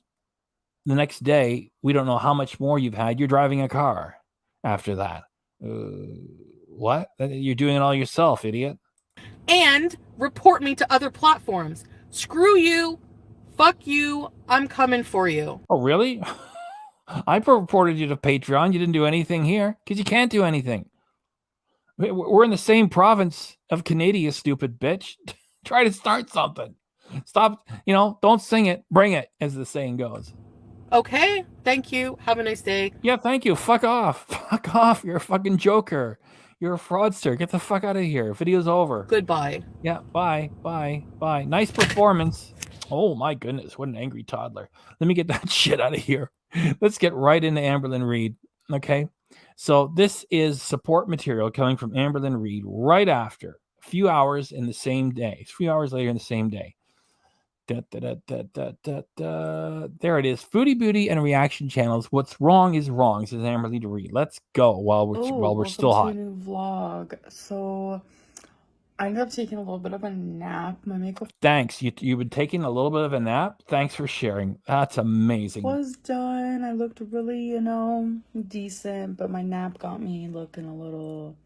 the next day, we don't know how much more you've had. You're driving a car after that. What? You're doing it all yourself, idiot. And report me to other platforms. Screw you. Fuck you. I'm coming for you. Oh, really? I reported you to Patreon. You didn't do anything here because you can't do anything. We're in the same province of Canada, stupid bitch. Try to start something. Stop, don't sing it, bring it, as the saying goes. Okay, thank you. Have a nice day. Yeah, thank you. Fuck off. Fuck off. You're a fucking joker. You're a fraudster. Get the fuck out of here. Video's over. Goodbye. Yeah, bye. Nice performance. Oh my goodness, what an angry toddler. Let me get that shit out of here. Let's get right into Amberlynn Reid. Okay, so this is support material coming from Amberlynn Reid right after a few hours in the same day. 3 hours later in the same day. There it is. Foodie Booty and reaction channels. What's wrong is wrong, says Amberlynn Reid. Let's go while we're still hot. New vlog. So I ended up taking a little bit of a nap. My makeup Thanks. You've been taking a little bit of a nap. Thanks for sharing. That's amazing. was done. I looked really, decent, but my nap got me looking a little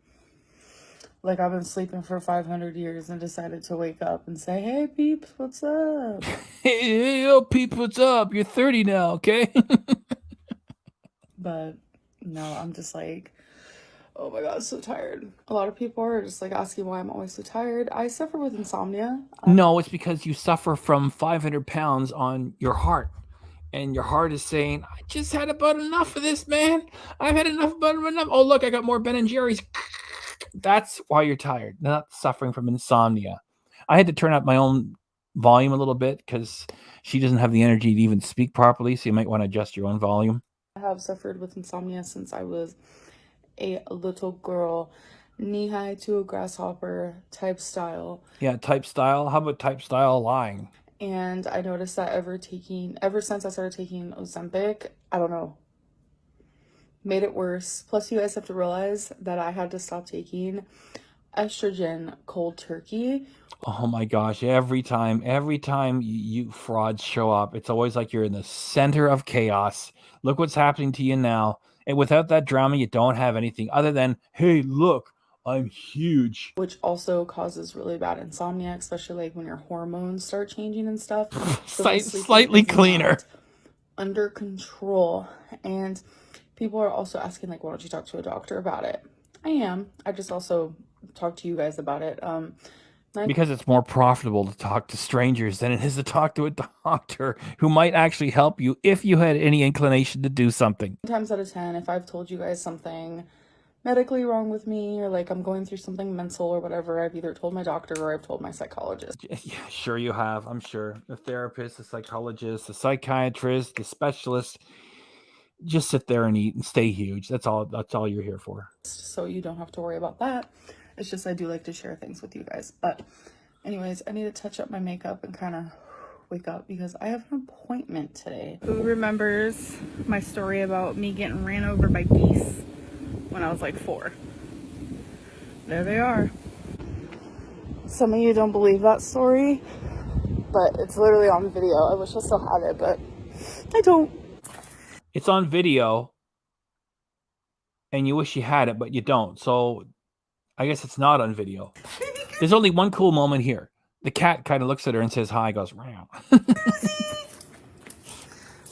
like I've been sleeping for 500 years and decided to wake up and say, hey, peeps, what's up? Hey, yo, peeps, what's up? You're 30 now, okay? But no, I'm just like, oh my God, so tired. A lot of people are just like asking why I'm always so tired. I suffer with insomnia. No, it's because you suffer from 500 pounds on your heart. And your heart is saying, I just had about enough of this, man. I've had enough. Oh, look, I got more Ben and Jerry's. That's why you're tired, not suffering from insomnia. I had to turn up my own volume a little bit because she doesn't have the energy to even speak properly. So you might want to adjust your own volume. I have suffered with insomnia since I was a little girl, knee-high to a grasshopper type style. Yeah, type style. How about type style lying? And I noticed that ever since I started taking Ozempic, I don't know, made it worse. Plus, you guys have to realize that I had to stop taking estrogen cold turkey. Oh my gosh, every time you frauds show up, it's always like you're in the center of chaos. Look what's happening to you now. And without that drama, you don't have anything other than, hey, look, I'm huge. Which also causes really bad insomnia, especially like when your hormones start changing and stuff. So Slightly cleaner. Under control. And people are also asking, like, why don't you talk to a doctor about it? I am. I just also talk to you guys about it. Because it's more profitable to talk to strangers than it is to talk to a doctor who might actually help you if you had any inclination to do something. 9 times out of 10, if I've told you guys something medically wrong with me, or like I'm going through something mental or whatever, I've either told my doctor or I've told my psychologist. Yeah, sure you have, I'm sure. The therapist, the psychologist, the psychiatrist, the specialist. Just sit there and eat and stay huge. That's all you're here for. So you don't have to worry about that. It's just I do like to share things with you guys. But anyways, I need to touch up my makeup and kind of wake up because I have an appointment today. Who remembers my story about me getting ran over by geese when I was like 4? There they are. Some of you don't believe that story, but it's literally on video. I wish I still had it, but I don't. It's on video and you wish you had it, but you don't. So I guess it's not on video. There's only one cool moment here. The cat kind of looks at her and says hi, goes, meow.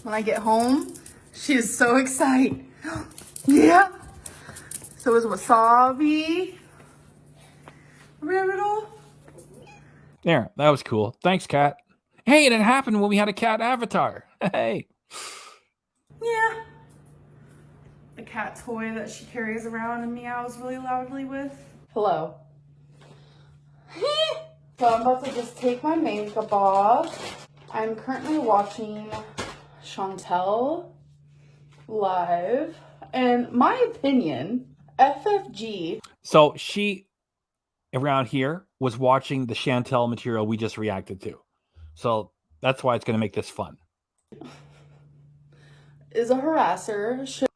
When I get home, she is so excited. Yeah. So is Wasabi. Remember it all? There, that was cool. Thanks, cat. Hey, and it happened when we had a cat avatar. Hey. Yeah. The cat toy that she carries around and meows really loudly with. Hello. So I'm about to just take my makeup off. I'm currently watching Chantel live. And my opinion, FFG. So she, around here, was watching the Chantel material we just reacted to. So that's why it's going to make this fun. is a harasser.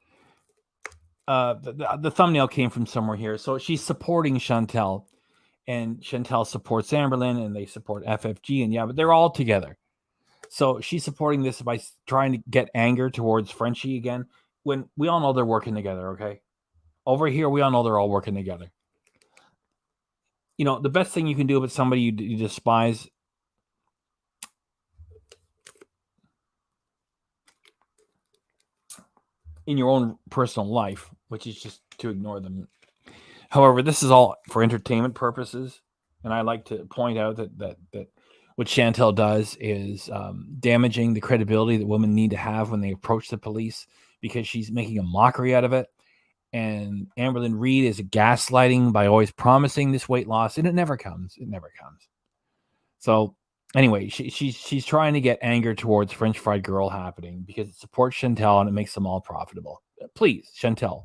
The thumbnail came from somewhere here. So she's supporting Chantel, and Chantel supports Amberlynn, and they support FFG, and yeah, but they're all together. So she's supporting this by trying to get anger towards Frenchie again, when we all know they're working together, okay? Over here, we all know they're all working together. You know, the best thing you can do with somebody you despise in your own personal life, which is just to ignore them. However, this is all for entertainment purposes, and I like to point out that what Chantel does is damaging the credibility that women need to have when they approach the police, because she's making a mockery out of it. And Amberlynn Reid is gaslighting by always promising this weight loss, and it never comes. It never comes. So anyway, she's trying to get anger towards French Fried Girl happening because it supports Chantel and it makes them all profitable. Please, Chantel,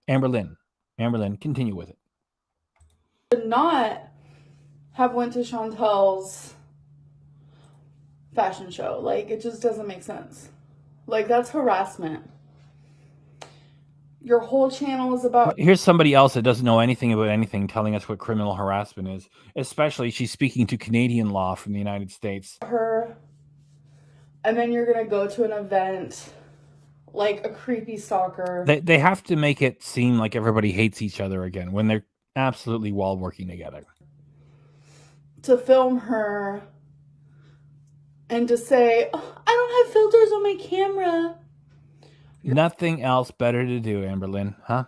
Amberlynn, continue with it. Did not have went to Chantel's fashion show. Like, it just doesn't make sense. Like, that's harassment. Your whole channel is about... Here's somebody else that doesn't know anything about anything telling us what criminal harassment is. Especially, she's speaking to Canadian law from the United States. Her, and then you're going to go to an event like a creepy stalker. They have to make it seem like everybody hates each other again when they're absolutely well working together. To film her and to say, oh, I don't have filters on my camera. Nothing else better to do, Amberlynn, huh?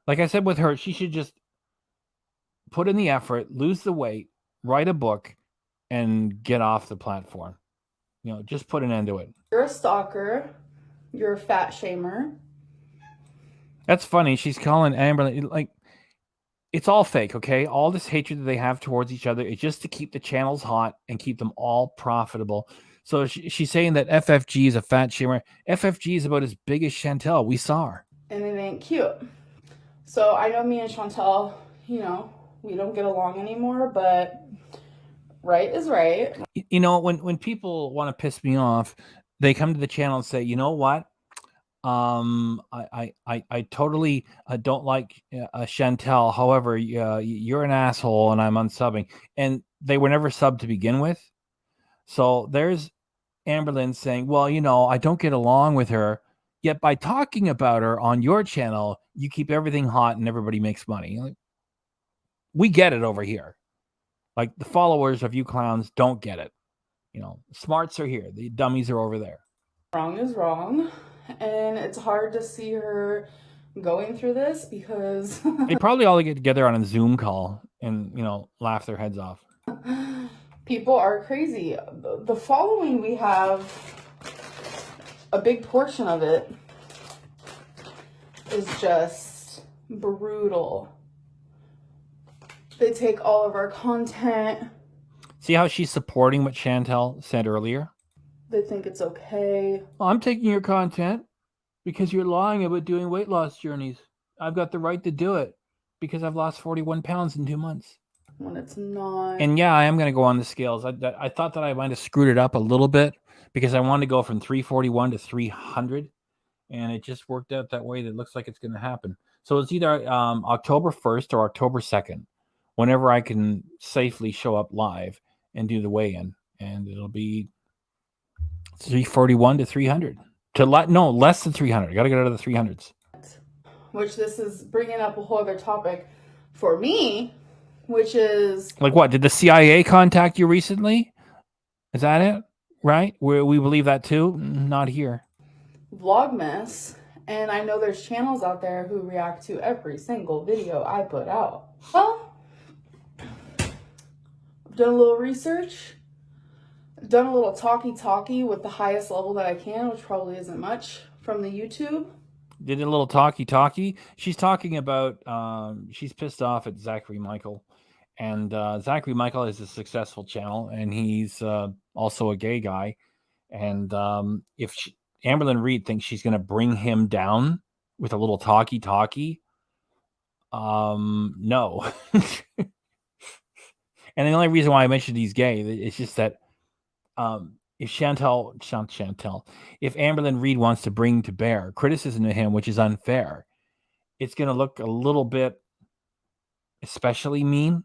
Like I said with her, she should just put in the effort, lose the weight, write a book, and get off the platform. You know, just put an end to it. You're a stalker. You're a fat shamer. That's funny. She's calling Amberlynn, like, it's all fake, okay? All this hatred that they have towards each other is just to keep the channels hot and keep them all profitable. So she's saying that FFG is a fat shamer. FFG is about as big as Chantel. We saw her. And it ain't cute. So I know me and Chantel, you know, we don't get along anymore, but right is right. You know, when people want to piss me off, they come to the channel and say, you know what? I totally don't like Chantel. However, you're an asshole and I'm unsubbing. And they were never subbed to begin with. So there's Amberlynn saying, well, you know, I don't get along with her. Yet by talking about her on your channel, you keep everything hot and everybody makes money. Like, we get it over here. Like, the followers of you clowns don't get it. You know, smarts are here. The dummies are over there. Wrong is wrong. And it's hard to see her going through this because... They probably all get together on a Zoom call and, you know, laugh their heads off. People are crazy. The following we have, a big portion of it is just brutal. They take all of our content. See how she's supporting what Chantel said earlier? They think it's okay. Well, I'm taking your content because you're lying about doing weight loss journeys. I've got the right to do it because I've lost 41 pounds in 2 months. When it's not. And yeah, I am going to go on the scales. I thought that I might have screwed it up a little bit because I wanted to go from 341 to 300. And it just worked out that way. That looks like it's going to happen. So it's either October 1st or October 2nd, whenever I can safely show up live and do the weigh-in. And it'll be 341 to 300. No, less than 300. I got to get out of the 300s. Which this is bringing up a whole other topic for me, which is... Like what? Did the CIA contact you recently? Is that it? Right? We believe that too? Not here. Vlogmas. And I know there's channels out there who react to every single video I put out. Well, I've done a little research. Done a little talkie with the highest level that I can, which probably isn't much, from the YouTube. Did a little talkie. She's talking about, she's pissed off at Zachary Michael. And Zachary Michael is a successful channel, and he's also a gay guy. And if Amberlynn Reid thinks she's going to bring him down with a little talkie, no. And the only reason why I mentioned he's gay is just that if Chantel, if Amberlynn Reid wants to bring to bear criticism to him, which is unfair, it's going to look a little bit especially mean.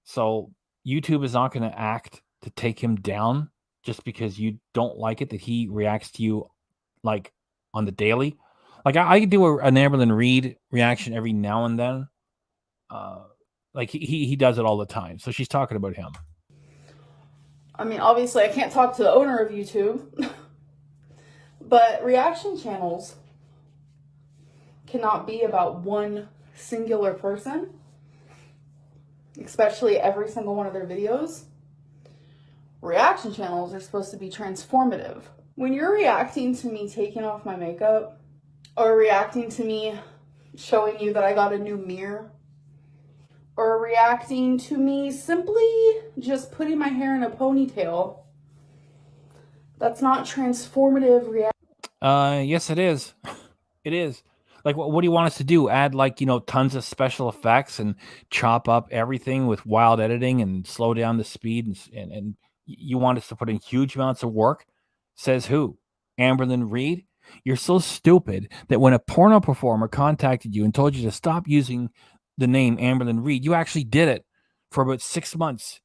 So YouTube is not going to act to take him down just because you don't like it that he reacts to you like on the daily. Like I could do an Amberlynn Reid reaction every now and then. Like he does it all the time. So she's talking about him. I mean, obviously I can't talk to the owner of YouTube, but reaction channels cannot be about one singular person, especially every single one of their videos. Reaction channels are supposed to be transformative. When you're reacting to me taking off my makeup, or reacting to me showing you that I got a new mirror, or reacting to me simply just putting my hair in a ponytail, that's not transformative reaction. Yes, it is. It is. Like, what do you want us to do? Add, like, tons of special effects and chop up everything with wild editing and slow down the speed and you want us to put in huge amounts of work? Says who? Amberlynn Reid? You're so stupid that when a porno performer contacted you and told you to stop using the name Amberlynn Reid, you actually did it for about 6 months.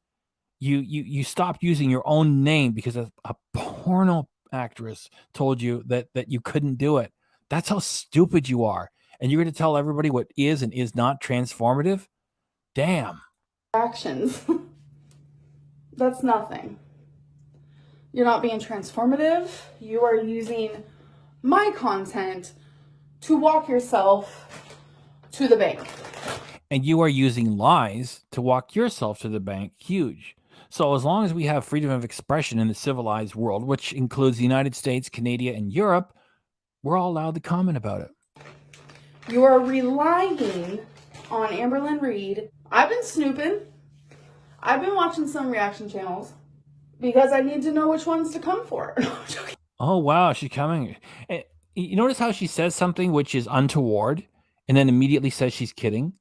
You stopped using your own name because a porno actress told you that you couldn't do it. That's how stupid you are. And you're going to tell everybody what is and is not transformative? Damn. Actions. That's nothing. You're not being transformative. You are using my content to walk yourself to the bank. And you are using lies to walk yourself to the bank. Huge. So as long as we have freedom of expression in the civilized world, which includes the United States, Canada, and Europe, we're all allowed to comment about it. You are relying on Amberlynn Reid. I've been snooping. I've been watching some reaction channels because I need to know which ones to come for. Oh, wow, she's coming. You notice how she says something which is untoward and then immediately says she's kidding?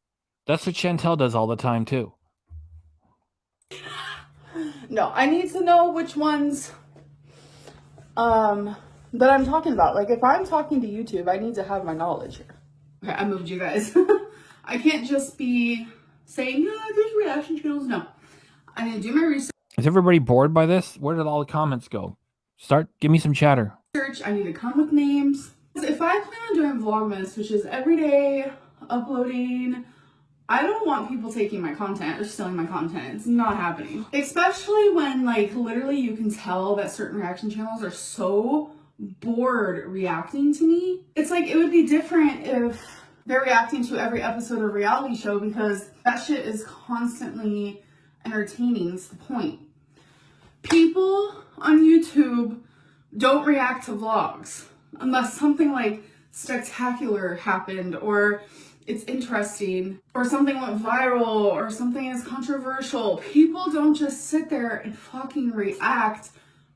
That's what Chantel does all the time, too. No, I need to know which ones that I'm talking about. Like, if I'm talking to YouTube, I need to have my knowledge here. Okay, I moved you guys. I can't just be saying, no, there's reaction channels. No, I need to do my research. Is everybody bored by this? Where did all the comments go? Give me some chatter. I need to come with names. If I plan on doing Vlogmas, which is every day uploading, I don't want people taking my content or stealing my content. It's not happening. Especially when, like, literally you can tell that certain reaction channels are so bored reacting to me. It's like, it would be different if they're reacting to every episode of a reality show because that shit is constantly entertaining. That's the point. People on YouTube don't react to vlogs unless something like spectacular happened or it's interesting or something went viral or something is controversial. People don't just sit there and fucking react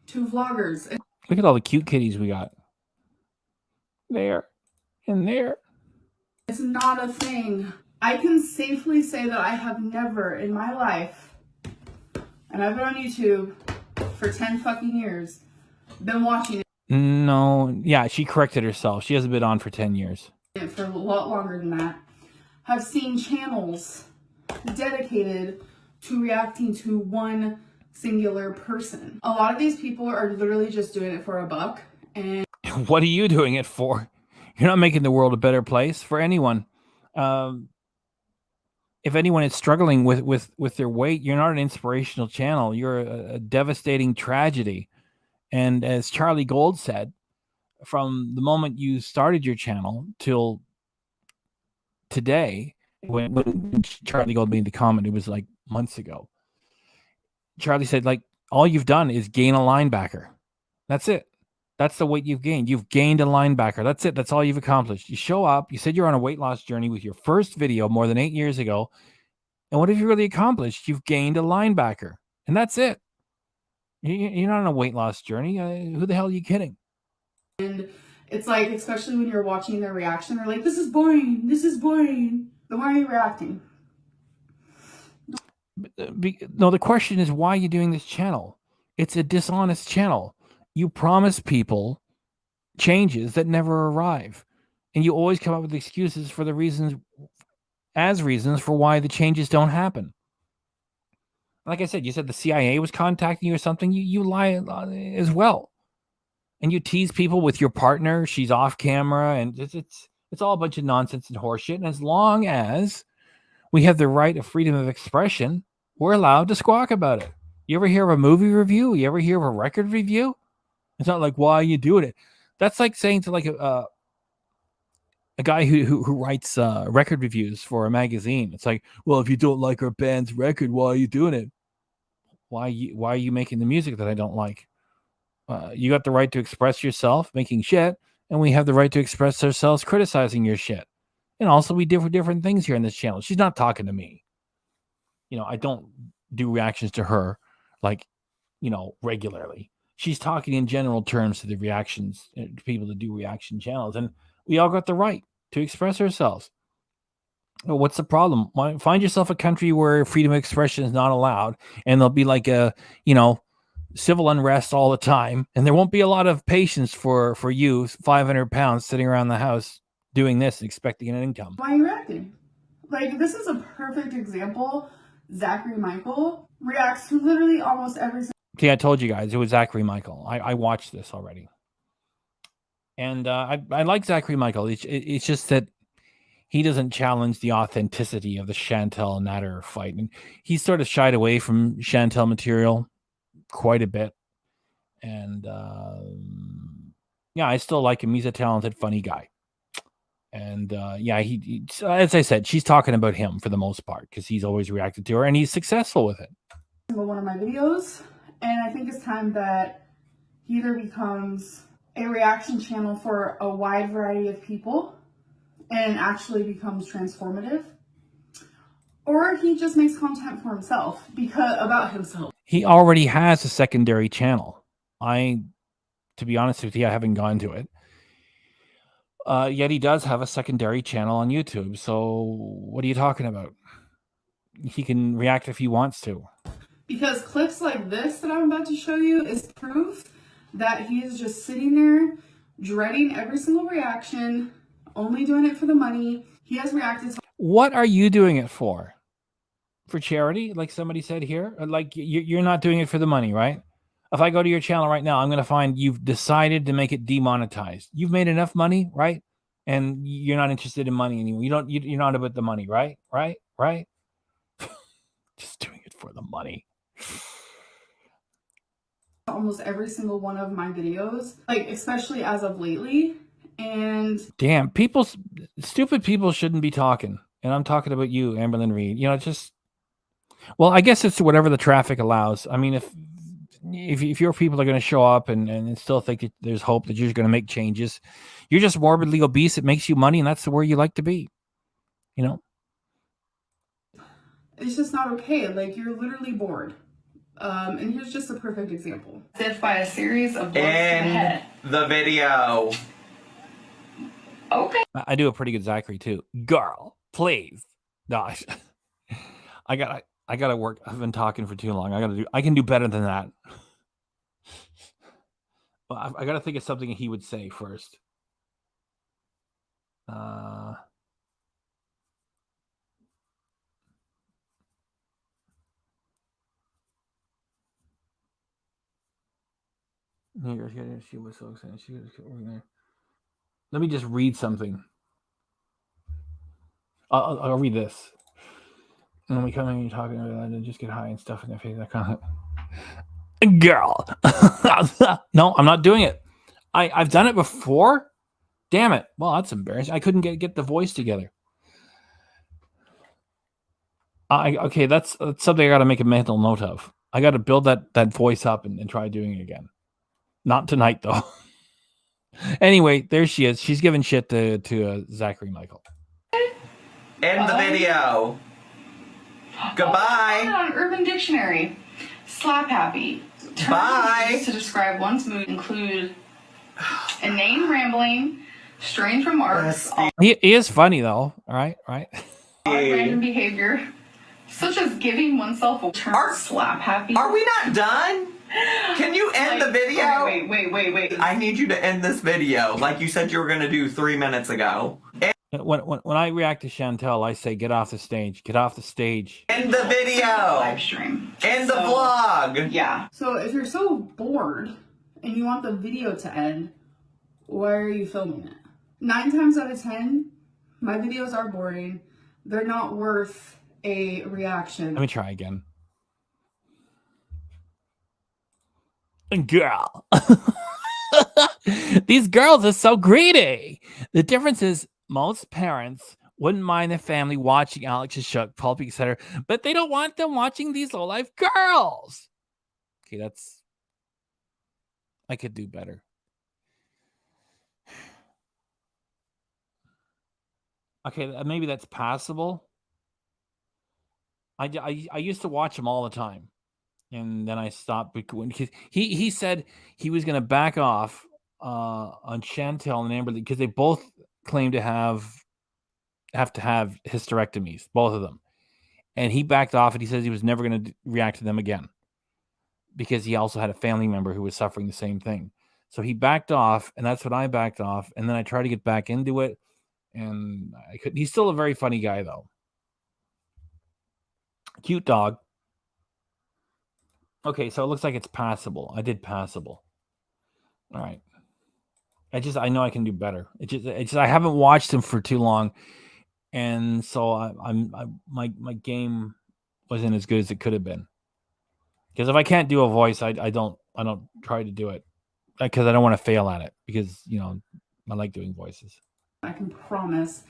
to vloggers. Look at all the cute kitties we got. There and there. It's not a thing. I can safely say that I have never in my life, and I've been on YouTube for 10 fucking years, been watching it. No, yeah, she corrected herself. She hasn't been on for 10 years. For a lot longer than that. Have seen channels dedicated to reacting to one singular person. A lot of these people are literally just doing it for a buck. And what are you doing it for? You're not making the world a better place for anyone. If anyone is struggling with their weight, you're not an inspirational channel. You're a devastating tragedy. And as Charlie Gold said, from the moment you started your channel till today, when Charlie Gold made the comment, it was like months ago. Charlie said, like, all you've done is gain a linebacker. That's it. That's the weight you've gained. You've gained a linebacker. That's it. That's all you've accomplished. You show up. You said you're on a weight loss journey with your first video more than 8 years ago. And what have you really accomplished? You've gained a linebacker. And that's it. You're not on a weight loss journey. Who the hell are you kidding? And it's like, especially when you're watching their reaction, they're like, this is boring. This is boring. Then why are you reacting? No, the question is, why are you doing this channel? It's a dishonest channel. You promise people changes that never arrive. And you always come up with excuses for the reasons for why the changes don't happen. Like I said, you said the CIA was contacting you or something. You lie as well. And you tease people with your partner. She's off camera, and it's all a bunch of nonsense and horseshit. And as long as we have the right of freedom of expression, we're allowed to squawk about it. You ever hear of a movie review? You ever hear of a record review? It's not like, why are you doing it? That's like saying to like a guy who writes record reviews for a magazine. It's like, well, if you don't like our band's record, why are you doing it? Why are you making the music that I don't like? You got the right to express yourself making shit, and we have the right to express ourselves criticizing your shit. And also, we do different things here on this channel. She's not talking to me. I don't do reactions to her like, regularly. She's talking in general terms to the reactions, to people that do reaction channels. And we all got the right to express ourselves. Well, what's the problem? Find yourself a country where freedom of expression is not allowed, and there'll be like a, civil unrest all the time, and there won't be a lot of patience for you, 500 pounds sitting around the house doing this, expecting an income. Why are you reacting? Like, this is a perfect example. Zachary Michael reacts to literally almost every. See, I told you guys it was Zachary Michael. I watched this already, and I like Zachary Michael. It's just that he doesn't challenge the authenticity of the Chantel Natter fight, and he's sort of shied away from Chantel material quite a bit. And I still like him. He's a talented, funny guy. And he as I said, she's talking about him for the most part because he's always reacted to her, and he's successful with it. One of my videos, and I think it's time that he either becomes a reaction channel for a wide variety of people and actually becomes transformative, or he just makes content for himself about himself. He already has a secondary channel. To be honest with you, I haven't gone to it. Yet he does have a secondary channel on YouTube. So what are you talking about? He can react if he wants to. Because clips like this that I'm about to show you is proof that he is just sitting there dreading every single reaction, only doing it for the money. He has reacted to. What are you doing it for? For charity, like somebody said here? Like you're not doing it for the money, right? If I go to your channel right now, I'm going to find you've decided to make it demonetized. You've made enough money, right? And you're not interested in money anymore. You're not about the money, right? Right? Just doing it for the money. Almost every single one of my videos, like especially as of lately. And damn, stupid people shouldn't be talking. And I'm talking about you, Amberlynn Reid. Well, I guess it's whatever the traffic allows. I mean, if your people are going to show up and still think that there's hope that you're going to make changes, you're just morbidly obese. It makes you money, and that's where you like to be. It's just not okay. Like, you're literally bored. And here's just a perfect example. As if by a series of blows to the head. The video. Okay. I do a pretty good Zachary too. Girl, please. No, I gotta work. I've been talking for too long. I can do better than that. I gotta think of something he would say first. She was so excited. She was there. Let me just read something. I'll read this. And when we come in, you're talking about it, just get high and stuff in their face. That kind of girl. No, I'm not doing it. I've done it before. Damn it. Well, that's embarrassing. I couldn't get the voice together. Okay, that's something I got to make a mental note of. I got to build that voice up and try doing it again. Not tonight, though. Anyway, there she is. She's giving shit to Zachary Michael. In the video. Goodbye. On Urban Dictionary, slap happy. Bye. Terms to describe one's mood include inane rambling, strange remarks, He is funny though. All right. random behavior, such as giving oneself a term. Slap happy. Are we not done? Can you end the video? Wait. I need you to end this video like you said you were gonna do 3 minutes ago. When I react to Chantel, I say, get off the stage. Get off the stage. End the video. Live stream. End the vlog. Yeah. So if you're so bored and you want the video to end, why are you filming it? 9 times out of 10, my videos are boring. They're not worth a reaction. Let me try again. Girl. These girls are so greedy. The difference is most parents wouldn't mind their family watching Alex Shook, Pulpy, etc., but they don't want them watching these low-life girls. Okay, I could do better. Okay, maybe that's passable. I used to watch him all the time, and then I stopped because he said he was going to back off on Chantel and Amberlynn because they both claim to have to have hysterectomies, both of them, and he backed off and he says he was never going to react to them again because he also had a family member who was suffering the same thing. So he backed off, and that's when I backed off, and then I tried to get back into it, and I couldn't. He's still a very funny guy, though. Cute dog. Okay, so it looks like it's passable. I did passable. All right. I know I can do better. It's just I haven't watched him for too long, and so my game wasn't as good as it could have been. Because if I can't do a voice, I don't try to do it because I don't want to fail at it because I like doing voices. I can promise,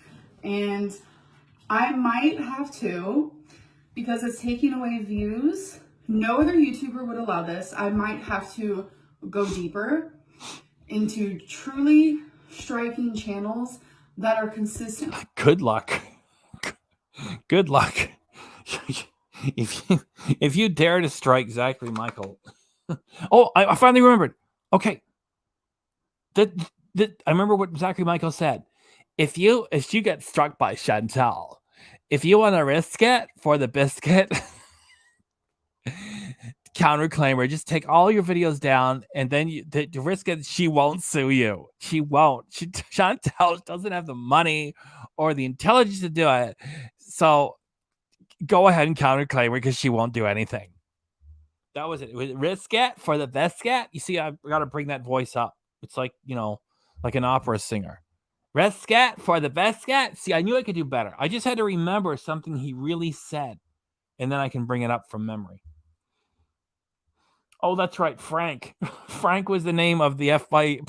and I might have to because it's taking away views. No other YouTuber would allow this. I might have to go deeper into truly striking channels that are consistent. Good luck. Good luck. If you dare to strike Zachary Michael. Oh, I finally remembered. Okay. I remember what Zachary Michael said. If you get struck by Chantel, if you want to risk it for the biscuit, counterclaimer, just take all your videos down, and then to risk it, she won't sue you. She won't. Chantel doesn't have the money or the intelligence to do it. So go ahead and counterclaim her because she won't do anything. That was it. It was risk it for the biscuit. You see, I got to bring that voice up. It's like, like an opera singer. Risk it for the biscuit. See, I knew I could do better. I just had to remember something he really said, and then I can bring it up from memory. Oh, that's right, Frank. Frank was the name of the FBI.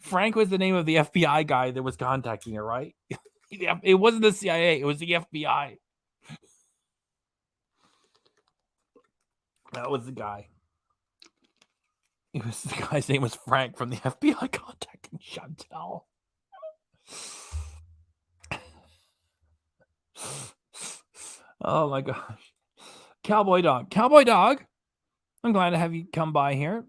Frank was the name of the FBI guy that was contacting her, right? It wasn't the CIA. It was the FBI. That was the guy. The guy's name was Frank from the FBI contacting Chantel. Oh my gosh. Cowboy dog. Cowboy dog. I'm glad to have you come by here.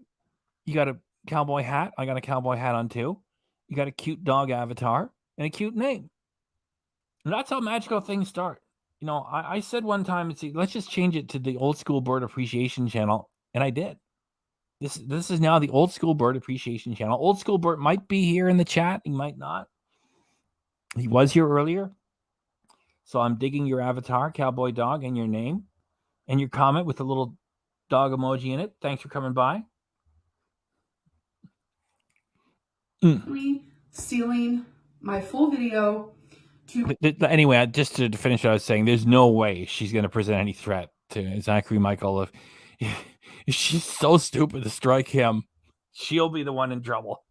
You got a cowboy hat. I got a cowboy hat on too. You got a cute dog avatar and a cute name. And that's how magical things start. I said one time, let's just change it to the Old School Bird Appreciation Channel. And I did. This is now the Old School Bird Appreciation Channel. Old School Bird might be here in the chat. He might not. He was here earlier. So I'm digging your avatar, cowboy dog, and your name. And your comment with a little dog emoji in it. Thanks for coming by. Me stealing my full video to... Anyway, just to finish what I was saying, there's no way she's going to present any threat to Zachary Michael. If she's so stupid to strike him, she'll be the one in trouble.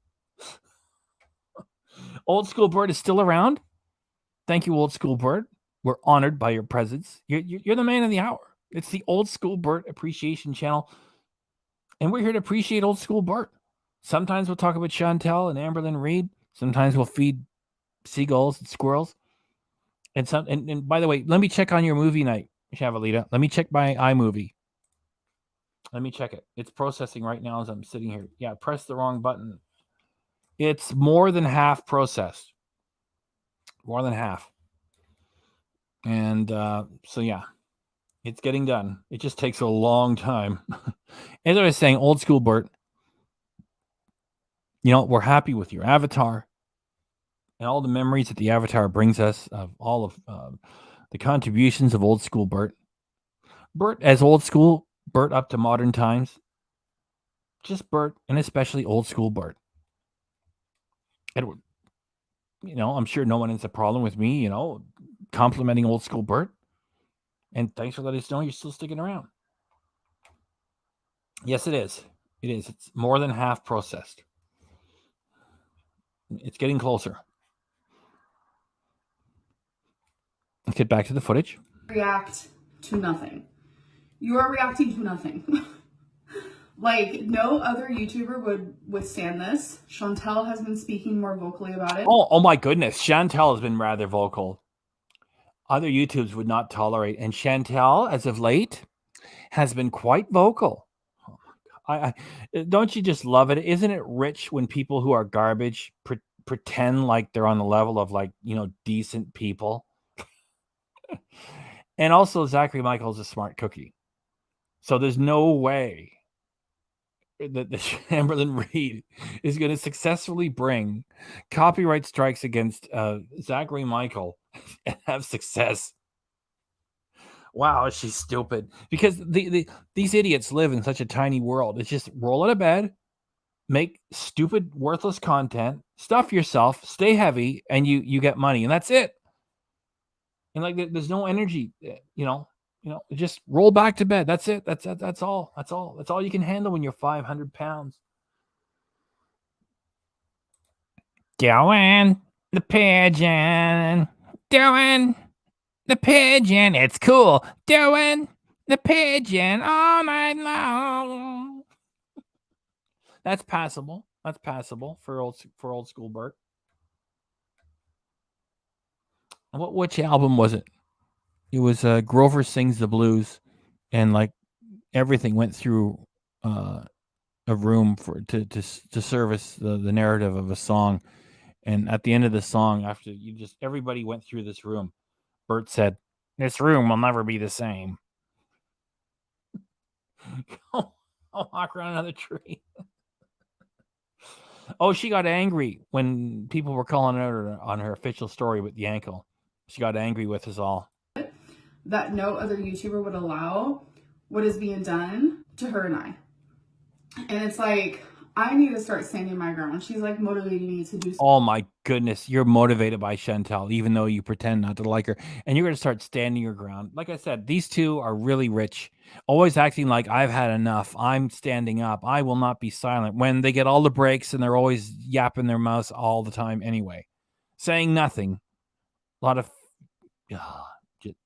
Old School Bird is still around. Thank you, Old School Bird. We're honored by your presence. You're the man of the hour. It's the Old School Bird Appreciation Channel. And we're here to appreciate Old School Bird. Sometimes we'll talk about Chantel and Amberlynn Reid. Sometimes we'll feed seagulls and squirrels. And by the way, let me check on your movie night, Shavalita. Let me check my iMovie. Let me check it. It's processing right now as I'm sitting here. Yeah, press the wrong button. It's more than half processed. More than half. And so, yeah. It's getting done. It just takes a long time. As I was saying, old school Bert, you know, we're happy with your avatar and all the memories that the avatar brings us of all of the contributions of old school Bert. Bert as old school Bert up to modern times. Just Bert, and especially old school Bert. And, you know, I'm sure no one has a problem with me, you know, complimenting old school Bert. And thanks for letting us know you're still sticking around. Yes, it is. It is. It's more than half processed. It's getting closer. Let's get back to the footage. React to nothing. You are reacting to nothing. Like, no other YouTuber would withstand this. Chantel has been speaking more vocally about it. Oh my goodness. Chantel has been rather vocal. Other YouTubers would not tolerate. And Chantel, as of late, has been quite vocal. I don't you just love it? Isn't it rich when people who are garbage pretend like they're on the level of, like, you know, decent people? And also, Zachary Michael's a smart cookie. So there's no way that Amberlynn Reid is going to successfully bring copyright strikes against Zachary Michael and have success. Wow, she's stupid. Because these idiots live in such a tiny world. It's just roll out of bed, make stupid, worthless content, stuff yourself, stay heavy, and you get money, and that's it. And like, there's no energy, you know, just roll back to bed. That's it. That's all. That's all you can handle when you're 500 pounds. Doing the pigeon. Doing the pigeon. It's cool. Doing the pigeon all night long. That's passable. That's passable for old school Bert. Which album was it? It was Grover Sings the Blues, and like everything went through a room to service the narrative of a song. And at the end of the song, after everybody went through this room, Bert said, "This room will never be the same." I'll walk around another tree. Oh, she got angry when people were calling her on her official story with the ankle. She got angry with us all. That no other YouTuber would allow what is being done to her and I. And it's like, I need to start standing my ground. She's like motivating me to do. Oh my goodness, you're motivated by Chantel, even though you pretend not to like her. And you're going to start standing your ground. Like I said, these two are really rich, always acting like I've had enough. I'm standing up. I will not be silent, when they get all the breaks and they're always yapping their mouths all the time anyway, saying nothing. A lot of...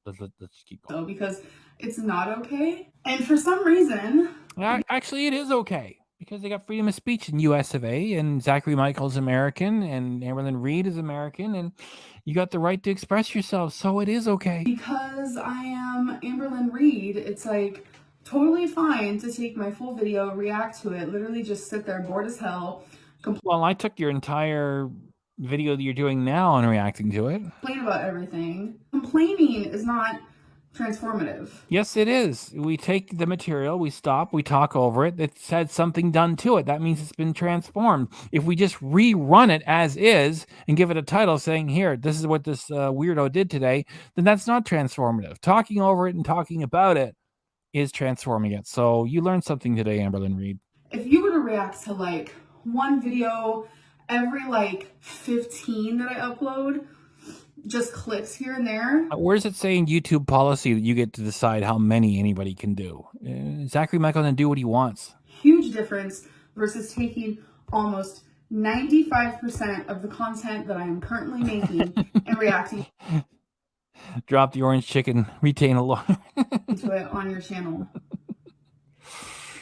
let's keep going. So, because it's not okay. And for some reason... Actually, it is okay. Because they got freedom of speech in US of A, and Zachary Michael's American, and Amberlynn Reid is American, and you got the right to express yourself, so it is okay. Because I am Amberlynn Reid, it's like totally fine to take my full video, react to it, literally just sit there bored as hell. Well, I took your entire video that you're doing now and reacting to it. Complain about everything. Complaining is not transformative. Yes, it is. We take the material, we stop, we talk over it. It's had something done to it. That means it's been transformed. If we just rerun it as is and give it a title saying, here, this is what this weirdo did today, then that's not transformative. Talking over it and talking about it is transforming it. So you learned something today, Amberlynn Reid. If you were to react to like one video every like 15 that I upload, just clips here and there. Where does it say in YouTube policy that you get to decide how many anybody can do? Zachary Michael can do what he wants. Huge difference versus taking almost 95% of the content that I am currently making and reacting Drop the orange chicken, retain a lot to it on your channel.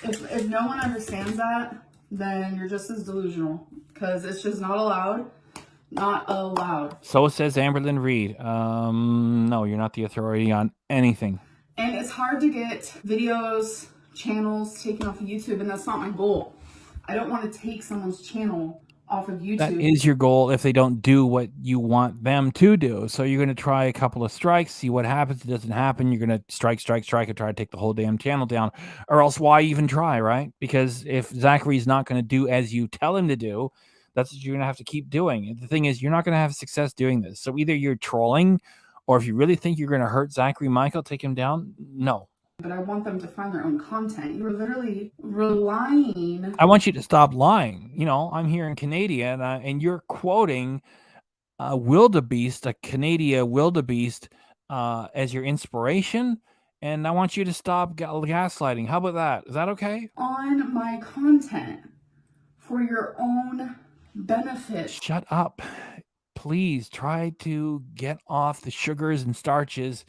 If no one understands that, then you're just as delusional, because it's just not allowed. Not allowed. So says Amberlynn Reid. No, you're not the authority on anything. And it's hard to get videos, channels taken off of YouTube, and that's not my goal. I don't want to take someone's channel off of YouTube. That is your goal if they don't do what you want them to do. So you're going to try a couple of strikes, see what happens. It doesn't happen. You're going to strike, and try to take the whole damn channel down. Or else why even try, right? Because if Zachary's not going to do as you tell him to do, that's what you're going to have to keep doing. And the thing is, you're not going to have success doing this. So either you're trolling, or if you really think you're going to hurt Zachary Michael, take him down. No. But I want them to find their own content. You're literally relying. I want you to stop lying. You know, I'm here in Canada, and you're quoting wildebeest, a Canadian wildebeest, as your inspiration. And I want you to stop gaslighting. How about that? Is that okay? On my content for your own benefit. Shut up. Please try to get off the sugars and starches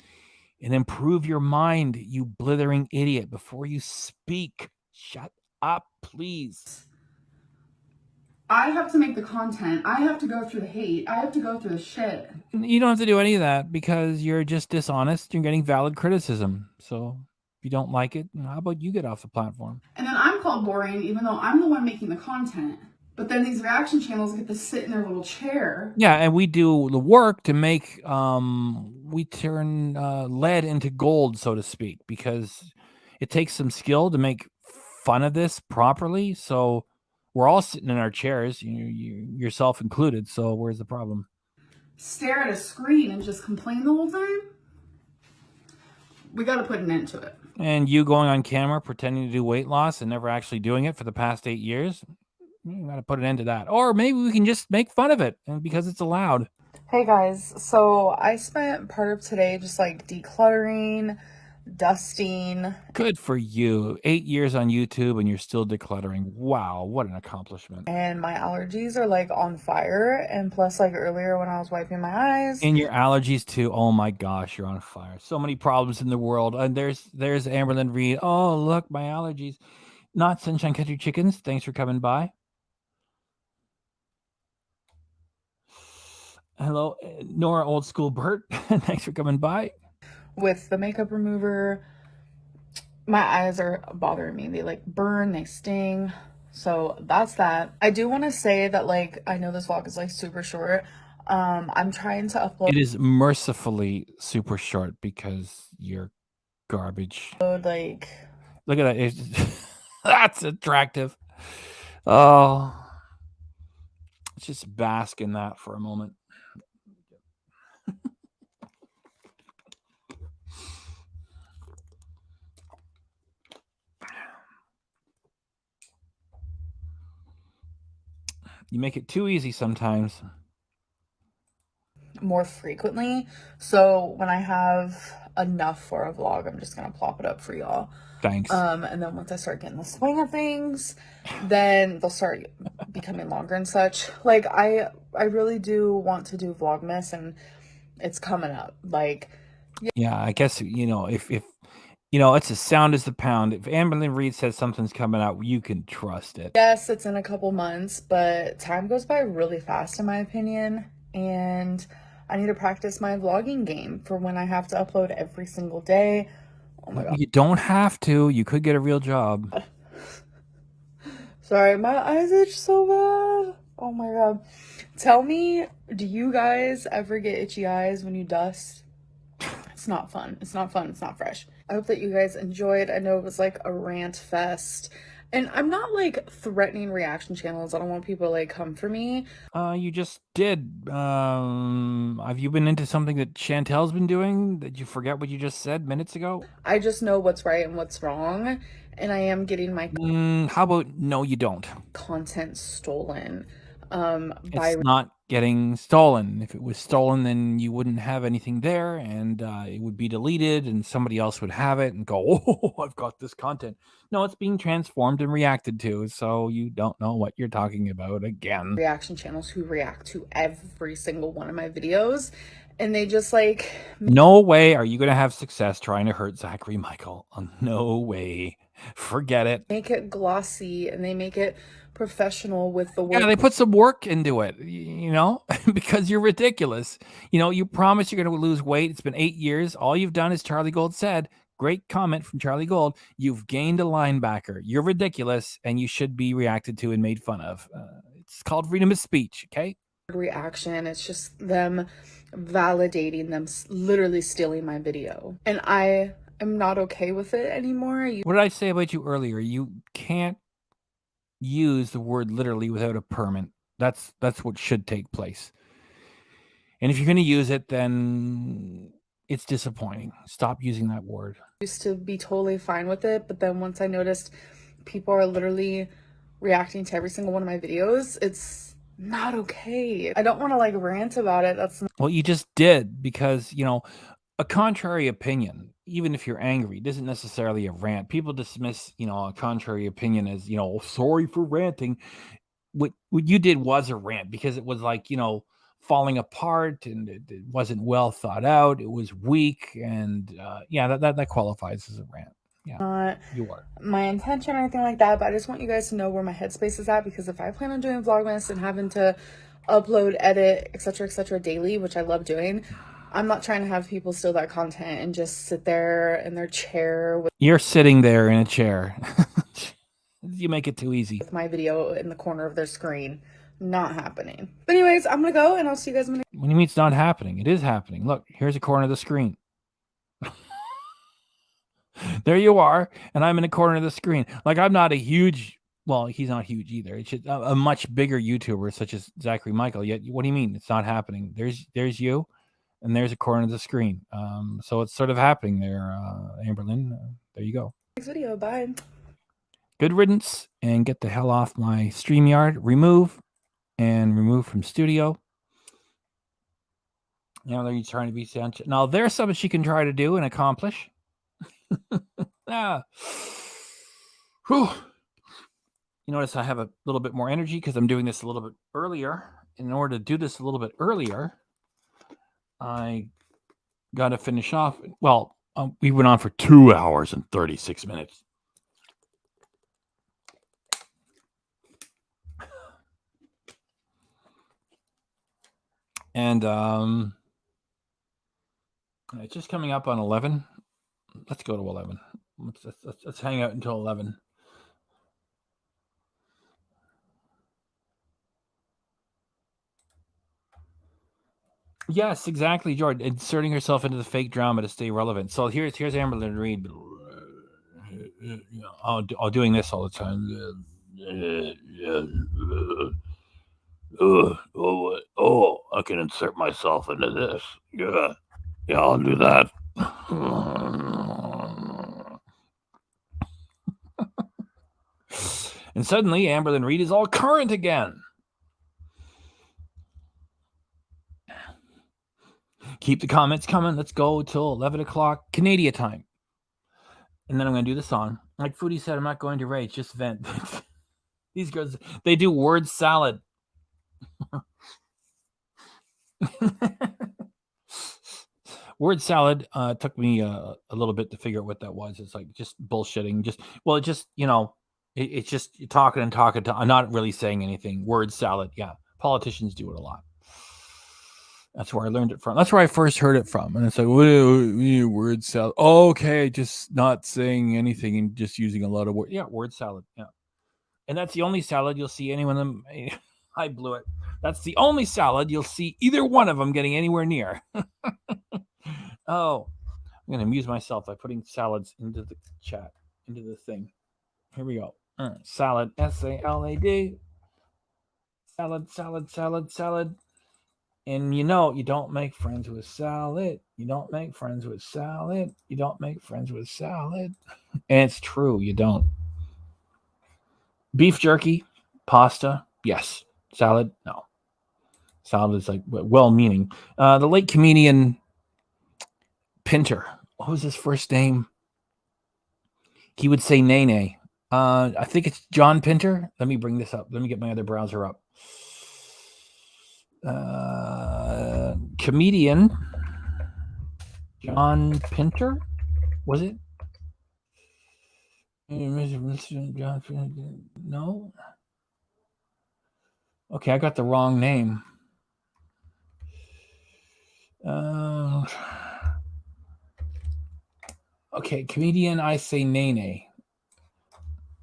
and improve your mind, you blithering idiot, before you speak. Shut up, please. I have to make the content. I have to go through the hate. I have to go through the shit. You don't have to do any of that because you're just dishonest. You're getting valid criticism. So if you don't like it, how about you get off the platform? And then I'm called boring, even though I'm the one making the content. But then these reaction channels get to sit in their little chair. Yeah, and we do the work to make, we turn lead into gold, so to speak, because it takes some skill to make fun of this properly. So we're all sitting in our chairs, yourself included. So where's the problem? Stare at a screen and just complain the whole time? We got to put an end to it. And you going on camera pretending to do weight loss and never actually doing it for the past 8 years? You got to put an end to that. Or maybe we can just make fun of it and because it's allowed. Hey guys, so I spent part of today just like decluttering, dusting. Good for you. 8 years on YouTube and you're still decluttering. Wow, what an accomplishment. And my allergies are like on fire. And plus like earlier when I was wiping my eyes. And your allergies too. Oh my gosh, you're on fire. So many problems in the world. And there's Amberlynn Reid. Oh, look, my allergies. Not Sunshine Country Chickens. Thanks for coming by. Hello, Nora Old School Bert. Thanks for coming by. With the makeup remover, my eyes are bothering me. They like burn, they sting. So that's that. I do want to say that like, I know this vlog is like super short. I'm trying to upload. It is mercifully super short because you're garbage. Like, look at that. That's attractive. Oh, let's just bask in that for a moment. You make it too easy sometimes. More frequently. So when I have enough for a vlog, I'm just going to plop it up for y'all. Thanks. And then once I start getting the swing of things, then they'll start becoming longer and such. Like I really do want to do Vlogmas and it's coming up. Like, yeah, I guess, if it's as sound as the pound. If Amberlynn Reid says something's coming out, you can trust it. Yes, it's in a couple months, but time goes by really fast in my opinion. And I need to practice my vlogging game for when I have to upload every single day. Oh my God. You don't have to. You could get a real job. Sorry, my eyes itch so bad. Oh my God. Tell me, do you guys ever get itchy eyes when you dust? It's not fun. It's not fun. It's not fresh. I hope that you guys enjoyed. I know it was like a rant fest. And I'm not like threatening reaction channels. I don't want people to like come for me. You just did. Have you been into something that Chantel's been doing? Did you forget what you just said minutes ago? I just know what's right and what's wrong. And I am getting my how about no, you don't? Content stolen. It's not getting stolen. If it was stolen, then you wouldn't have anything there, and it would be deleted, and somebody else would have it and go, "Oh, I've got this content." No, it's being transformed and reacted to, so you don't know what you're talking about again. Reaction channels who react to every single one of my videos, and they just like. No way are you gonna have success trying to hurt Zachary Michael. No way. Forget it. Make it glossy, and they make it professional with the work. Yeah, they put some work into it, because you're ridiculous. You promise you're going to lose weight. It's been 8 years. All you've done, as Charlie Gold said, great comment from Charlie Gold, you've gained a linebacker. You're ridiculous, and you should be reacted to and made fun of. It's called freedom of speech, okay? reaction. It's just them validating them, literally stealing my video. And I am not okay with it anymore. What did I say about you earlier? You can't use the word literally without a permit. That's what should take place. And if you're going to use it, then it's disappointing. Stop using that word. Used to be totally fine with it, but then once I noticed people are literally reacting to every single one of my videos, it's not okay. I don't want to like rant about it. That's Well, you just did, because, you know, a contrary opinion, even if you're angry, isn't necessarily a rant. People dismiss, you know, a contrary opinion as, you know, sorry for ranting. What you did was a rant, because it was like, you know, falling apart, and it wasn't well thought out. It was weak, and yeah, that qualifies as a rant. Yeah, not you are. my intention or anything like that, but I just want you guys to know where my headspace is at, because if I plan on doing Vlogmas and having to upload, edit, etc daily, which I love doing, I'm not trying to have people steal that content and just sit there in their chair You're sitting there in a chair. You make it too easy. with my video in the corner of their screen. Not happening. But anyways, I'm gonna go, and I'll see you guys in the What do you mean it's not happening? It is happening. Look, here's a corner of the screen. There you are, and I'm in a corner of the screen. Like, I'm not a huge, well, he's not huge either. It's just a much bigger YouTuber such as Zachary Michael. Yet, what do you mean it's not happening? There's you, and there's a corner of the screen. So it's sort of happening there, Amberlynn. There you go. next video. Bye. Good riddance, and get the hell off my StreamYard. Remove from studio. You know, they're trying to be sensitive. Now, there's something she can try to do and accomplish. Whew. You notice I have a little bit more energy because I'm doing this a little bit earlier. In order to do this a little bit earlier, I got to finish off. Well, we went on for 2 hours and 36 minutes. And it's just coming up on 11. Let's go to 11. Let's hang out until 11. Yes, exactly, George. Inserting herself into the fake drama to stay relevant. So here's Amberlynn Reid. Doing this all the time. I can insert myself into this. Yeah, I'll do that. And suddenly, Amberlynn Reid is all current again. Keep the comments coming. Let's go till 11 o'clock Canadian time. And then I'm going to do the song. Like Foodie said, I'm not going to rage, just vent. These girls, they do word salad. Word salad took me a little bit to figure out what that was. It's like just bullshitting. It's just talking, I'm not really saying anything. Word salad. Yeah. Politicians do it a lot. That's where I learned it from. That's where I first heard it from. And it's like, what word salad? Oh, okay. Just not saying anything and just using a lot of words. Yeah. Word salad. Yeah. And that's the only salad you'll see anyone of them. I blew it. That's the only salad you'll see either one of them getting anywhere near. Oh, I'm going to amuse myself by putting salads into the chat, into the thing. Here we go. Salad, S-A-L-A-D. Salad. And you know, you don't make friends with salad. You don't make friends with salad. You don't make friends with salad. And it's true, you don't. Beef jerky, pasta, yes. Salad, no. Salad is like well-meaning. The late comedian Pinter. What was his first name? He would say Nene. I think it's John Pinter. Let me bring this up. Let me get my other browser up. Comedian John Pinter, was it? No. Okay, I got the wrong name. Okay, comedian, I say Nene.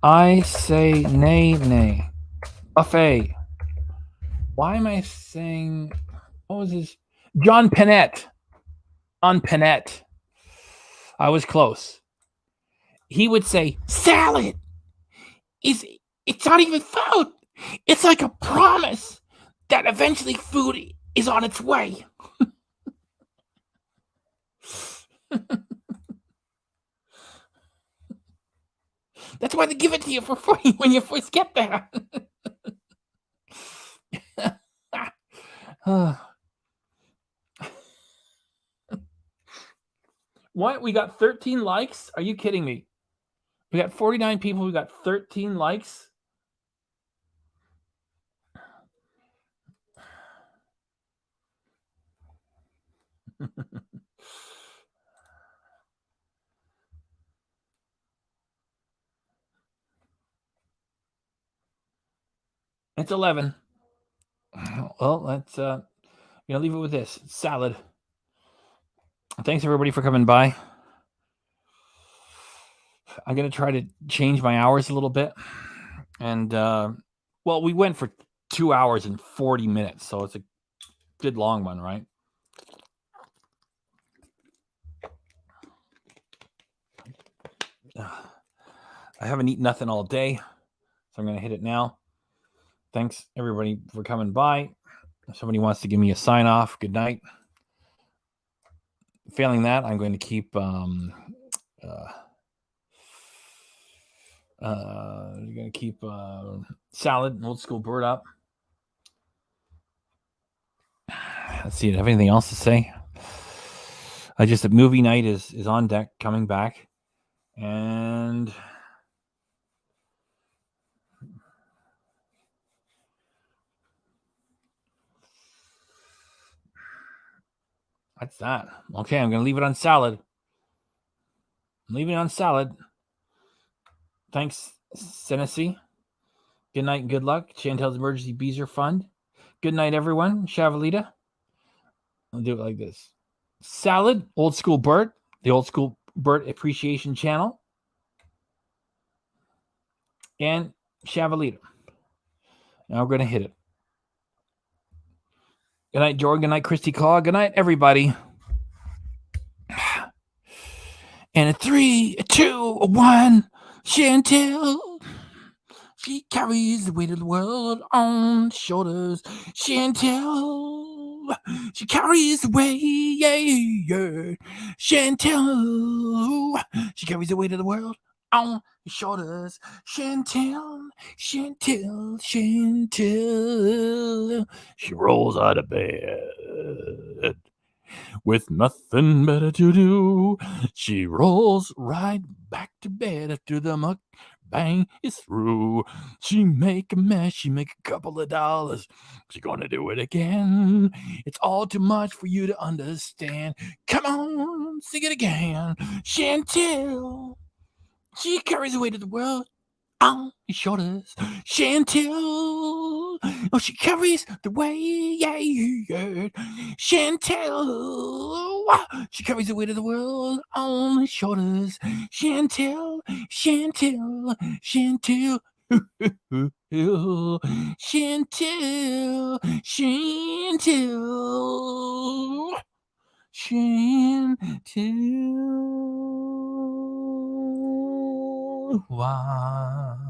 I say nay. Buffet. Why am I saying, what was his? John Panette. On Panette. I was close. He would say, salad. It's not even food. It's like a promise that eventually food is on its way. That's why they give it to you for free when you first get there. What? We got 13 likes? Are you kidding me? We got 49 people. We got 13 likes. It's 11. Well, let's leave it with this salad. Thanks everybody for coming by. I'm gonna try to change my hours a little bit, and well, we went for 2 hours and 40 minutes, so it's a good long one, right? I haven't eaten nothing all day, so I'm gonna hit it now. Thanks everybody for coming by. If somebody wants to give me a sign off, good night. Failing that, I'm going to keep salad and old school bird up. Let's see. Do I have anything else to say? The movie night is on deck, coming back, and that's that. Okay, I'm going to leave it on salad. I'm leaving it on salad. Thanks, Tennessee. Good night and good luck. Chantel's Emergency Beezer Fund. Good night, everyone. Shavalita. I'll do it like this. Salad, Old School Bert, the Old School Bert Appreciation Channel, and Shavalita. Now we're going to hit it. Good night, Jordan. Good night, Christy Caw. Good night, everybody. And a 3, a 2, a 1. Chantel. She carries the weight of the world on her shoulders. Chantel. She carries the weight. Yeah. Chantel. She carries the weight of the world on her shoulders. Chantel. Chantel. Chantel. She rolls out of bed with nothing better to do. She rolls right back to bed after the mukbang is through. She make a mess, she make a couple of dollars. She's gonna do it again. It's all too much for you to understand. Come on, sing it again. Chantel, she carries the weight of the world on her shoulders. Chantel, oh, she carries the weight. Yeah. Chantel, she carries the weight of the world on her shoulders. Chantel, Chantel, Chantel. Chantel, Chantel. Wow.